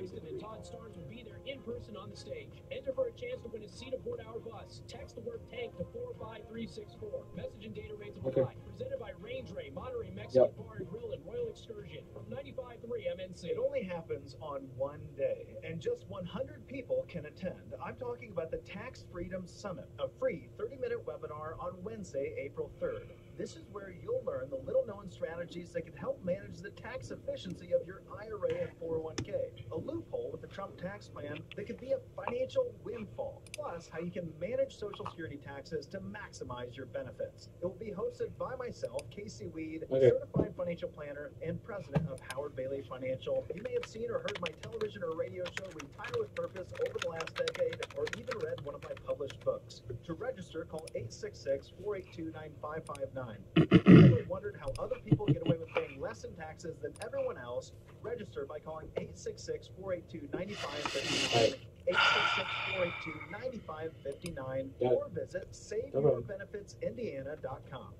in person on the stage. Enter for a chance to win a seat aboard our bus. Text the word tank to 45364. Message and data rates apply. Okay. Presented by Range Ray, Monterey Mexican Bar and Grill, and Royal Excursion from 95.3 MNC. It only happens on one day, and just 100 people can attend. I'm talking about the Tax Freedom Summit, a free 30-minute webinar on Wednesday, April 3rd. This is where you'll learn the little-known strategies that can help manage the tax efficiency of your IRA and 401k, a loophole with the Trump tax plan that could be a financial windfall, plus how you can manage Social Security taxes to maximize your benefits. It will be hosted by myself, Casey Weed, certified financial planner and president of Howard Bailey Financial. You may have seen or heard my television or radio show Retire with Purpose over the last decade, or even read one of my published books. To register, call 866-482-9559. If you ever wondered how other people get away with paying less in taxes than everyone else, register by calling 866-482-9559, 866-482-9559, or visit SaveYourBenefitsIndiana.com.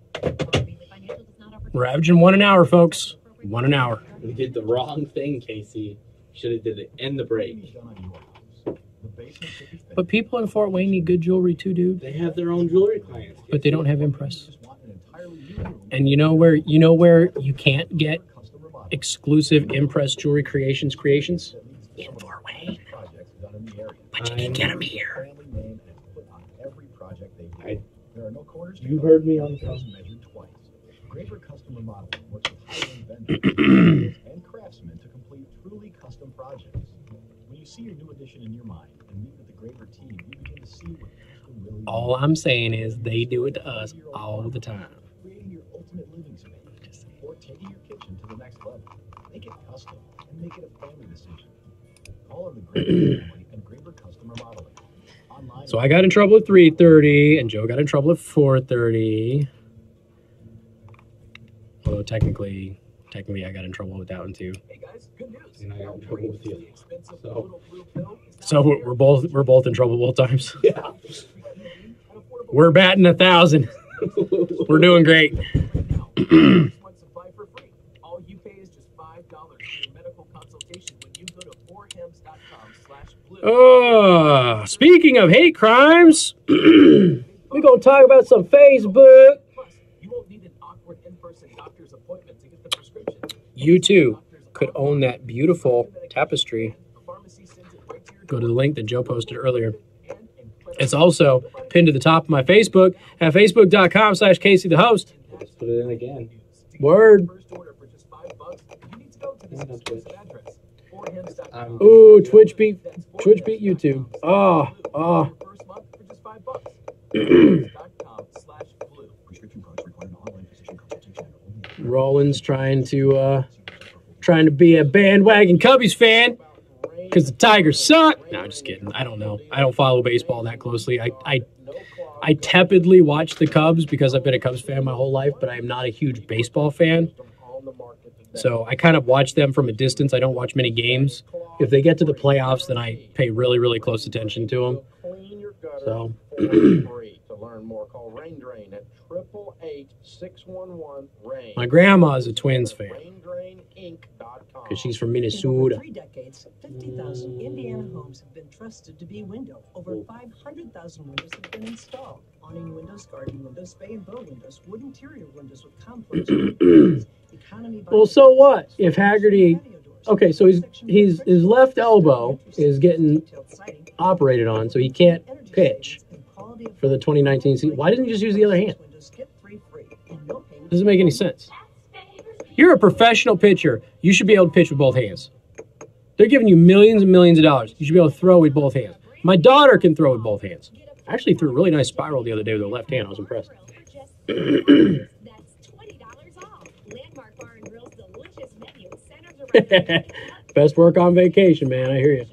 We're averaging 1 an hour, folks. 1 an hour. We did the wrong thing, Casey. Should have did it in the break. But people in Fort Wayne need good jewelry too, dude. They have their own jewelry clients. But they don't have Impress. And you know where you can't get exclusive Impress jewelry creations? In Fort Wayne. But you can get them here. You heard me on the phone. Graver Customer Modeling works with high-end vendors and craftsmen to complete truly custom projects. When you see your new addition in your mind and meet with the Graver team, you begin to see what custom really means. All I'm saying is they do it to us all the time. Creating your ultimate living space or taking your kitchen to the next level. Make it custom and make it a family decision. Call on the Graver family and Graver Customer Modeling. Online. So I got in trouble at 3:30, and Joe got in trouble at 4:30. Although technically I got in trouble with that one too. Hey guys, good news. And I got in trouble with you. So we're both in trouble both times. Yeah. We're batting 1,000. We're doing great. All you pay is just $5 for your medical consultation when you go to 4hims.com/blue. Oh, speaking of hate crimes, we're gonna talk about some Facebook. You won't need an awkward in-person doctor's appointment to get the prescription. You too could own that beautiful tapestry. Go to the link that Joe posted earlier. It's also pinned to the top of my Facebook at facebook.com/Casey the host. Let's put it in again. Word. I'm Ooh, Twitch beat YouTube. Oh. Rollins trying to be a bandwagon Cubbies fan because the Tigers suck. No, I'm just kidding. I don't know. I don't follow baseball that closely. I tepidly watch the Cubs because I've been a Cubs fan my whole life, but I am not a huge baseball fan. So I kind of watch them from a distance. I don't watch many games. If they get to the playoffs, then I pay really, really close attention to them. So. To learn more, call Rain Drain at 888-611-RAIN. My grandma's a Twins fan because she's from Minnesota. In over 3 decades, 50,000 Indiana homes have been trusted to be window. Over 500,000 windows have been installed. Awning windows, garden windows, bay and bow windows, wood interior windows with complex economy. Well, so what if Haggerty? Okay, so his left elbow is getting operated on, so he can't pitch for the 2019 season. Why didn't he just use the other hand? Doesn't make any sense. You're a professional pitcher. You should be able to pitch with both hands. They're giving you millions and millions of dollars. You should be able to throw with both hands. My daughter can throw with both hands. I actually threw a really nice spiral the other day with her left hand. I was impressed. Best work on vacation, man. I hear you.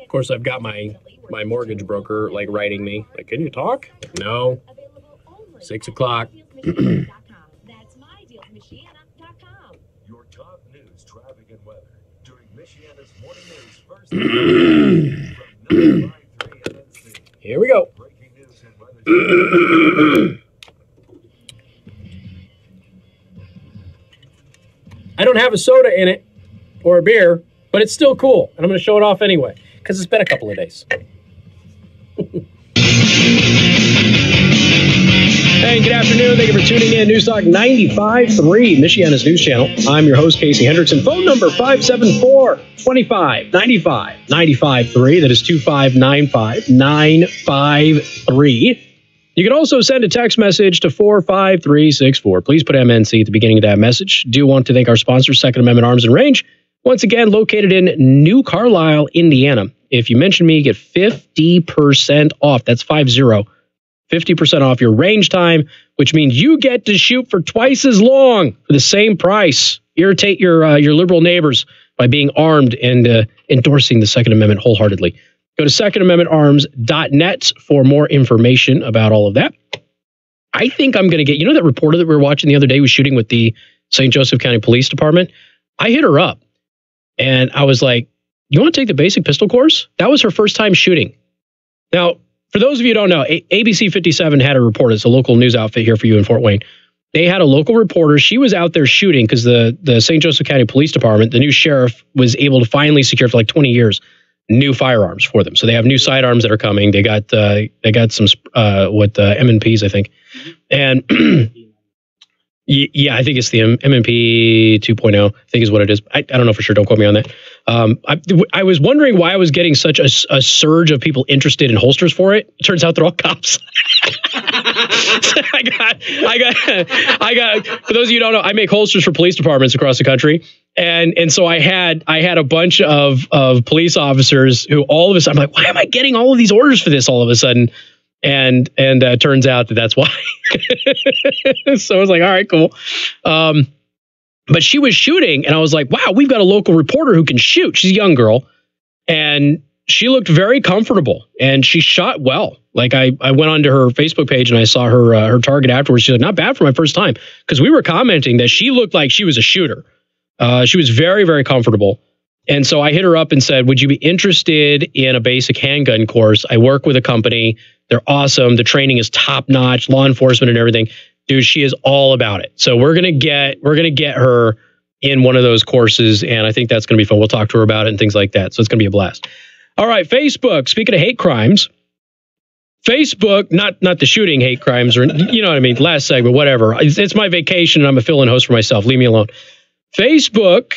Of course, I've got my mortgage broker like writing me. Like, can you talk? No. 6 o'clock. Your top news, traffic, and weather during Michiana's morning news first from 953 MNC. Here we go. Breaking news and weather. I don't have a soda in it or a beer, but it's still cool. And I'm going to show it off anyway because it's been a couple of days. Hey, good afternoon. Thank you for tuning in. News Talk 95.3, Michiana's news channel. I'm your host, Casey Hendrickson. Phone number 574-25-95-95.3. That is 2595-953. You can also send a text message to 45364. Please put MNC at the beginning of that message. Do want to thank our sponsor, Second Amendment Arms and Range. Once again, located in New Carlisle, Indiana. If you mention me, you get 50% off. That's 50. 50% off your range time, which means you get to shoot for twice as long for the same price. Irritate your liberal neighbors by being armed and endorsing the Second Amendment wholeheartedly. Go to secondamendmentarms.net for more information about all of that. I think I'm going to get, you know that reporter that we were watching the other day was shooting with the St. Joseph County Police Department? I hit her up and I was like, you want to take the basic pistol course? That was her first time shooting. Now, for those of you who don't know, ABC 57 had a reporter. It's a local news outfit here for you in Fort Wayne. They had a local reporter. She was out there shooting because the St. Joseph County Police Department, the new sheriff, was able to finally secure for like 20 years new firearms for them. So they have new sidearms that are coming. They got some M&Ps, I think. And yeah, I think it's the M&P 2.0, I think is what it is. I don't know for sure. Don't quote me on that. I was wondering why I was getting such a surge of people interested in holsters for it. It turns out they're all cops. I got, for those of you who don't know, I make holsters for police departments across the country. And so I had a bunch of police officers who all of a sudden, I'm like, why am I getting all of these orders for this all of a sudden? And it turns out that that's why. So I was like, all right, cool. But she was shooting and I was like, wow, we've got a local reporter who can shoot. She's a young girl and she looked very comfortable and she shot well. Like I went onto her Facebook page and I saw her target afterwards. She's like, not bad for my first time. Because we were commenting that she looked like she was a shooter. She was very, very comfortable. And so I hit her up and said, would you be interested in a basic handgun course? I work with a company. They're awesome. The training is top notch, law enforcement and everything. Dude, she is all about it. So we're going to get her in one of those courses. And I think that's going to be fun. We'll talk to her about it and things like that. So it's going to be a blast. All right. Facebook, speaking of hate crimes, Facebook, not the shooting hate crimes or, you know what I mean? Last segment, whatever. It's my vacation and I'm a fill-in host for myself. Leave me alone. Facebook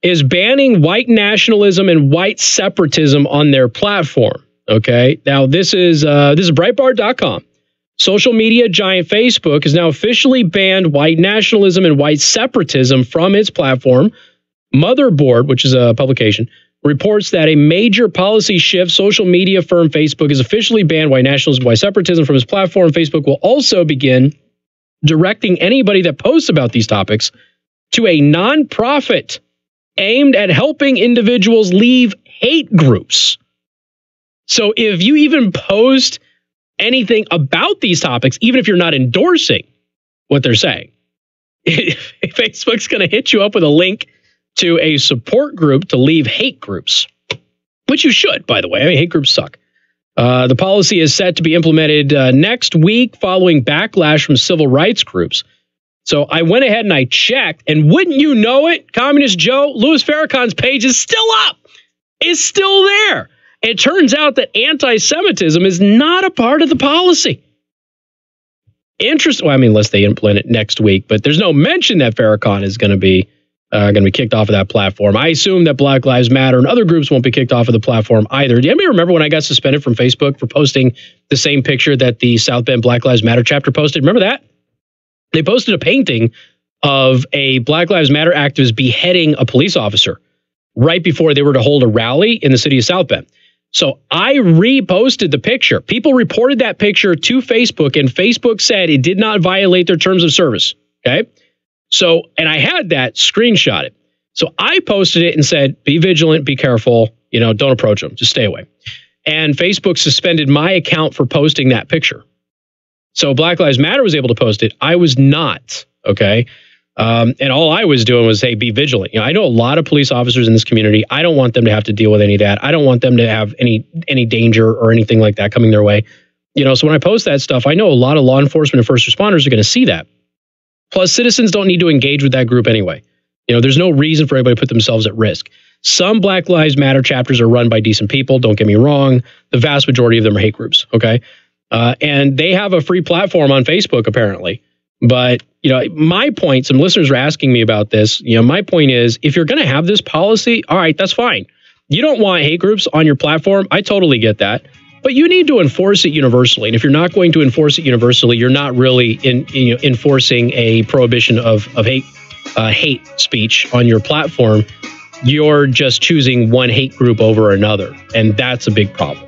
is banning white nationalism and white separatism on their platform. Okay. Now this is Breitbart.com. Social media giant Facebook has now officially banned white nationalism and white separatism from its platform. Motherboard, which is a publication, reports that a major policy shift. Social media firm Facebook has officially banned white nationalism and white separatism from its platform. Facebook will also begin directing anybody that posts about these topics to a nonprofit aimed at helping individuals leave hate groups. So if you even post anything about these topics, even if you're not endorsing what they're saying, Facebook's going to hit you up with a link to a support group to leave hate groups, which you should, by the way. I mean, hate groups suck. The policy is set to be implemented next week following backlash from civil rights groups. So I went ahead and I checked, and wouldn't you know it, Communist Joe, Louis Farrakhan's page is still up. It's still there. It turns out that anti-Semitism is not a part of the policy. Interesting. Well, I mean, unless they implement it next week, but there's no mention that Farrakhan is going to be kicked off of that platform. I assume that Black Lives Matter and other groups won't be kicked off of the platform either. Do you anybody remember when I got suspended from Facebook for posting the same picture that the South Bend Black Lives Matter chapter posted? Remember that? They posted a painting of a Black Lives Matter activist beheading a police officer right before they were to hold a rally in the city of South Bend. So I reposted the picture. People reported that picture to Facebook, and Facebook said it did not violate their terms of service. Okay. So, and I had that screenshotted. So I posted it and said, be vigilant, be careful, don't approach them, just stay away. And Facebook suspended my account for posting that picture. So Black Lives Matter was able to post it. I was not. Okay. And all I was doing was, hey, be vigilant. I know a lot of police officers in this community. I don't want them to have to deal with any of that. I don't want them to have any danger or anything like that coming their way. So when I post that stuff, I know a lot of law enforcement and first responders are going to see that. Plus, citizens don't need to engage with that group anyway. There's no reason for anybody to put themselves at risk. Some Black Lives Matter chapters are run by decent people. Don't get me wrong. The vast majority of them are hate groups. Okay. And they have a free platform on Facebook, apparently. But, my point, some listeners are asking me about this. My point is, if you're going to have this policy, all right, that's fine. You don't want hate groups on your platform. I totally get that. But you need to enforce it universally. And if you're not going to enforce it universally, you're not really enforcing a prohibition of hate speech on your platform. You're just choosing one hate group over another. And that's a big problem.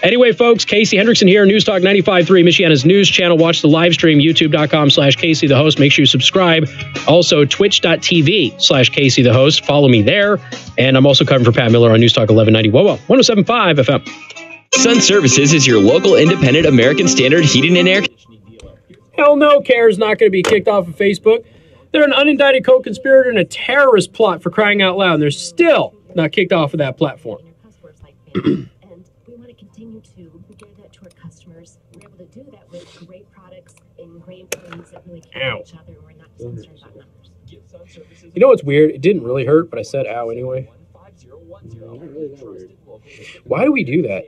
Anyway, folks, Casey Hendrickson here, News Talk 95.3, Michiana's news channel. Watch the live stream, youtube.com/Casey the host. Make sure you subscribe. Also, twitch.tv/Casey the host. Follow me there. And I'm also covering for Pat Miller on News Talk 1190 WOWO 107.5 FM. Sun Services is your local independent American Standard heating and air. Hell no, CARE's not going to be kicked off of Facebook. They're an unindicted co-conspirator in a terrorist plot, for crying out loud. And they're still not kicked off of that platform. Great products and great employees that really care about each other. We're not concerned about numbers. You know what's weird? It didn't really hurt, but I said ow anyway. Why do we do that?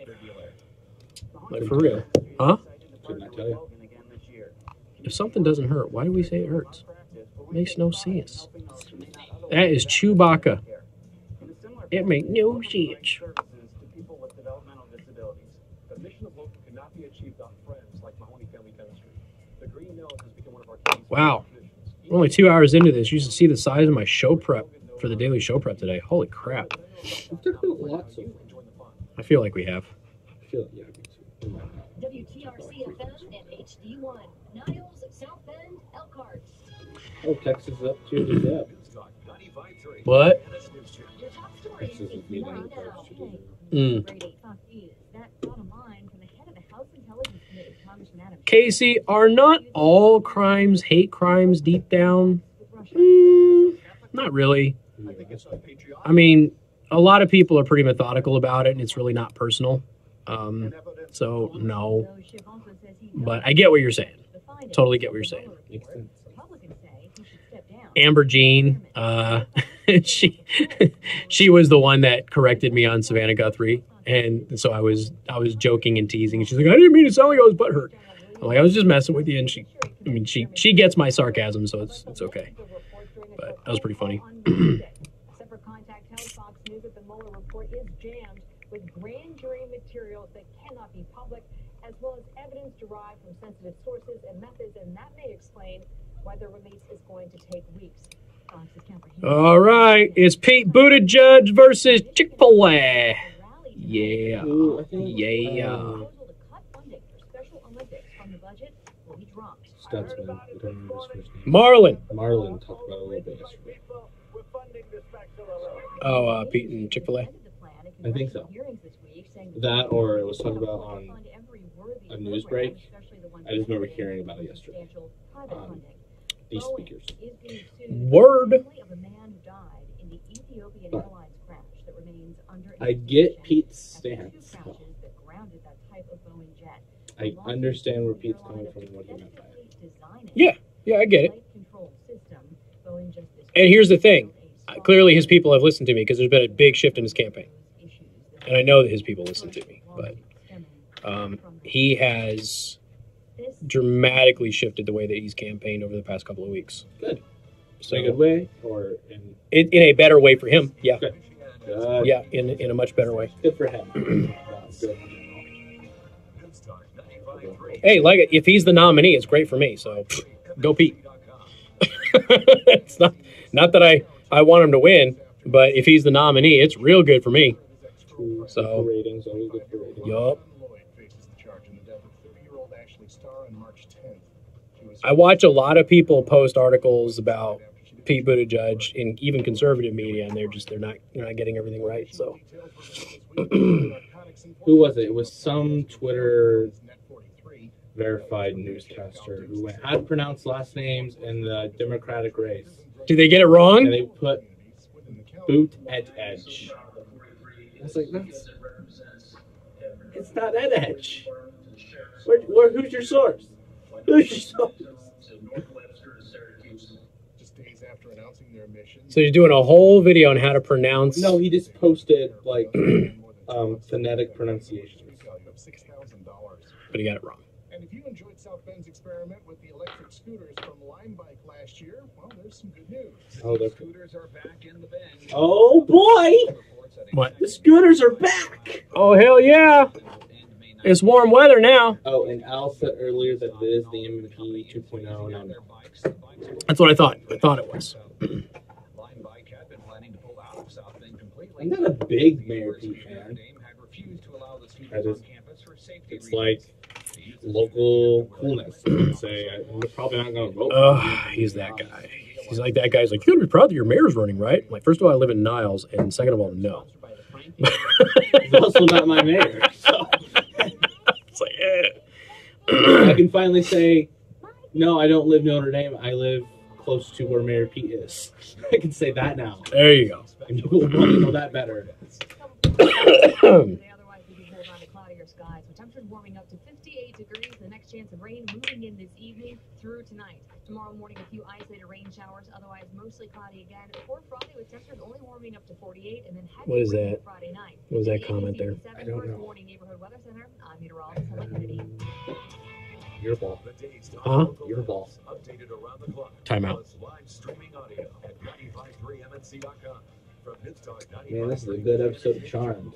Like, for real? Huh? If something doesn't hurt, why do we say it hurts? Makes no sense. That is Chewbacca. It makes no sense. Wow. We're only 2 hours into this. You should see the size of my show prep for the daily show prep today. Holy crap. I feel like we have. WTRC FM and HD1. Niles, South Bend, Elkhart. Oh, Texas is up to the depth. What? Texas is leading Casey, are not all crimes hate crimes deep down? Not really. I mean, a lot of people are pretty methodical about it, and it's really not personal. So, no. But I get what you're saying. Totally get what you're saying. Amber Jean, she was the one that corrected me on Savannah Guthrie. And so I was joking and teasing. And she's like, I didn't mean to sound like I was butthurt. I'm like, I was just messing with you. And she gets my sarcasm, so it's okay. But that was pretty funny. Separate contact tells Fox News that the Mueller report is jammed with grand jury material that cannot be public, as well as evidence derived from sensitive sources and methods, and that may explain why the release is going to take weeks. All right, it's Pete Buttigieg versus Chick-fil-A. Yeah. Yeah. Stutzman. I don't remember his first name. Marlon. Marlon talked about it a little bit yesterday. Oh, Pete and Chick-fil-A? I think so. That, or it was talked about on a news break. I just remember hearing about it yesterday. These speakers. Word. I get Pete's stance. I understand where Pete's coming from and what he meant by it. Yeah, I get it. And here's the thing. Clearly his people have listened to me because there's been a big shift in his campaign. And I know that his people listen to me. But he has dramatically shifted the way that he's campaigned over the past couple of weeks. Good. So, in a good way? Or in a better way for him, yeah. Good. Yeah, in a much better way. Good for him. Good. Hey, like if he's the nominee, it's great for me. So go Pete. It's not that I want him to win, but if he's the nominee, it's real good for me. So ratings, always good for ratings. Yup. I watch a lot of people post articles about Pete Buttigieg in even conservative media, and they're not getting everything right. So who was it? It was some Twitter verified newscaster who went how to pronounce last names in the Democratic race. Did they get it wrong? And they put boot at edge. I was like, it's not at edge. Who's your source? Who's your source? So you're doing a whole video on how to pronounce. No, he just posted like phonetic pronunciations. But he got it wrong. And if you enjoyed South Bend's experiment with the electric scooters from Lime Bike last year, well, there's some good news. Oh, the scooters are back in the Bend. Oh boy! What? The scooters are back! Oh hell yeah! It's warm weather now. Oh, and Al said earlier that it is the MP 2.0. And that's what I thought. I thought it was. I'm not a big Mayor Pete fan. It's like local coolness. I'd say I'm probably not going to vote. He's that guy. He's like that guy's like, you got to be proud that your mayor's running, right? I'm like, first of all, I live in Niles, and second of all, no. He's also not my mayor. So. It's like, I can finally say, no, I don't live in Notre Dame. I live close to where Mayor Pete is. I can say that now. There you go. And you will probably know that better. Skies, with temperatures warming up to 58 degrees. The next chance of rain moving in this evening through tonight. Tomorrow morning, a few isolated rain showers. Otherwise, mostly cloudy again. Before Friday, with temperatures only warming up to 48, and then heavy what is rain that? Friday night. What was that comment there? I don't know. Morning Neighborhood Weather Center. I'm meteorologist Helen Kennedy. Your ball. Huh? Your ball. Timeout. Man, this is a good episode of Charmed.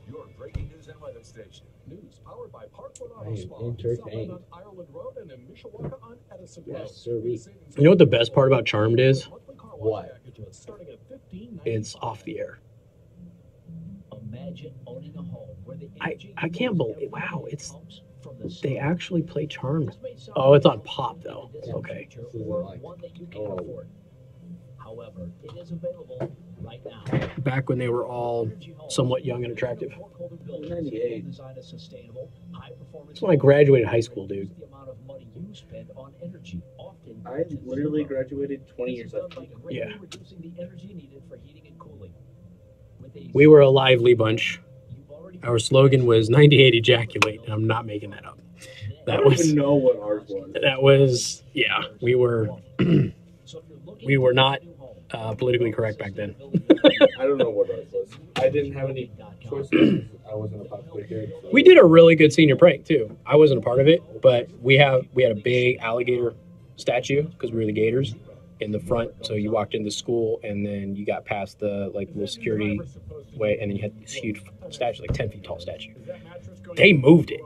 News powered by Parkwood I Auto am Spa, entertained. on Ireland Road and in Mishawaka on Edison Road. Yes, sir. You know what the best part about Charmed is? What? It's off the air. Imagine owning a home where the I can't believe. Wow, they actually play Charmed. Oh, it's on Pop though. Okay. one that you can afford. However, it is available right now. Back when they were all somewhat young and attractive. 98. That's when I graduated high school, dude. I literally graduated 20 years after. Yeah. We were a lively bunch. Our slogan was 98 ejaculate, and I'm not making that up. I don't even know what ours was. That was, yeah, we were not politically correct back then. I don't know what ours was. I didn't have any choices. I wasn't a popular kid. So. We did a really good senior prank too. I wasn't a part of it, but we had a big alligator statue because we were the Gators in the front. So you walked into school and then you got past the little security way, and then you had this huge statue, like 10 feet tall statue. They moved it.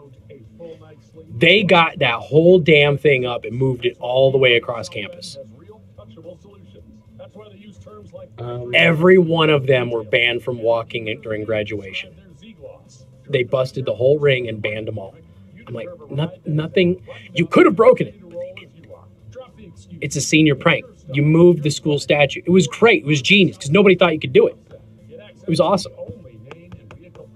They got that whole damn thing up and moved it all the way across campus. Every one of them were banned from walking during graduation. They busted the whole ring and banned them all. I'm like, nothing. You could have broken it. It's a senior prank. You moved the school statue. It was great. It was genius because nobody thought you could do it. It was awesome.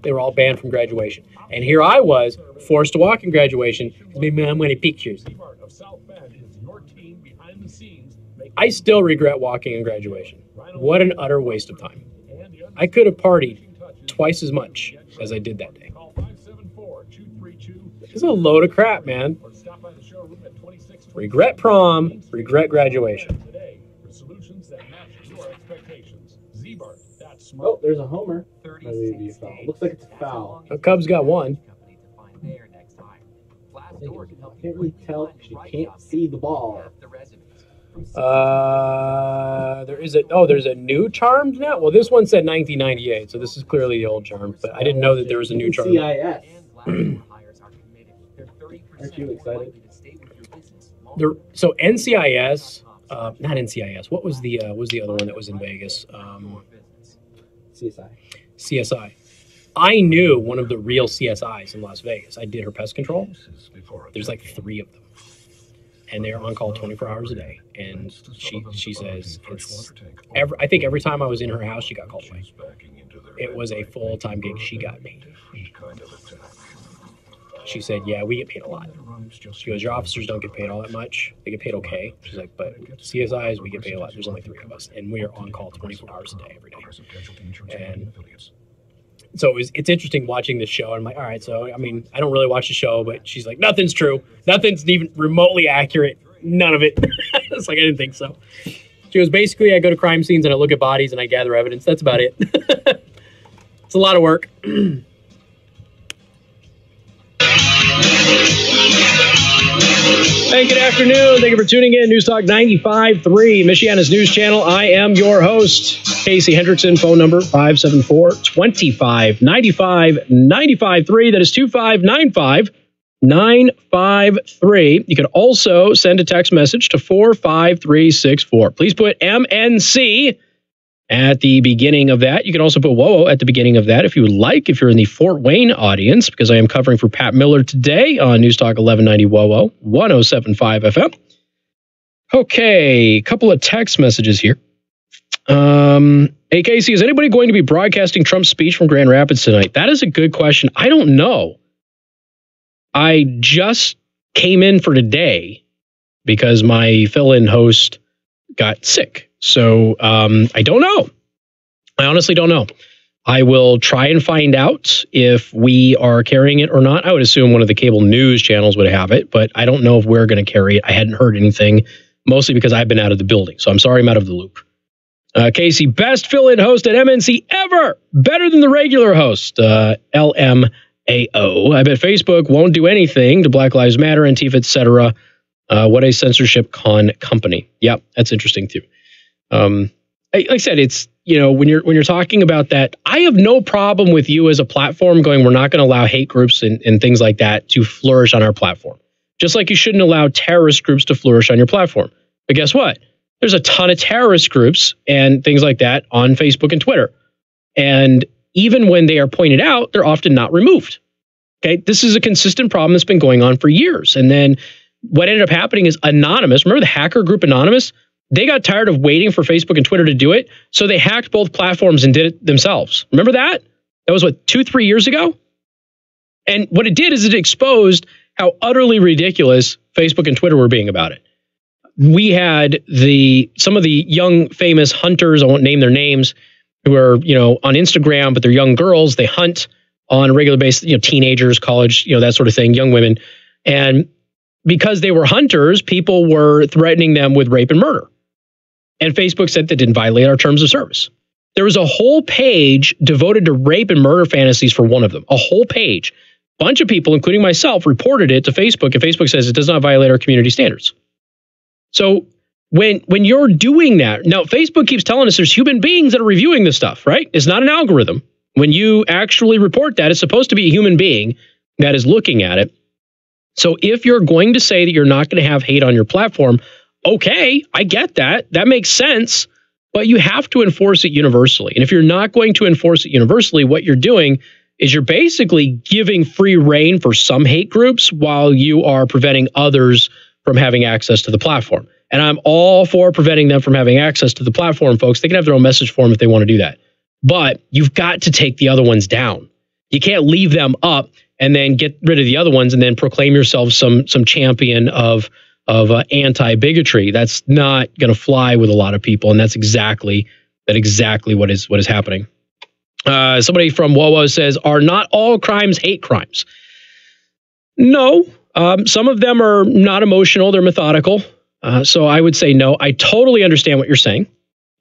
They were all banned from graduation. And here I was, forced to walk in graduation. Maybe I'm going to pictures. I still regret walking in graduation. What an utter waste of time. I could have partied twice as much as I did that day. It's a load of crap, man. Regret prom, regret graduation. Oh, there's a homer. Looks like it's a foul. The Cubs got one. I can't really tell because you can't see the ball. There's a new Charmed now. Well, this one said 1998, so this is clearly the old Charmed. But I didn't know that there was a new Charmed. CIS. Aren't you excited? So NCIS Not NCIS. What was the other one that was in Vegas? CSI. CSI. I knew one of the real CSIs in Las Vegas. I did her pest control. There's like 3 of them, and they're on call 24 hours a day. And she says I think every time I was in her house, she got called away. It was a full-time gig. She got paid. She said, "Yeah, we get paid a lot." She goes, "Your officers don't get paid all that much. They get paid okay." She's like, "But CSIs, we get paid a lot. There's only 3 of us, and we are on call 24 hours a day, every day." And so it's interesting watching this show. I'm like, all right, so, I mean, I don't really watch the show, but she's like, nothing's true. Nothing's even remotely accurate. None of it. It's like, I didn't think so. She goes, basically, I go to crime scenes and I look at bodies and I gather evidence. That's about it. It's a lot of work. Hey, good afternoon. Thank you for tuning in. News Talk 95.3, Michiana's news channel. I am your host, Casey Hendrickson. Phone number 574-2595-95.3. That is 2595-953. You can also send a text message to 45364. Please put MNC at the beginning of that. You can also put WOWO at the beginning of that if you would like, if you're in the Fort Wayne audience, because I am covering for Pat Miller today on News Talk 1190 WOWO, 107.5 FM. Okay, a couple of text messages here. Hey, Casey, is anybody going to be broadcasting Trump's speech from Grand Rapids tonight? That is a good question. I don't know. I just came in for today because my fill-in host got sick. So I don't know. I honestly don't know. I will try and find out if we are carrying it or not. I would assume one of the cable news channels would have it, but I don't know if we're going to carry it. I hadn't heard anything, mostly because I've been out of the building. So I'm sorry I'm out of the loop. Casey, best fill-in host at MNC ever. Better than the regular host, LMAO. I bet Facebook won't do anything to Black Lives Matter, Antifa, etc. What a censorship con company. Yep, that's interesting too. Like I said, it's, you know, when you're talking about that, I have no problem with you as a platform going, we're not going to allow hate groups and things like that to flourish on our platform. Just like you shouldn't allow terrorist groups to flourish on your platform. But guess what? There's a ton of terrorist groups and things like that on Facebook and Twitter. And even when they are pointed out, they're often not removed. Okay, this is a consistent problem that's been going on for years. And then what ended up happening is Anonymous, remember the hacker group Anonymous? They got tired of waiting for Facebook and Twitter to do it, so they hacked both platforms and did it themselves. Remember that? That was, what, 2-3 years ago? And what it did is it exposed how utterly ridiculous Facebook and Twitter were being about it. We had some of the young famous hunters, I won't name their names, who are, you know, on Instagram, but they're young girls. They hunt on a regular basis, you know, teenagers, college, you know, that sort of thing, young women. And because they were hunters, people were threatening them with rape and murder. And Facebook said that didn't violate our terms of service. There was a whole page devoted to rape and murder fantasies for one of them. A whole page. A bunch of people, including myself, reported it to Facebook, and Facebook says it does not violate our community standards. So when you're doing that, now Facebook keeps telling us there's human beings that are reviewing this stuff, right? It's not an algorithm. When you actually report that, it's supposed to be a human being that is looking at it. So if you're going to say that you're not going to have hate on your platform, okay, I get that. That makes sense. But you have to enforce it universally. And if you're not going to enforce it universally, what you're doing is you're basically giving free rein for some hate groups while you are preventing others from having access to the platform. And I'm all for preventing them from having access to the platform, folks. They can have their own message form if they want to do that. But you've got to take the other ones down. You can't leave them up and then get rid of the other ones and then proclaim yourself some champion of anti-bigotry. That's not going to fly with a lot of people, and that's exactly what is happening. Somebody from WOWO says, "Are not all crimes hate crimes?" No, some of them are not emotional; they're methodical. So I would say no. I totally understand what you're saying,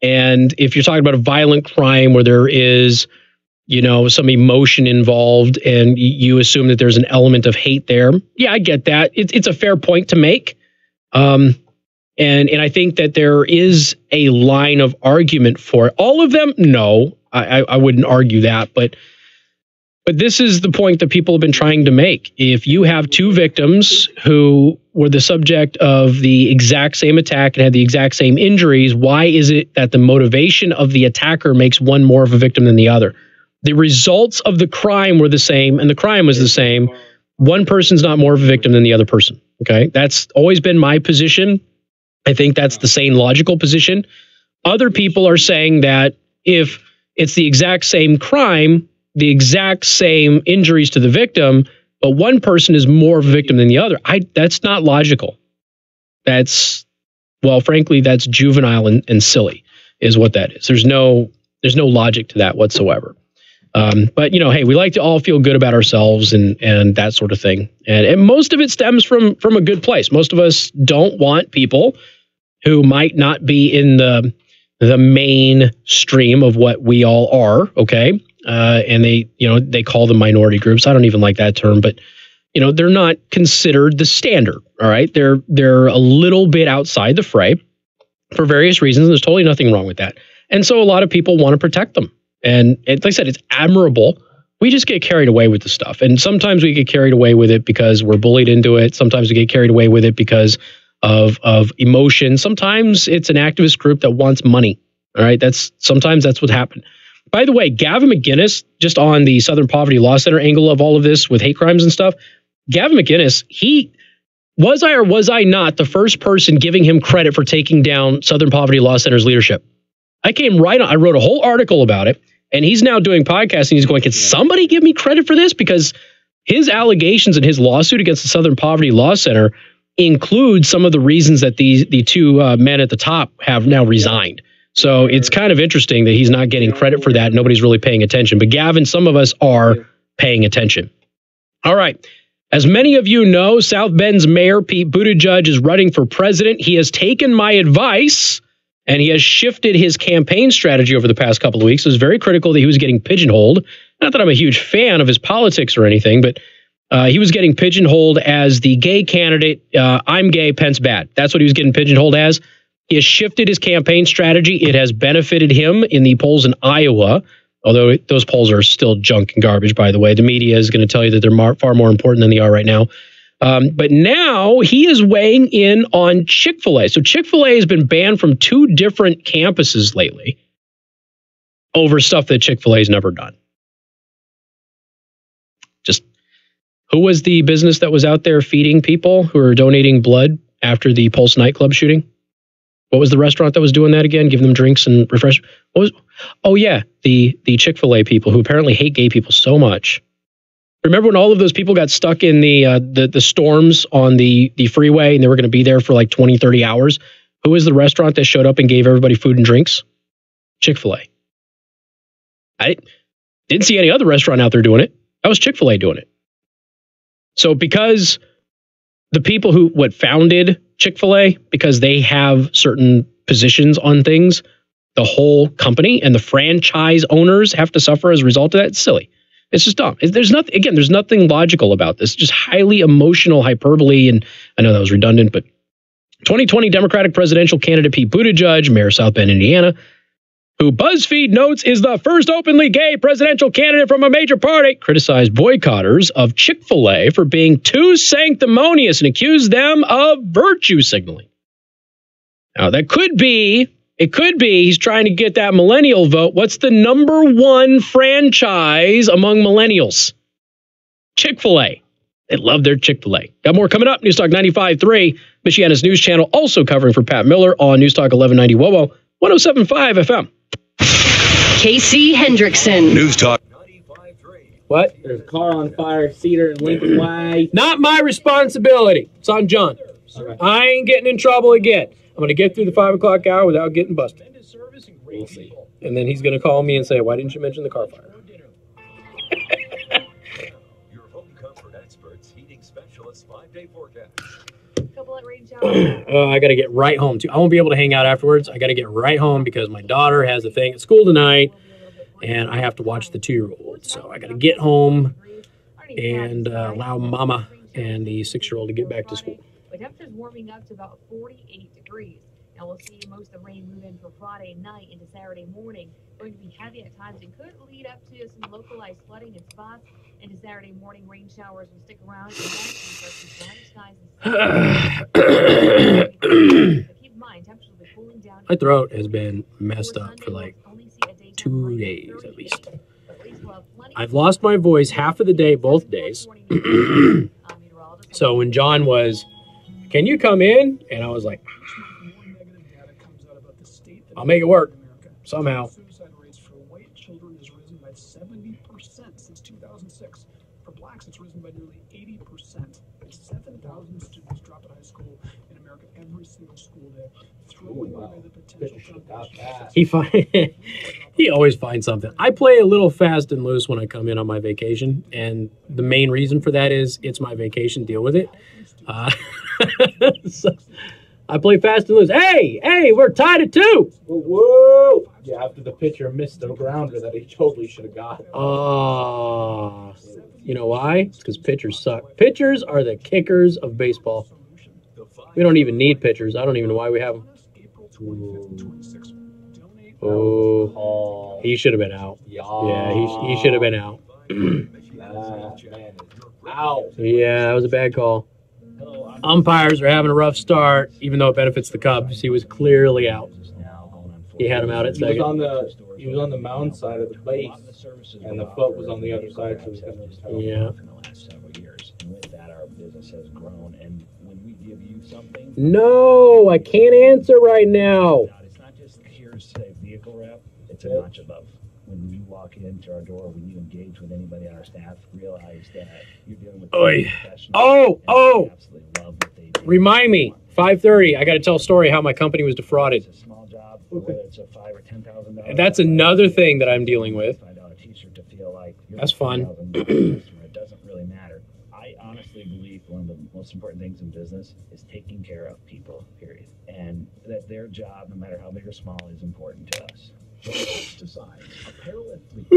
and if you're talking about a violent crime where there is, you know, some emotion involved, and you assume that there's an element of hate there, yeah, I get that. It's a fair point to make. And I think that there is a line of argument for it. All of them, no, I wouldn't argue that, but But this is the point that people have been trying to make. If you have two victims who were the subject of the exact same attack and had the exact same injuries, why is it that the motivation of the attacker makes one more of a victim than the other? The results of the crime were the same, and the crime was the same. One person's not more of a victim than the other person. Okay, that's always been my position. I think that's the sane, logical position. Other people are saying that if it's the exact same crime, the exact same injuries to the victim, but one person is more of a victim than the other, that's not logical. That's, well, frankly, that's juvenile and silly, is what that is. There's no logic to that whatsoever. But, you know, hey, we like to all feel good about ourselves and that sort of thing. And most of it stems from a good place. Most of us don't want people who might not be in the mainstream of what we all are, okay? And they call them minority groups. I don't even like that term, but, you know, they're not considered the standard, all right? They're a little bit outside the fray for various reasons. There's totally nothing wrong with that. And so a lot of people want to protect them. And like I said, it's admirable. We just get carried away with the stuff. And sometimes we get carried away with it because we're bullied into it. Sometimes we get carried away with it because of emotion. Sometimes it's an activist group that wants money. All right. Sometimes that's what happened. By the way, Gavin McInnes, just on the Southern Poverty Law Center angle of all of this with hate crimes and stuff, Gavin McInnes, was I not the first person giving him credit for taking down Southern Poverty Law Center's leadership? I wrote a whole article about it, and he's now doing podcasting. He's going, can somebody give me credit for this? Because his allegations and his lawsuit against the Southern Poverty Law Center include some of the reasons that the two men at the top have now resigned. So it's kind of interesting that he's not getting credit for that. Nobody's really paying attention. But Gavin, some of us are paying attention. All right. As many of you know, South Bend's Mayor Pete Buttigieg is running for president. He has taken my advice, and he has shifted his campaign strategy over the past couple of weeks. It was very critical that he was getting pigeonholed. Not that I'm a huge fan of his politics or anything, but he was getting pigeonholed as the gay candidate. I'm gay, Pence bad. That's what he was getting pigeonholed as. He has shifted his campaign strategy. It has benefited him in the polls in Iowa, although those polls are still junk and garbage, by the way. The media is going to tell you that they're far more important than they are right now. But now he is weighing in on Chick-fil-A. So Chick-fil-A has been banned from 2 different campuses lately over stuff that Chick-fil-A has never done. Just, who was the business that was out there feeding people who were donating blood after the Pulse nightclub shooting? What was the restaurant that was doing that again? Giving them drinks and refreshments? Oh yeah, the Chick-fil-A people who apparently hate gay people so much. Remember when all of those people got stuck in the storms on the freeway and they were going to be there for like 20, 30 hours? Who was the restaurant that showed up and gave everybody food and drinks? Chick-fil-A. I didn't see any other restaurant out there doing it. That was Chick-fil-A doing it. So because the people who founded Chick-fil-A, because they have certain positions on things, the whole company and the franchise owners have to suffer as a result of that, it's silly. It's just dumb. There's nothing logical about this. Just highly emotional hyperbole. And I know that was redundant, but 2020 Democratic presidential candidate Pete Buttigieg, mayor of South Bend, Indiana, who BuzzFeed notes is the first openly gay presidential candidate from a major party, criticized boycotters of Chick-fil-A for being too sanctimonious and accused them of virtue signaling. Now, it could be he's trying to get that millennial vote. What's the #1 franchise among millennials? Chick-fil-A. They love their Chick-fil-A. Got more coming up. News Talk 95.3, Michiana's news channel, also covering for Pat Miller on News Talk 1190 WOWO, 107.5 FM. Casey Hendrickson. News Talk. What? There's a car on fire, Cedar and Lincoln Way. Not my responsibility. It's on John. Okay. I ain't getting in trouble again. I'm going to get through the 5 o'clock hour without getting busted. We'll see. And then he's going to call me and say, why didn't you mention the car fire? Your home comfort experts, heating specialists, 5-day forecast. I got to get right home, too. I won't be able to hang out afterwards. I got to get right home because my daughter has a thing at school tonight, and I have to watch the 2-year-old. So I got to get home and allow Mama and the 6-year-old to get back to school. The temperature's warming up to about 48 degrees. Now we'll see most of the rain move in for Friday night into Saturday morning. Going to be heavy at times and could lead up to some localized flooding in spots. Into Saturday morning, rain showers will stick around. And then we start to see bright skies. Keep in mind, temperatures will be cooling down. My throat has been messed up for like 2 days at least. I've lost my voice half of the day, both days. So when John was, "Can you come in?" And I was like, "I'll make it work somehow." Suicide rates for white children has risen by 70% since 2006. For blacks, it's risen by nearly 80%. 7,000 students drop out of high school in America every single school day, throwing away the potential foundation. He always finds something. I play a little fast and loose when I come in on my vacation, and the main reason for that is it's my vacation. Deal with it. So I play fast and loose. Hey, we're tied at 2. Whoa! Yeah, after the pitcher missed the grounder that he totally should have got. You know why? It's because pitchers suck. Pitchers are the kickers of baseball. We don't even need pitchers. I don't even know why we have them. Oh, he should have been out. Yeah, he should have been out. Ow. Yeah, that was a bad call. Umpires are having a rough start, even though it benefits the Cubs. He was clearly out. He had him out at second. He was on the mound side of the base, and the foot was on the other side. So yeah. In the last several years, and with that, our business has grown. And when we give you something, No, I can't answer right now. it's not just here's a vehicle wrap. It's a notch above. When you walk into our door, when you engage with anybody on our staff, realize that you're dealing with Oh! Remind me. 5:30. I got to tell a story how my company was defrauded. It's a small job, whether it's a $5,000 or $10,000. That's another thing that I'm dealing with. T-shirt to feel like That's fun. It doesn't really matter. I honestly believe one of the most important things in business is taking care of people, period. And that their job, no matter how big or small, is important to us. Designs, apparel and fleet.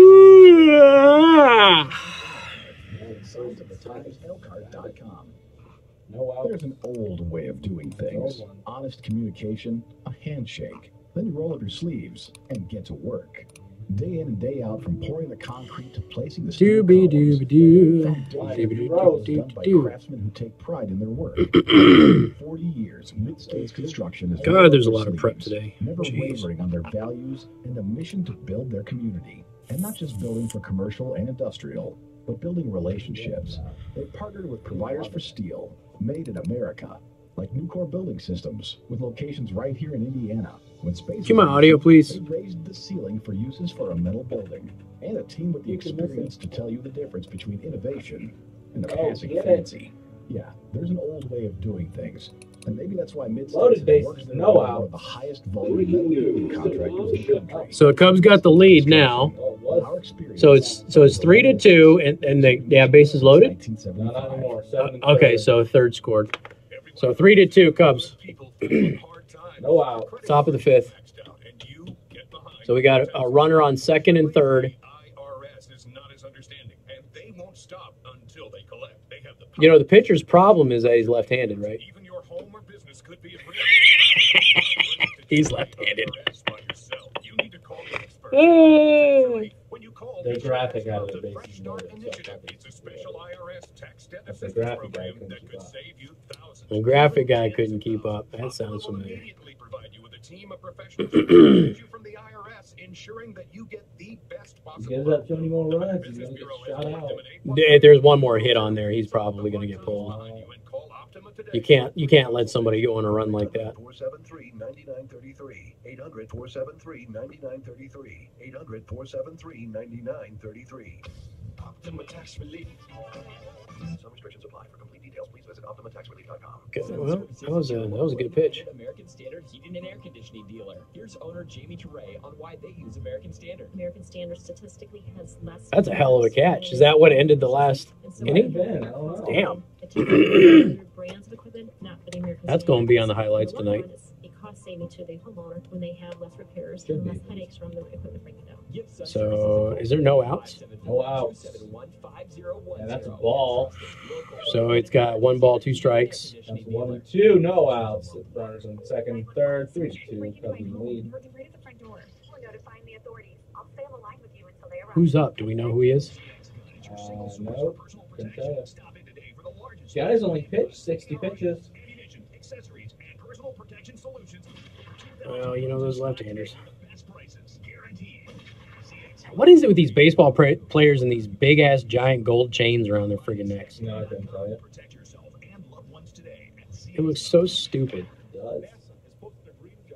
Signs of the Times, Elkhart.com. There's an old way of doing things. Honest communication, a handshake. Then you roll up your sleeves and get to work. Day in and day out, from pouring the concrete to placing the steel columns, done by craftsmen who take pride in their work. 40 years, Mid-States Construction is God, there's a lot of prep today. never wavering on their values and a mission to build their community. And not just building for commercial and industrial, but building relationships. They partnered with providers for steel, made in America, like Nucor Building Systems, with locations right here in Indiana. When space Cue my audio, please. They raised the ceiling for uses for a metal building, and a team with the experience to tell you the difference between innovation and the passing fancy. Yeah, there's an old way of doing things, and maybe that's why Mid-States works with one of the highest volume metal building contractors in the country. So Cubs got the lead now. So it's 3-2, and they have bases loaded. Not anymore. Okay, so third scored. So 3-2 Cubs. No out. Top of the 5th. So we got a runner on second and third. You know, the pitcher's problem is that he's left-handed, right? He's left-handed. They're graphic out of the bases. That's the graphic guy couldn't keep up. The graphic guy couldn't keep up. That sounds familiar. He gives up 20 more runs, he's going to get shot out. If there's one more hit on there, he's probably going to get pulled. You can't let somebody go on a run like that. 473-9933. 800-473-9933. 800-473-9933. Optima Tax Relief. Some restrictions apply. For complete details, please visit OptimaTaxRelief.com. Okay, well, that was a good pitch. American Standard Heating and Air Conditioning dealer. Here's owner Jamie Teray on why they use American Standard. American Standard statistically has less. That's a hell of a catch. Is that what ended the last inning? Damn. Brands of equipment, not for the American That's going to be on the highlights tonight. cost saving to the homeowner when they have less repairs and less headaches from the equipment breaking down. So, is there no outs? No outs. Yeah, that's a ball. So it's got 1 ball, 2 strikes. That's 1 and 2, no outs. Runners on second, third, 3-2, Cubs in the lead. Who's up? Do we know who he is? No, couldn't tell you. Guy's only pitched 60 pitches. Well, you know those left-handers. What is it with these baseball players and these big-ass giant gold chains around their friggin' necks? No, I couldn't tell you. It looks so stupid. It does.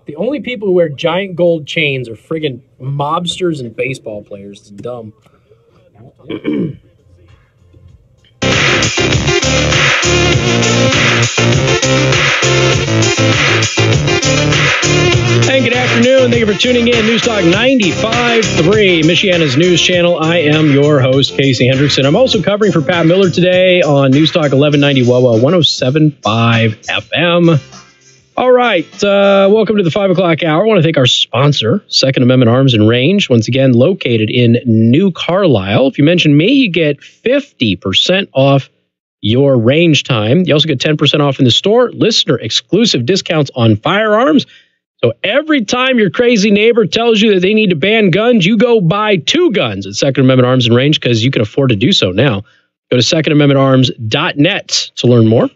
The only people who wear giant gold chains are friggin' mobsters and baseball players. It's dumb. And good afternoon. Thank you for tuning in. News Talk 95.3, Michiana's news channel. I am your host, Casey Hendrickson. I'm also covering for Pat Miller today on News Talk 1190 Wawa 107.5 FM. All right. Welcome to the 5 o'clock hour. I want to thank our sponsor, Second Amendment Arms and Range, once again located in New Carlisle. If you mention me, you get 50% off your range time. You also get 10% off in the store, listener exclusive discounts on firearms. So every time your crazy neighbor tells you that they need to ban guns, you go buy 2 guns at Second Amendment Arms and Range because you can afford to do so now. Go to secondamendmentarms.net to learn more.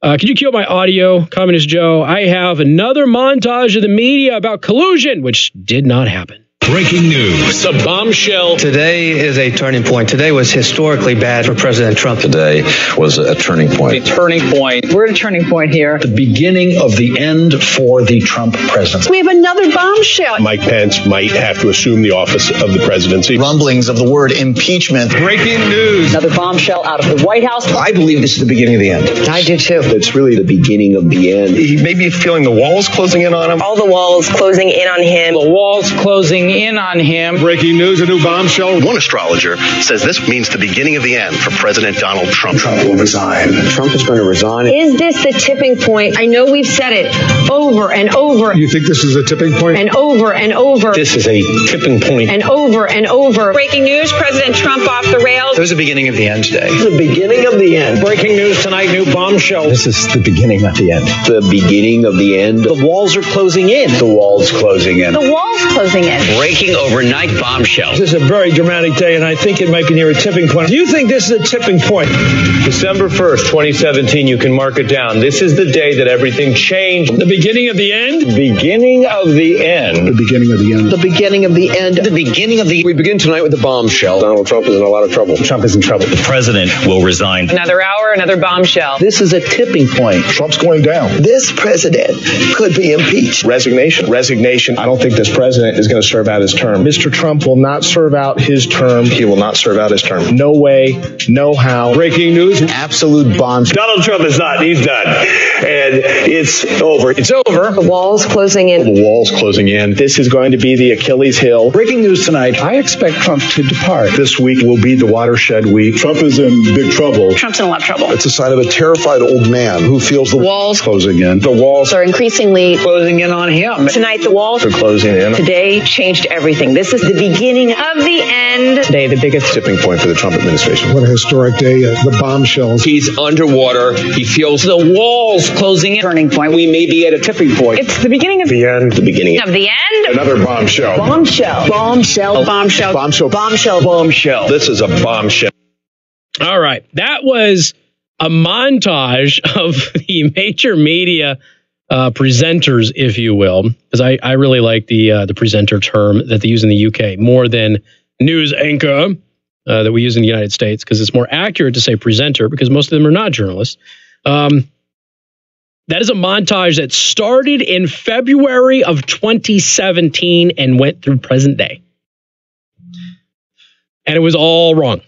Could you cue up my audio, Communist Joe? I have another montage of the media about collusion, which did not happen. Breaking news. A bombshell. Today is a turning point. Today was historically bad for President Trump. Today was a turning point. A turning point. We're at a turning point here. The beginning of the end for the Trump presidency. We have another bombshell. Mike Pence might have to assume the office of the presidency. Rumblings of the word impeachment. Breaking news. Another bombshell out of the White House. I believe this is the beginning of the end. I do too. It's really the beginning of the end. He may be feeling the walls closing in on him. All the walls closing in on him. The walls closing in on him. Breaking news, a new bombshell. One astrologer says this means the beginning of the end for President Donald Trump. Trump will resign. Trump is going to resign. Is this the tipping point? I know we've said it over and over. You think this is a tipping point? And over and over. This is a tipping point. And over and over. Breaking news, President Trump off the rails. It was the beginning of the end today. The beginning of the end. Breaking news tonight, new bombshell. This is the beginning of the end. The beginning of the end. The walls are closing in. The walls closing in. The walls closing in. Breaking overnight bombshell. This is a very dramatic day, and I think it might be near a tipping point. Do you think this is a tipping point? December 1st, 2017, you can mark it down. This is the day that everything changed. The beginning of the end? Beginning of the end. The beginning of the end. The beginning of the end. The beginning of the... We begin tonight with the bombshell. Donald Trump is in a lot of trouble. Trump is in trouble. The president will resign. Another hour, another bombshell. This is a tipping point. Trump's going down. This president could be impeached. Resignation. I don't think this president is going to serve out his term. Mr. Trump will not serve out his term. He will not serve out his term. No way, no how. Breaking news. Absolute bombshell. Donald Trump is not. He's done. And it's over. It's over. The walls closing in. The walls closing in. This is going to be the Achilles heel. Breaking news tonight. I expect Trump to depart. This week will be the watershed week. Trump is in big trouble. Trump's in a lot of trouble. It's a sign of a terrified old man who feels the walls closing in. The walls are increasingly Closing in on him. tonight. The walls are closing in. today changed everything. This is the beginning of the end. Today, the biggest Tipping point for the Trump administration. What a historic day. The bombshells. He's underwater. He feels the walls closing in. Turning point. we may be at a tipping point. It's the beginning of The end. The beginning. of the end. Another bombshell. Bombshell. Bombshell. Bombshell. Bombshell. Bombshell. Bombshell. This is a bombshell. All right. That was a montage of the major media presenters, if you will, because I really like the presenter term that they use in the UK more than news anchor that we use in the United States, because it's more accurate to say presenter because most of them are not journalists. That is a montage that started in February of 2017 and went through present day. And it was all wrong.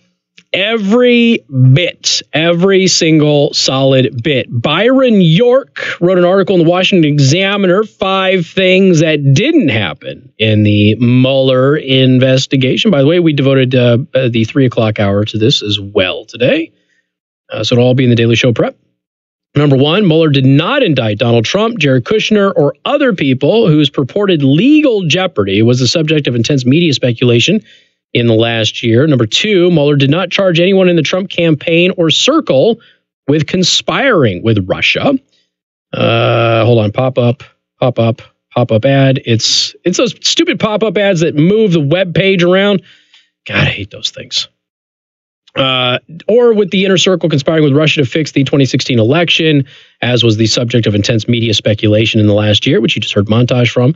Every bit, every single solid bit. Byron York wrote an article in the Washington Examiner, 5 things that didn't happen in the Mueller investigation. By the way, we devoted the 3 o'clock hour to this as well today. So it'll all be in the Daily Show prep. Number one, Mueller did not indict Donald Trump, Jared Kushner, or other people whose purported legal jeopardy was the subject of intense media speculation in the last year. Number two, Mueller did not charge anyone in the Trump campaign or circle with conspiring with Russia. Hold on, pop up ad. It's those stupid pop-up ads that move the web page around. God, I hate those things. Or with the inner circle conspiring with Russia to fix the 2016 election, as was the subject of intense media speculation in the last year, which you just heard montage from.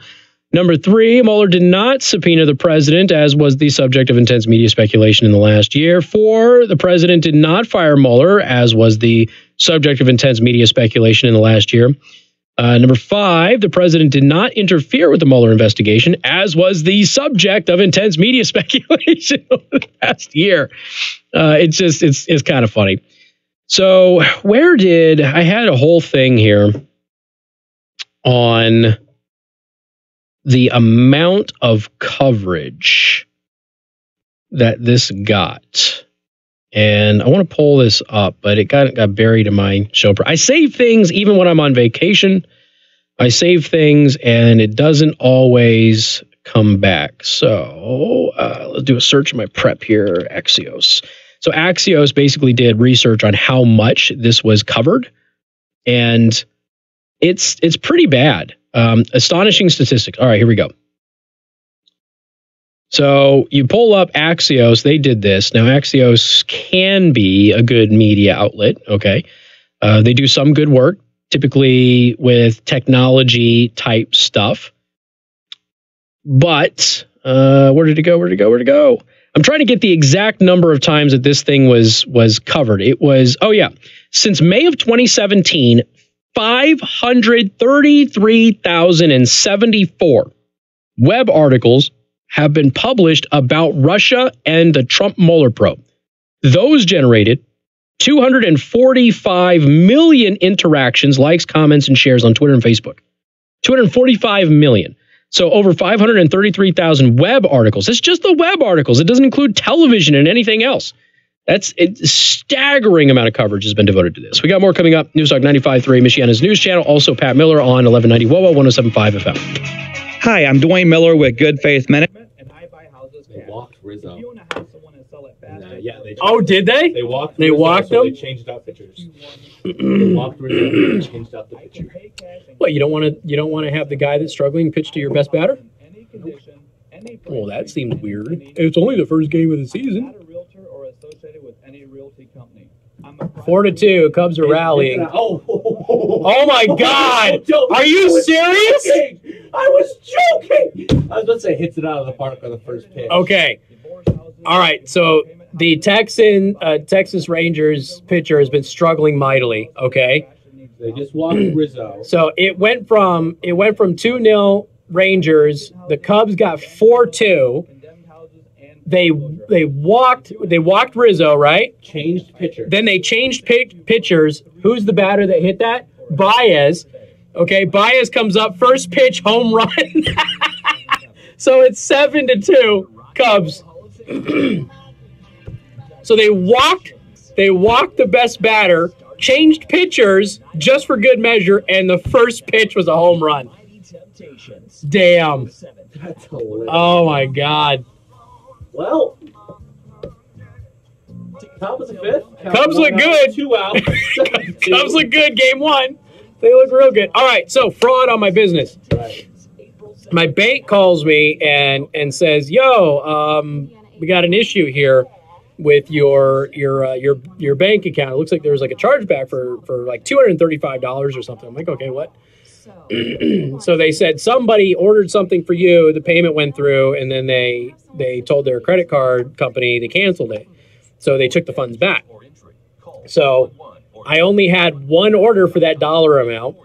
Number three, Mueller did not subpoena the president, as was the subject of intense media speculation in the last year. Four, the president did not fire Mueller, as was the subject of intense media speculation in the last year. Number five, the president did not interfere with the Mueller investigation, as was the subject of intense media speculation over the past year. It's kind of funny. So I had a whole thing here on the amount of coverage that this got. And I want to pull this up, but it got buried in my show. I save things even when I'm on vacation. I save things and it doesn't always come back. So let's do a search in my prep here. Axios. So Axios basically did research on how much this was covered. And it's pretty bad. Astonishing statistics. All right, here we go. So you pull up Axios. They did this. Now, Axios can be a good media outlet. Okay. They do some good work, typically with technology type stuff. But where did it go? I'm trying to get the exact number of times that this thing was covered. It was, since May of 2017, 533,074 web articles have been published about Russia and the Trump Mueller probe. Those generated 245 million interactions, likes, comments, and shares on Twitter and Facebook. 245 million. So over 533,000 web articles. It's just the web articles. It doesn't include television and anything else. That's a staggering amount of coverage has been devoted to this. We got more coming up. Newstalk 95.3, Michiana's news channel. Also, Pat Miller on 1190 WOWO 107.5 FM. Hi, I'm Dwayne Miller with Good Faith Management. They walked Rizzo. Oh, did they? They walked. They Rizzo, walked so them. They changed out pictures. They walked Rizzo and changed out the picture. What, you don't want to have the guy that's struggling pitch to your best batter? Well, that seems weird. It's only the first game of the season. 4-2, Cubs are rallying. Oh my God! Are you serious? I was joking. I was about to say hits it out of the park on the first pitch. Okay. All right. So the Texas Rangers pitcher has been struggling mightily. Okay. They just walked Rizzo. So it went from 2-0 Rangers. The Cubs got 4-2. They walked Rizzo, right? Changed pitcher. Then they changed pitchers. Who's the batter that hit that? Baez. Okay, Baez comes up, first pitch, home run. So it's 7-2 Cubs. So they walked the best batter, changed pitchers just for good measure, and the first pitch was a home run. Damn. That's hilarious. Oh my God. Well, top of the fifth. Cubs look good. 2 out. Cubs look good. Game one. They look real good. All right. So fraud on my business. Right. My bank calls me and says, "Yo, we got an issue here with your bank account. It looks like there was like a chargeback for like $235 or something." I'm like, "Okay, what?" So they said somebody ordered something for you, the payment went through, and then they told their credit card company they canceled it. So they took the funds back. So I only had one order for that dollar amount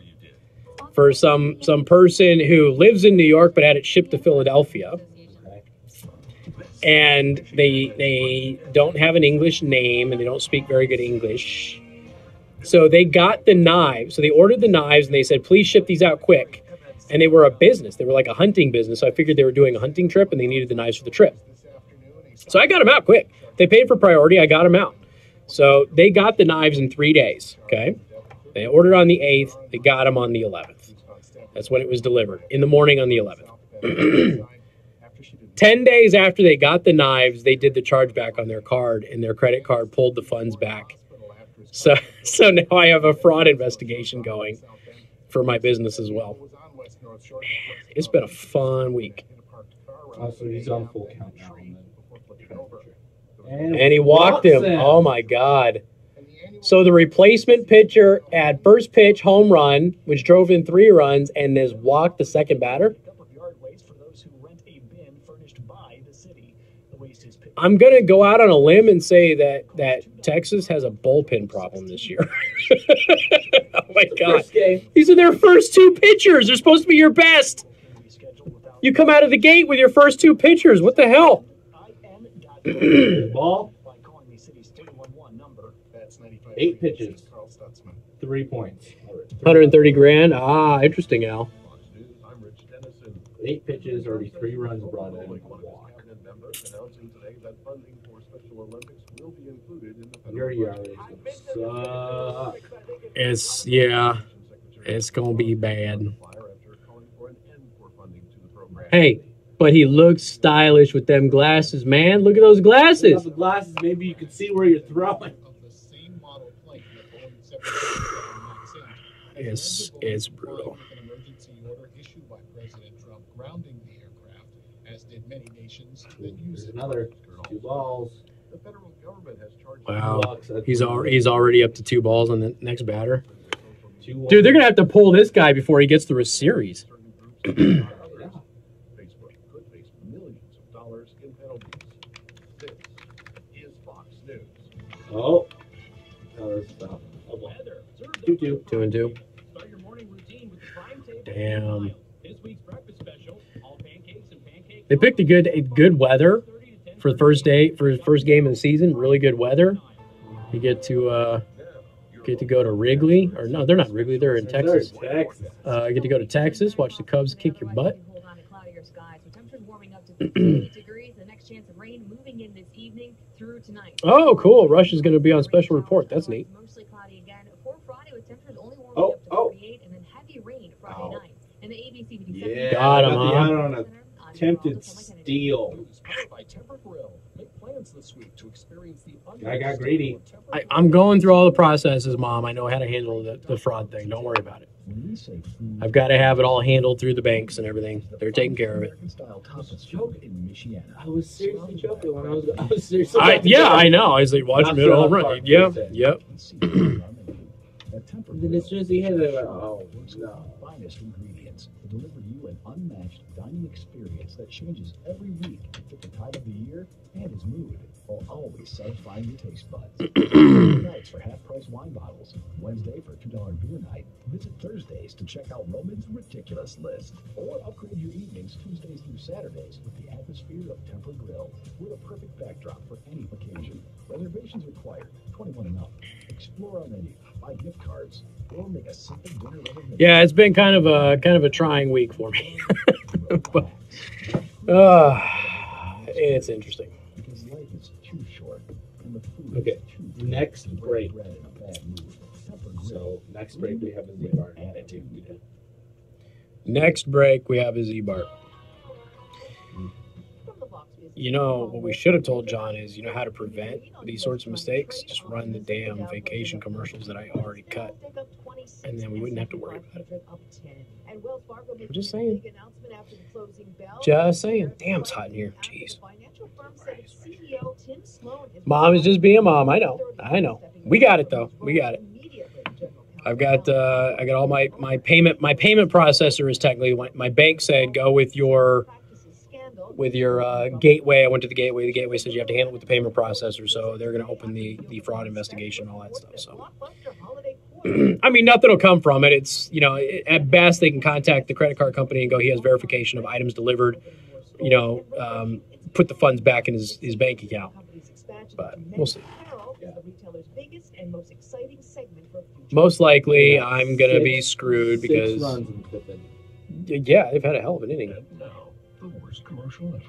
for some person who lives in New York but had it shipped to Philadelphia. And they don't have an English name and they don't speak very good English. So they got the knives. So they ordered the knives and they said, please ship these out quick. And they were a business. They were like a hunting business. So I figured they were doing a hunting trip and they needed the knives for the trip. So I got them out quick. They paid for priority. I got them out. So they got the knives in 3 days. Okay. They ordered on the 8th. They got them on the 11th. That's when it was delivered, in the morning on the 11th. 10 days after they got the knives, they did the chargeback on their card, and their credit card pulled the funds back. So now I have a fraud investigation going for my business as well. It's been a fun week. So he's on full count now. And he walked him. Oh, my God. So the replacement pitcher at first pitch home run, which drove in 3 runs, and has walked the second batter. I'm going to go out on a limb and say that Texas has a bullpen problem this year. Oh, my God. These are their first 2 pitchers. They're supposed to be your best. You come out of the gate with your first 2 pitchers. What the hell? Ball. 8 pitches. 3 points. 130 grand. Ah, interesting, Al. 8 pitches, already 3 runs brought in. Your ERA is it's gonna be bad. Hey, but he looks stylish with them glasses, man. Look at those glasses. The glasses, maybe you can see where you're throwing. It's brutal. There's another 2 balls. Wow, he's already up to 2 balls on the next batter. Dude, they're gonna have to pull this guy before he gets through a series. Oh, stop. 2-2. 2-2. Damn. They picked a good weather for the first game of the season. Really good weather. You get to go to Wrigley, or no, they're not Wrigley. They're in Texas. You get to go to Texas, watch the Cubs kick your butt. Oh, cool. Rush is going to be on special report. That's neat. Yeah, got him, huh? On a attempted steal. I got greedy. I'm going through all the processes, Mom. I know how to handle the fraud thing. Don't worry about it. I've got to have it all handled through the banks and everything. They're taking care of it. I was seriously joking when I was seriously. Yeah, I know. I was like, watching it all run. Yep. Then as soon as he hit it, oh no. Finest ingredients to deliver you an unmatched dining experience that changes every week with the time of the year and his mood, while always satisfying your taste buds. Nights for half-price wine bottles. Wednesday for $2 beer night. Visit Thursdays to check out Roman's ridiculous list. Or upgrade your evenings Tuesdays through Saturdays with the atmosphere of Temper Grill. We're the perfect backdrop for any occasion. Reservations required. 21 and up. Explore our menu. Buy gift cards. Or make a simple dinner reservation. Yeah, it's been kind of a trying week for me. But, it's interesting. Because life is too short and the food Okay, is too next good to break. bread in a bad mood. Temper Grill. So next break we have a Z-Bar. Next break, we have a Z-Bar. You know, what we should have told John is, you know how to prevent these sorts of mistakes? Just run the damn vacation commercials that I already cut. And then we wouldn't have to worry about it. I'm just saying. Just saying. Damn, it's hot in here. Jeez. Mom is just being mom. I know. We got it, though. We got it. I got all my payment processor is technically, my bank said go with your gateway. I went to the gateway. The gateway says you have to handle it with the payment processor, so they're going to open the fraud investigation and all that stuff. So, I mean, nothing will come from it. It's, you know, at best they can contact the credit card company and go, he has verification of items delivered, you know, put the funds back in his bank account. But we'll see. Most likely, I'm going to be screwed because, 6 runs in the 5th inning. yeah, they've had a hell of an inning. The worst commercial ever.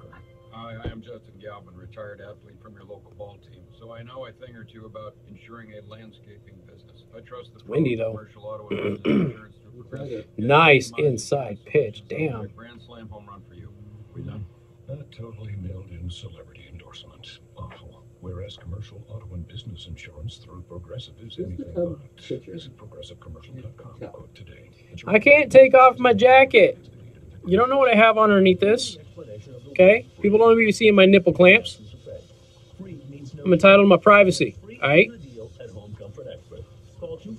Hi, I am Justin Galvin, retired athlete from your local ball team. So I know a thing or two about insuring a landscaping business. I trust the windy though. commercial auto and business insurance through Progressive. Nice inside pitch. Damn. Grand slam home run for you. We done? A totally mailed-in celebrity endorsement. Awful. Whereas commercial auto and business insurance through Progressive is anything but. Visit progressivecommercial.com. Quote today. I can't take off my jacket. You don't know what I have underneath this. Okay? People don't even be seeing my nipple clamps. I'm entitled to my privacy. Alright?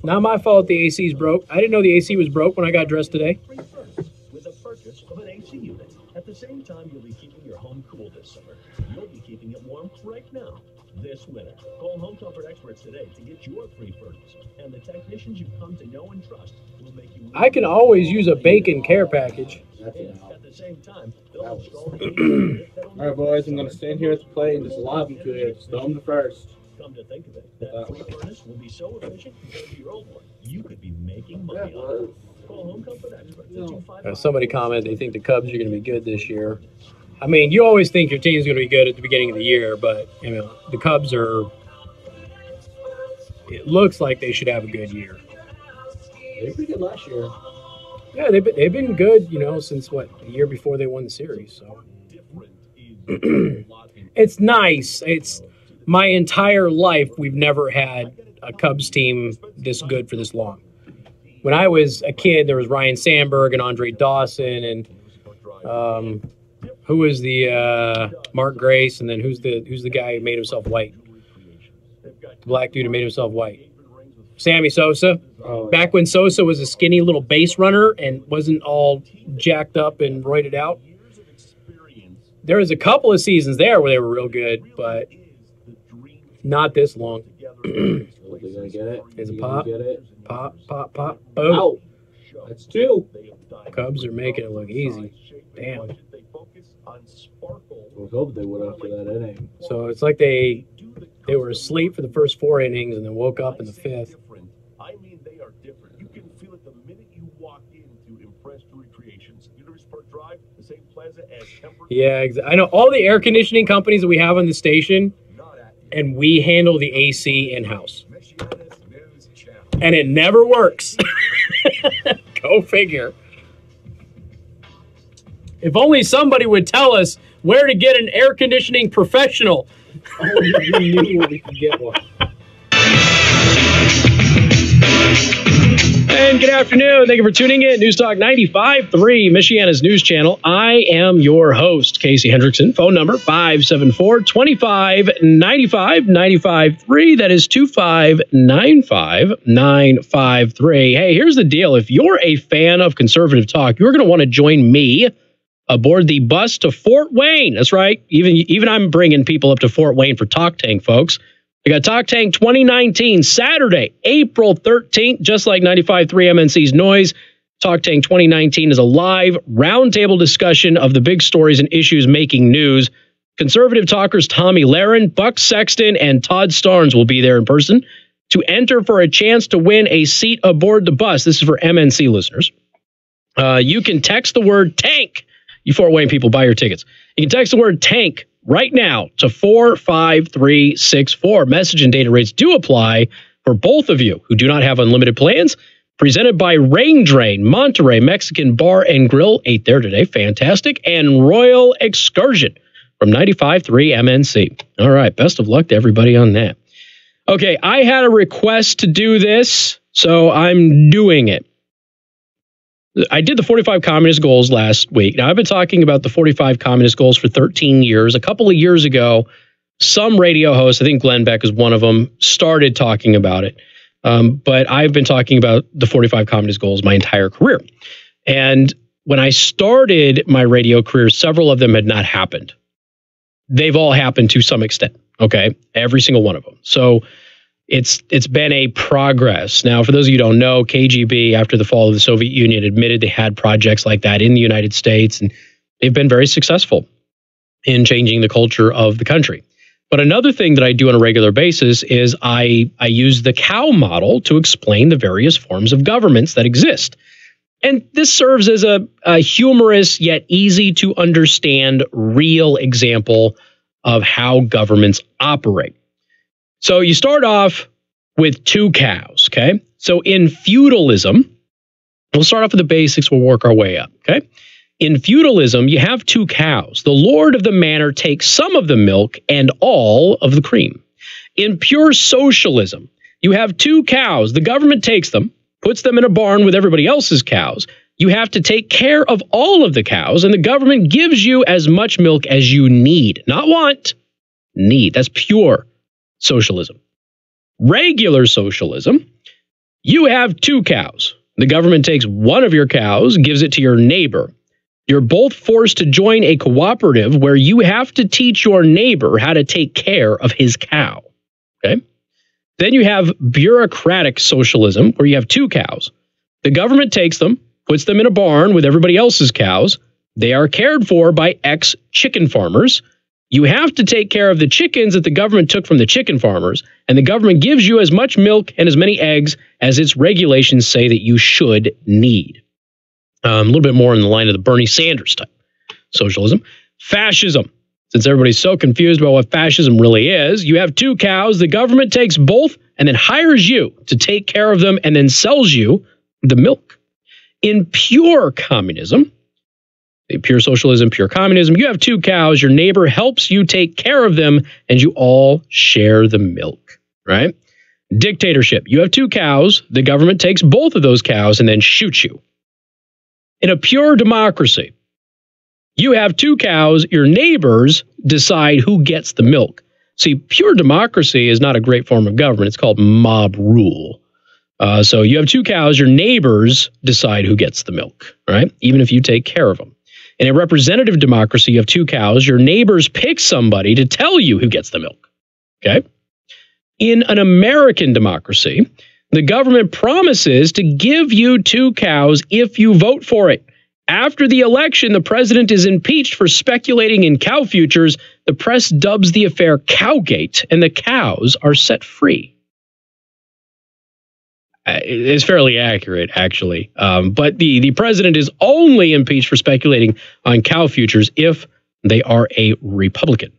Not my fault the AC's broke. I didn't know the AC was broke when I got dressed today. With a purchase of an AC unit. At the same time, you'll be keeping your home cool this summer. You'll be keeping it warm right now, this winter. Call Home Comfort Experts today to get your free furnace. And the technicians you've come to know and trust will make you... I can always use a bacon care package. At the same time, they'll install All right, boys, I'm going to stand here at the plate and just lob them to you. Just throw them to first. Come to think of it, that free furnace will be so efficient compared to your old one. You could be making money on it. Call Home Comfort Experts. Somebody commented they think the Cubs are going to be good this year. I mean, you always think your team's going to be good at the beginning of the year, but you know the Cubs are. It looks like they should have a good year. They were pretty good last year. Yeah, they've been good, you know, since the year before they won the series. So it's nice. It's my entire life we've never had a Cubs team this good for this long. When I was a kid, there was Ryan Sandberg and Andre Dawson, and who was the Mark Grace, and then who's the guy who made himself white? The black dude who made himself white. Sammy Sosa. Oh, back when Sosa was a skinny little base runner and wasn't all jacked up and roided out. There was a couple of seasons there where they were real good, but not this long. They're gonna get it. Is it They're pop? gonna get it. Pop, pop, pop. Boom. Ow. That's two. Cubs are making it look easy. Damn. I was hoping they would after that inning. So it's like they were asleep for the first 4 innings and then woke up in the 5th. I mean, they are different. You can feel it the minute you walk into Impress Jewelry Creations. University Park Drive, the same plaza as Temper. Yeah, I know all the air conditioning companies that we have on the station, and we handle the AC in-house. And it never works. Go figure. If only somebody would tell us where to get an air conditioning professional. Oh, we knew where we could get one. And good afternoon. Thank you for tuning in. News Talk 95.3, Michiana's news channel. I am your host, Casey Hendrickson. Phone number 574-2595, 95.3. That is 2595953. Hey, here's the deal. If you're a fan of conservative talk, you're going to want to join me aboard the bus to Fort Wayne. That's right. Even I'm bringing people up to Fort Wayne for Talk Tank, folks. We got Talk Tank 2019, Saturday, April 13th, just like 95.3 MNC's Noise. Talk Tank 2019 is a live roundtable discussion of the big stories and issues making news. Conservative talkers Tommy Lahren, Buck Sexton, and Todd Starnes will be there in person. To enter for a chance to win a seat aboard the bus, this is for MNC listeners, you can text the word TANK. You Fort Wayne people, buy your tickets. You can text the word TANK right now to 45364. Message and data rates do apply for both of you who do not have unlimited plans. Presented by Rain Drain, Monterey Mexican Bar and Grill, ate there today, fantastic, and Royal Excursion from 95.3 MNC. All right, best of luck to everybody on that. Okay, I had a request to do this, so I'm doing it. I did the 45 Communist Goals last week. Now, I've been talking about the 45 Communist Goals for 13 years. A couple of years ago, some radio hosts, I think Glenn Beck is one of them, started talking about it. But I've been talking about the 45 Communist Goals my entire career. And when I started my radio career, several of them had not happened. They've all happened to some extent, okay? Every single one of them. So it's been a progress. Now, for those of you who don't know, KGB, after the fall of the Soviet Union, admitted they had projects like that in the United States, and they've been very successful in changing the culture of the country. But another thing that I do on a regular basis is I use the cow model to explain the various forms of governments that exist. And this serves as a humorous yet easy to understand real example of how governments operate. So you start off with 2 cows, okay? So in feudalism, we'll start off with the basics, we'll work our way up, okay? In feudalism, you have 2 cows. The lord of the manor takes some of the milk and all of the cream. In pure socialism, you have 2 cows. The government takes them, puts them in a barn with everybody else's cows. You have to take care of all of the cows, and the government gives you as much milk as you need. Not want, need. That's pure socialism. Regular socialism, you have 2 cows. The government takes one of your cows, gives it to your neighbor. You're both forced to join a cooperative where you have to teach your neighbor how to take care of his cow. Okay? Then you have bureaucratic socialism, where you have 2 cows. The government takes them, puts them in a barn with everybody else's cows. They are cared for by ex-chicken farmers. You have to take care of the chickens that the government took from the chicken farmers, and the government gives you as much milk and as many eggs as its regulations say that you should need. A little bit more in the line of the Bernie Sanders type socialism. Fascism. Since everybody's so confused about what fascism really is, you have 2 cows, the government takes both and then hires you to take care of them and then sells you the milk. In pure communism, pure socialism, pure communism, you have 2 cows, your neighbor helps you take care of them, and you all share the milk, right? Dictatorship, you have 2 cows, the government takes both of those cows and then shoots you. In a pure democracy, you have 2 cows, your neighbors decide who gets the milk. See, pure democracy is not a great form of government. It's called mob rule. So you have 2 cows, your neighbors decide who gets the milk, right? Even if you take care of them. In a representative democracy, you have 2 cows, your neighbors pick somebody to tell you who gets the milk, okay? In an American democracy, the government promises to give you 2 cows if you vote for it. After the election, the president is impeached for speculating in cow futures. The press dubs the affair Cowgate, and the cows are set free. It's fairly accurate, actually. But the president is only impeached for speculating on cow futures if they are a Republican.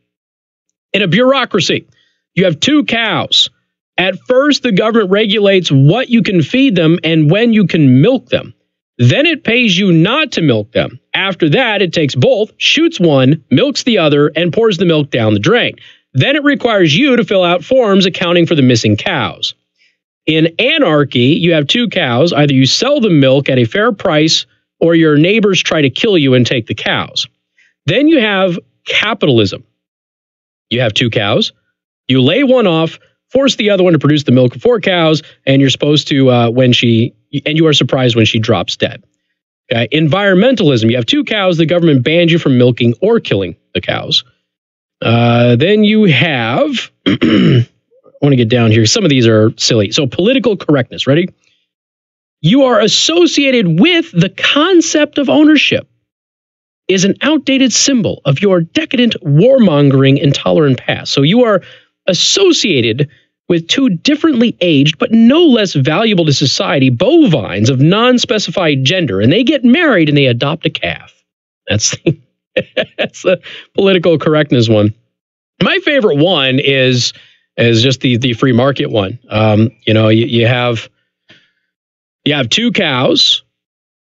In a bureaucracy, you have 2 cows. At first, the government regulates what you can feed them and when you can milk them. Then it pays you not to milk them. After that, it takes both, shoots one, milks the other, and pours the milk down the drain. Then it requires you to fill out forms accounting for the missing cows. In anarchy, you have 2 cows. Either you sell the milk at a fair price or your neighbors try to kill you and take the cows. Then you have capitalism. You have 2 cows. You lay one off, force the other one to produce the milk of 4 cows, and you're supposed to, you are surprised when she drops dead. Okay? Environmentalism. You have 2 cows. The government bans you from milking or killing the cows. Then you have... I want to get down here. Some of these are silly. So political correctness. Ready? You are associated with the concept of ownership is an outdated symbol of your decadent, warmongering, intolerant past. So you are associated with 2 differently aged, but no less valuable to society, bovines of non-specified gender, and they get married and they adopt a calf. That's the political correctness one. My favorite one is just the free market one. You have 2 cows.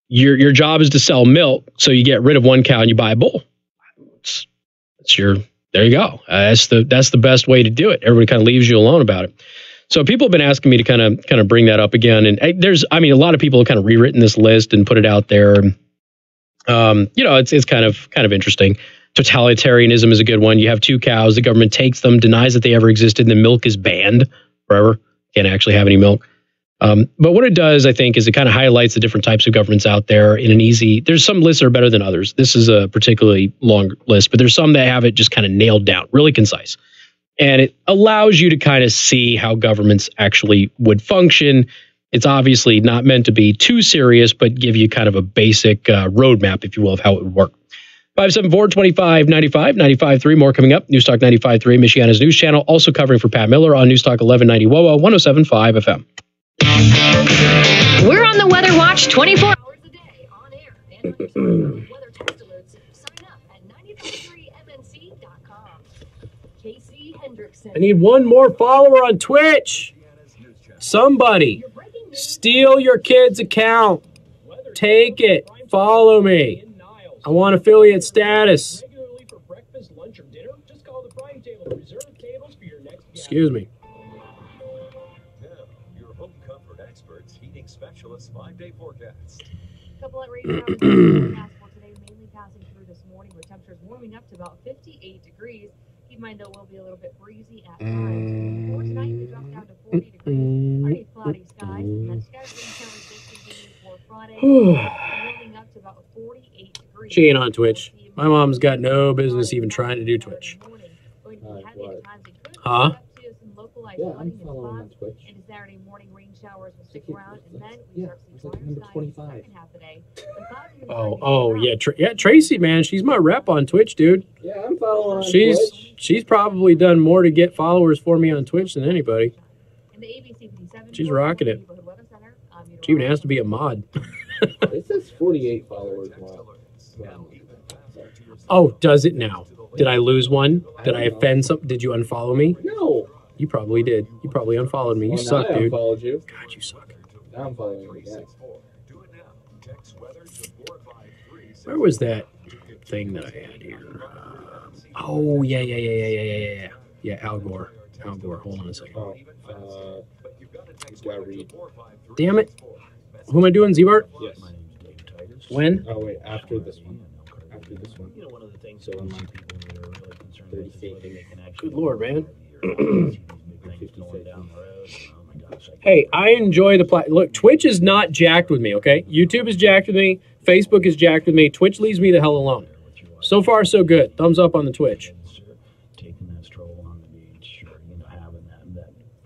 Your job is to sell milk, so you get rid of 1 cow and you buy a bull. There you go. That's the best way to do it. Everybody kind of leaves you alone about it. So people have been asking me to kind of bring that up again. And a lot of people have kind of rewritten this list and put it out there. It's kind of interesting. Totalitarianism is a good one. You have 2 cows. The government takes them, denies that they ever existed, and the milk is banned forever. Can't actually have any milk. But what it does, I think, is it kind of highlights the different types of governments out there in an easy... There's some lists that are better than others. This is a particularly long list, but there's some that have it just kind of nailed down, really concise. And it allows you to kind of see how governments actually would function. It's obviously not meant to be too serious, but give you kind of a basic roadmap, if you will, of how it would work. 574-2595-95.3. More coming up. Newstalk 95.3, Michiana's news channel. Also covering for Pat Miller on Newstalk 1190 WOWO 107.5 FM. We're on the Weather Watch 24 hours a day. weather text alerts, sign up at 953mnc.com. KC Hendrickson. I need one more follower on Twitch. Somebody, steal your kid's account. Take it. Follow me. I want affiliate status. Excuse me. Your home comfort experts, heating specialists, 5-day forecast. Couple of rain showers forecast for today, mainly passing through this morning with temperatures warming up to about 58 degrees. Keep in mind, though, will be a little bit breezy at times. For tonight, we drop down to 40 degrees underneath cloudy skies. And then scattered rain showers just continue for Friday, warming up to about 48 degrees. She ain't on Twitch. My mom's got no business even trying to do Twitch. Huh? Yeah, I'm following on Twitch. And Saturday morning rain showers will stick around, and then we start to see number 25. second half of the day. Yeah, Tracy, man, she's my rep on Twitch, dude. Yeah, I'm following on Twitch. She's probably done more to get followers for me on Twitch than anybody. She's rocking it. She even has to be a mod. It says 48 followers. Oh, does it now? Did I lose one? Did I offend some? Did you unfollow me? No. You probably did. You probably unfollowed me. You suck, dude. Followed you. God, you suck. Now I'm following you again. Where was that thing that I had here? Oh, yeah. Yeah, Al Gore. Al Gore. Hold on a second. Gotta read. Damn it. Who am I doing, Z-Bart? Yes. When? Oh, wait, after this one. After this one. You know, one of the things that a lot of people that are really concerned with is whether they can actually. Good Lord, man. Hey, I enjoy the look. Twitch is not jacked with me, okay? YouTube is jacked with me. Facebook is jacked with me. Twitch leaves me the hell alone. So far, so good. Thumbs up on the Twitch.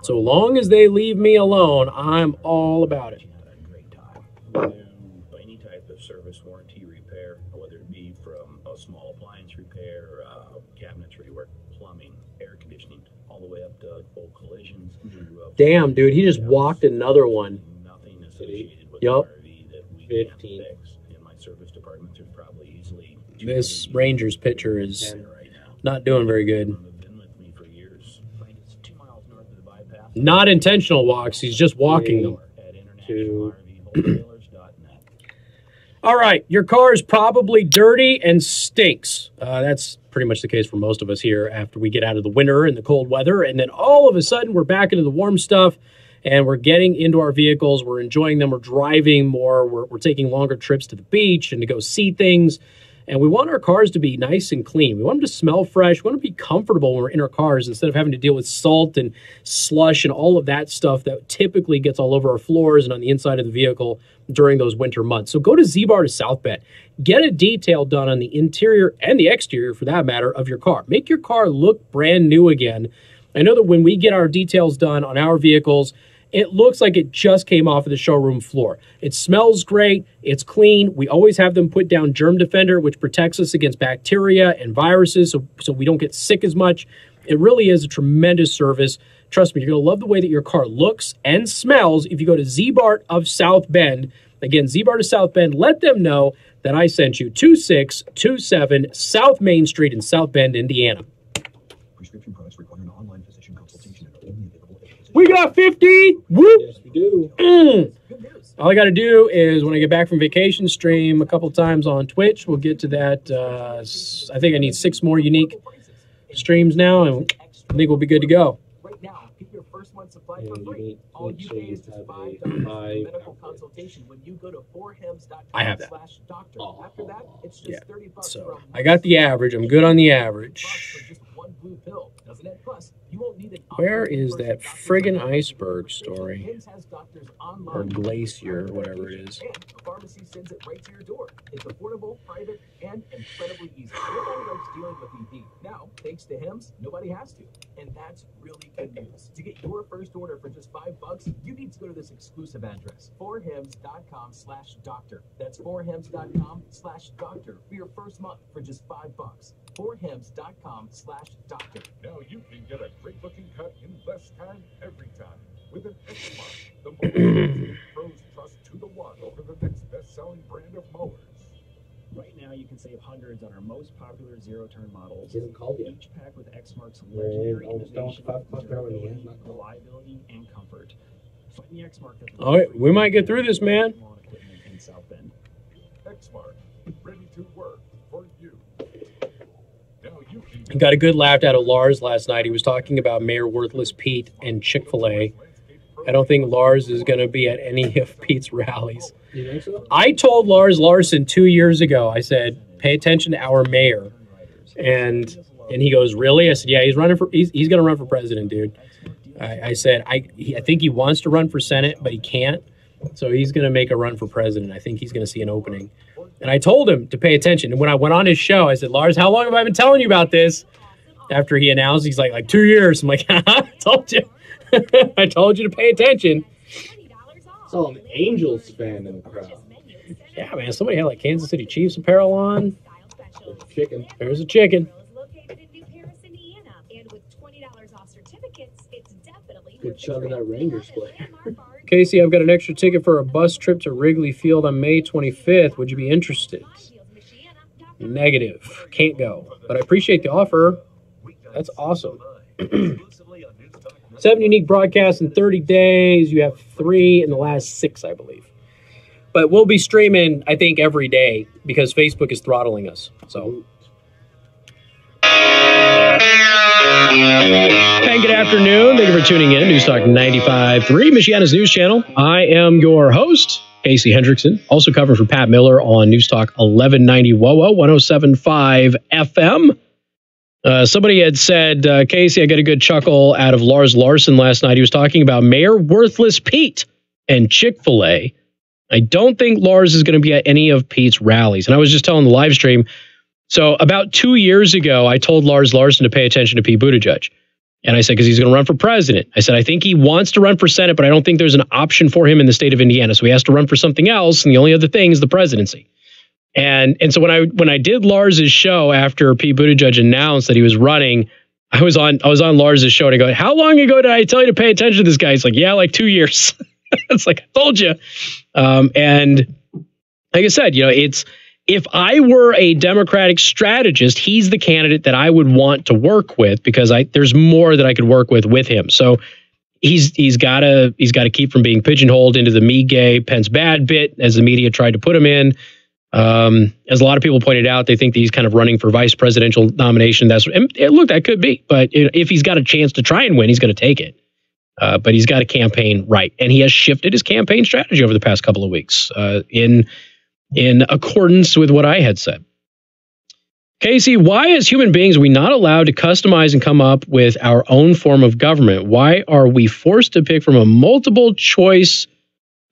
So long as they leave me alone, I'm all about it. Any type of service warranty repair, whether it be from a small appliance repair, cabinetry work, plumbing, air conditioning, all the way up to full collisions. Damn, dude, he just walked another one. Nothing associated with Yup. RV that we can't fix. In my service department, there's probably easily This Rangers pitcher is not doing very good. Not intentional walks. He's just walking them. All right, your car is probably dirty and stinks. That's pretty much the case for most of us here after we get out of the winter and the cold weather. And then all of a sudden, we're back into the warm stuff, and we're getting into our vehicles. We're enjoying them. We're driving more. We're taking longer trips to the beach and to go see things. And we want our cars to be nice and clean. We want them to smell fresh. We want to be comfortable when we're in our cars instead of having to deal with salt and slush and all of that stuff that typically gets all over our floors and on the inside of the vehicle during those winter months. So go to Z-Bar to South Bend. Get a detail done on the interior and the exterior, for that matter, of your car. Make your car look brand new again. I know that when we get our details done on our vehicles, it looks like it just came off of the showroom floor. It smells great. It's clean. We always have them put down Germ Defender, which protects us against bacteria and viruses so we don't get sick as much. It really is a tremendous service. Trust me, you're going to love the way that your car looks and smells if you go to Z-Bart of South Bend. Again, Z-Bart of South Bend. Let them know that I sent you. 2627 South Main Street in South Bend, Indiana. Prescription products require an online physician consultation and are only available if We got 50. Whoop. Yes, we do. All I got to do is when I get back from vacation, stream a couple times on Twitch. We'll get to that. I think I need 6 more unique streams now, and I think we'll be good to go. Right now, get your first month supply for free. All you pay is just $5 for medical consultation when you go to 4hems.com. I have that. /doctor. After that, it's just $30 So I got the average. I'm good on the average. one blue pill, doesn't it? Plus, you won't need an Where is that friggin' iceberg story? Or glacier, or whatever it is. And a pharmacy sends it right to your door. It's affordable, private, and incredibly easy. Nobody likes dealing with EP. Now, thanks to Hims, nobody has to. And that's really good news. To get your first order for just $5, you need to go to this exclusive address, 4hems.com/doctor. That's 4hems.com/doctor for your first month for just $5. 4hems.com/doctor. Now you can get a great-looking cut in less time every time. With an X mark, the mower pros trust 2-to-1 over the next best-selling brand of mowers. Right now, you can save hundreds on our most popular zero-turn models. It isn't called yet. Each pack with X-Mark's Man, legendary almost done with innovation, 5 o'clock hour and he has not called. reliability, and comfort. Find the X-Mark at the All right, we might get through this, man. lawn equipment in South Bend. X-Mark, ready to work for you. Now you can Got a good laugh out of Lars last night. He was talking about Mayor Worthless Pete and Chick-fil-A. I don't think Lars is going to be at any of Pete's rallies. You think so? I told Lars Larson 2 years ago, I said, pay attention to our mayor. And he goes, really? I said, yeah, he's going to run for president, dude. I said, I think he wants to run for Senate, but he can't. So he's going to make a run for president. I think he's going to see an opening. And I told him to pay attention. And when I went on his show, I said, Lars, how long have I been telling you about this? After he announced, he's like 2 years. I'm like, I told you. I told you to pay attention. Saw an Angels fan in the crowd. Yeah, man. Somebody had like Kansas City Chiefs apparel on. Chicken. There's a chicken. Good chug of that Rangers player. Casey, I've got an extra ticket for a bus trip to Wrigley Field on May 25th. Would you be interested? Negative. Can't go. But I appreciate the offer. That's awesome. 7 unique broadcasts in 30 days. You have 3 in the last 6, I believe. But we'll be streaming, I think, every day because Facebook is throttling us. So. And good afternoon. Thank you for tuning in. News Talk 95.3, Michiana's news channel. I am your host, Casey Hendrickson, also covering for Pat Miller on News Talk 1190 WOWO 107.5 FM. Somebody had said, Casey, I got a good chuckle out of Lars Larson last night. He was talking about Mayor Worthless Pete and Chick-fil-A. I don't think Lars is going to be at any of Pete's rallies. And I was just telling the live stream. So about 2 years ago, I told Lars Larson to pay attention to Pete Buttigieg. And I said, because he's going to run for president. I said, I think he wants to run for Senate, but I don't think there's an option for him in the state of Indiana. So he has to run for something else. And the only other thing is the presidency. And so when I did Lars's show after Pete Buttigieg announced that he was running, I was on Lars's show and I go, how long ago did I tell you to pay attention to this guy? He's like, yeah, like 2 years. It's like, I told you. And like I said, it's, if I were a Democratic strategist, he's the candidate that I would want to work with because there's more that I could work with him. So he's got to keep from being pigeonholed into the me gay Pence bad bit as the media tried to put him in. As a lot of people pointed out, they think that he's kind of running for vice presidential nomination. Look, that could be, but if he's got a chance to try and win, he's going to take it. But he's got to campaign right, and he has shifted his campaign strategy over the past couple of weeks in accordance with what I had said. Casey, why as human beings are we not allowed to customize and come up with our own form of government? Why are we forced to pick from a multiple choice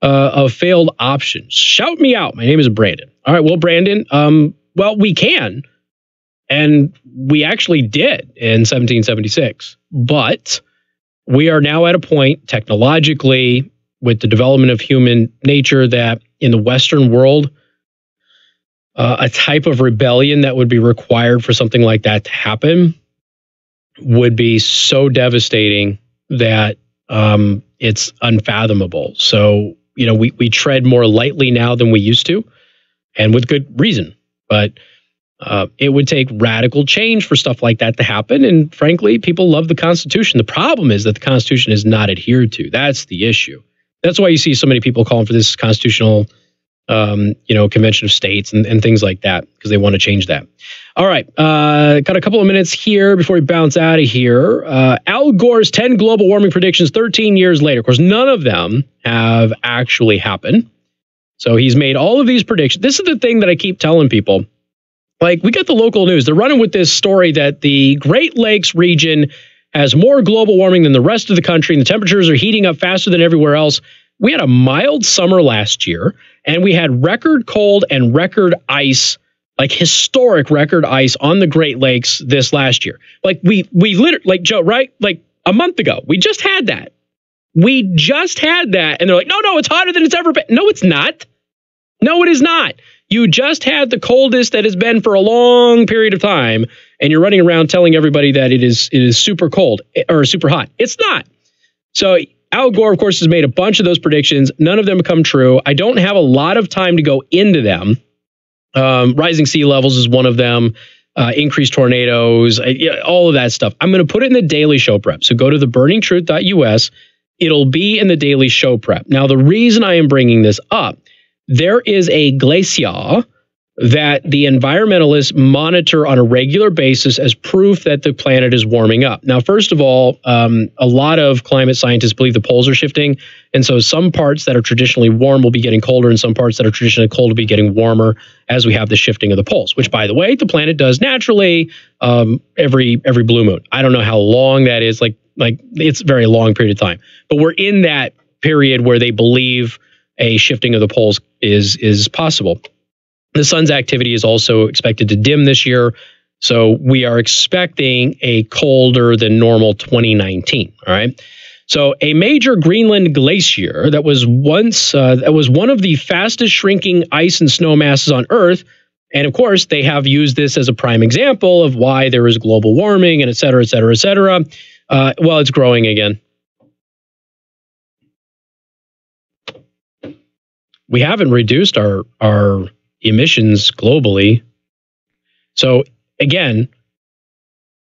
of failed options? Shout me out. My name is Brandon. All right, well, Brandon, well, we can. And we actually did in 1776. But we are now at a point technologically with the development of human nature that in the Western world, a type of rebellion that would be required for something like that to happen would be so devastating that it's unfathomable. So, we tread more lightly now than we used to, and with good reason. But it would take radical change for stuff like that to happen. And frankly, people love the Constitution. The problem is that the Constitution is not adhered to. That's the issue. That's why you see so many people calling for this constitutional convention of states and things like that, because they want to change that. All right. Got a couple of minutes here before we bounce out of here. Al Gore's 10 global warming predictions 13 years later. Of course, none of them have actually happened. So he's made all of these predictions. This is the thing that I keep telling people. Like, we got the local news. They're running with this story that the Great Lakes region has more global warming than the rest of the country, and the temperatures are heating up faster than everywhere else. We had a mild summer last year, and we had record cold and record ice, like historic record ice on the Great Lakes this last year. Like we literally, like Joe, right? Like a month ago, we just had that. We just had that. And they're like, no, it's hotter than it's ever been. No, it's not. No, it is not. You just had the coldest that has been for a long period of time, and you're running around telling everybody that it is super cold or super hot. It's not. So Al Gore, of course, has made a bunch of those predictions. None of them have come true. I don't have a lot of time to go into them. Rising sea levels is one of them. Increased tornadoes, all of that stuff. I'm going to put it in the daily show prep. So go to theburningtruth.us. It'll be in the daily show prep. Now, the reason I am bringing this up, there is a glacier that the environmentalists monitor on a regular basis as proof that the planet is warming up. Now, first of all, a lot of climate scientists believe the poles are shifting. And so some parts that are traditionally warm will be getting colder, and some parts that are traditionally cold will be getting warmer as we have the shifting of the poles, which, by the way, the planet does naturally every blue moon. I don't know how long that is, like it's a very long period of time. But we're in that period where they believe a shifting of the poles is possible. The sun's activity is also expected to dim this year, so we are expecting a colder than normal 2019. All right. So a major Greenland glacier that was once one of the fastest shrinking ice and snow masses on Earth, and of course they have used this as a prime example of why there is global warming and et cetera, et cetera, et cetera. Well, it's growing again. We haven't reduced our emissions globally. So again,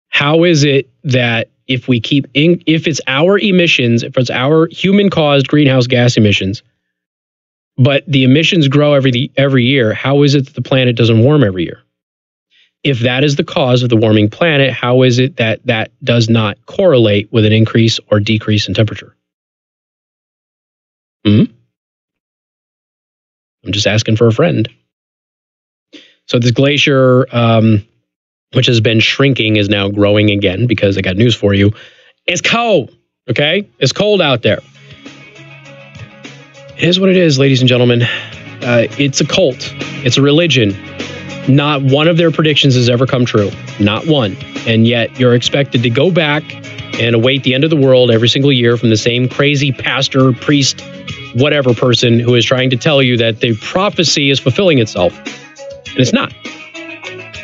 how is it that if it's our emissions, if it's our human-caused greenhouse gas emissions, but the emissions grow every year, how is it that the planet doesn't warm every year? If that is the cause of the warming planet, how is it that that does not correlate with an increase or decrease in temperature? I'm just asking for a friend. So this glacier, which has been shrinking, is now growing again because I got news for you. It's cold, okay? It's cold out there. It is what it is, ladies and gentlemen. It's a cult. It's a religion. Not one of their predictions has ever come true. Not one. And yet you're expected to go back and await the end of the world every single year from the same crazy pastor, priest, whatever person who is trying to tell you that the prophecy is fulfilling itself. And it's not.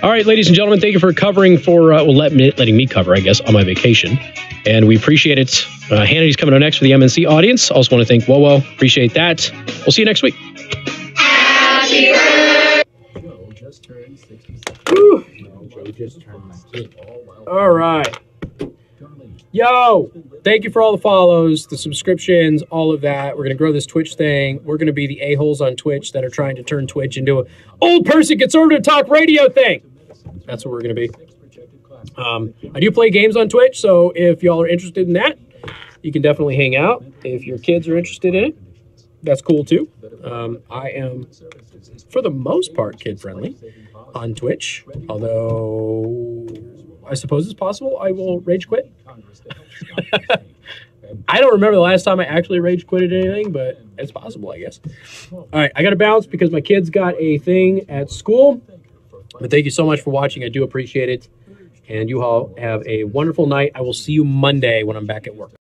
All right, ladies and gentlemen, thank you for covering letting me cover, I guess, on my vacation. And we appreciate it. Hannity's coming up next for the MNC audience. Also want to thank Wowo. Appreciate that. We'll see you next week. Happy birthday! Joe just turned 67. Joe just turned 19. All right. Yo, thank you for all the follows, the subscriptions, all of that. We're going to grow this Twitch thing. We're going to be the a-holes on Twitch that are trying to turn Twitch into an old person conservative talk radio thing. That's what we're going to be. I do play games on Twitch, so if y'all are interested in that, you can definitely hang out. If your kids are interested in it, that's cool too. I am, for the most part, kid-friendly on Twitch, although I suppose it's possible I will rage quit. I don't remember the last time I actually rage quitted anything, but it's possible, I guess. All right, I got to bounce because my kids got a thing at school. But thank you so much for watching. I do appreciate it. And you all have a wonderful night. I will see you Monday when I'm back at work.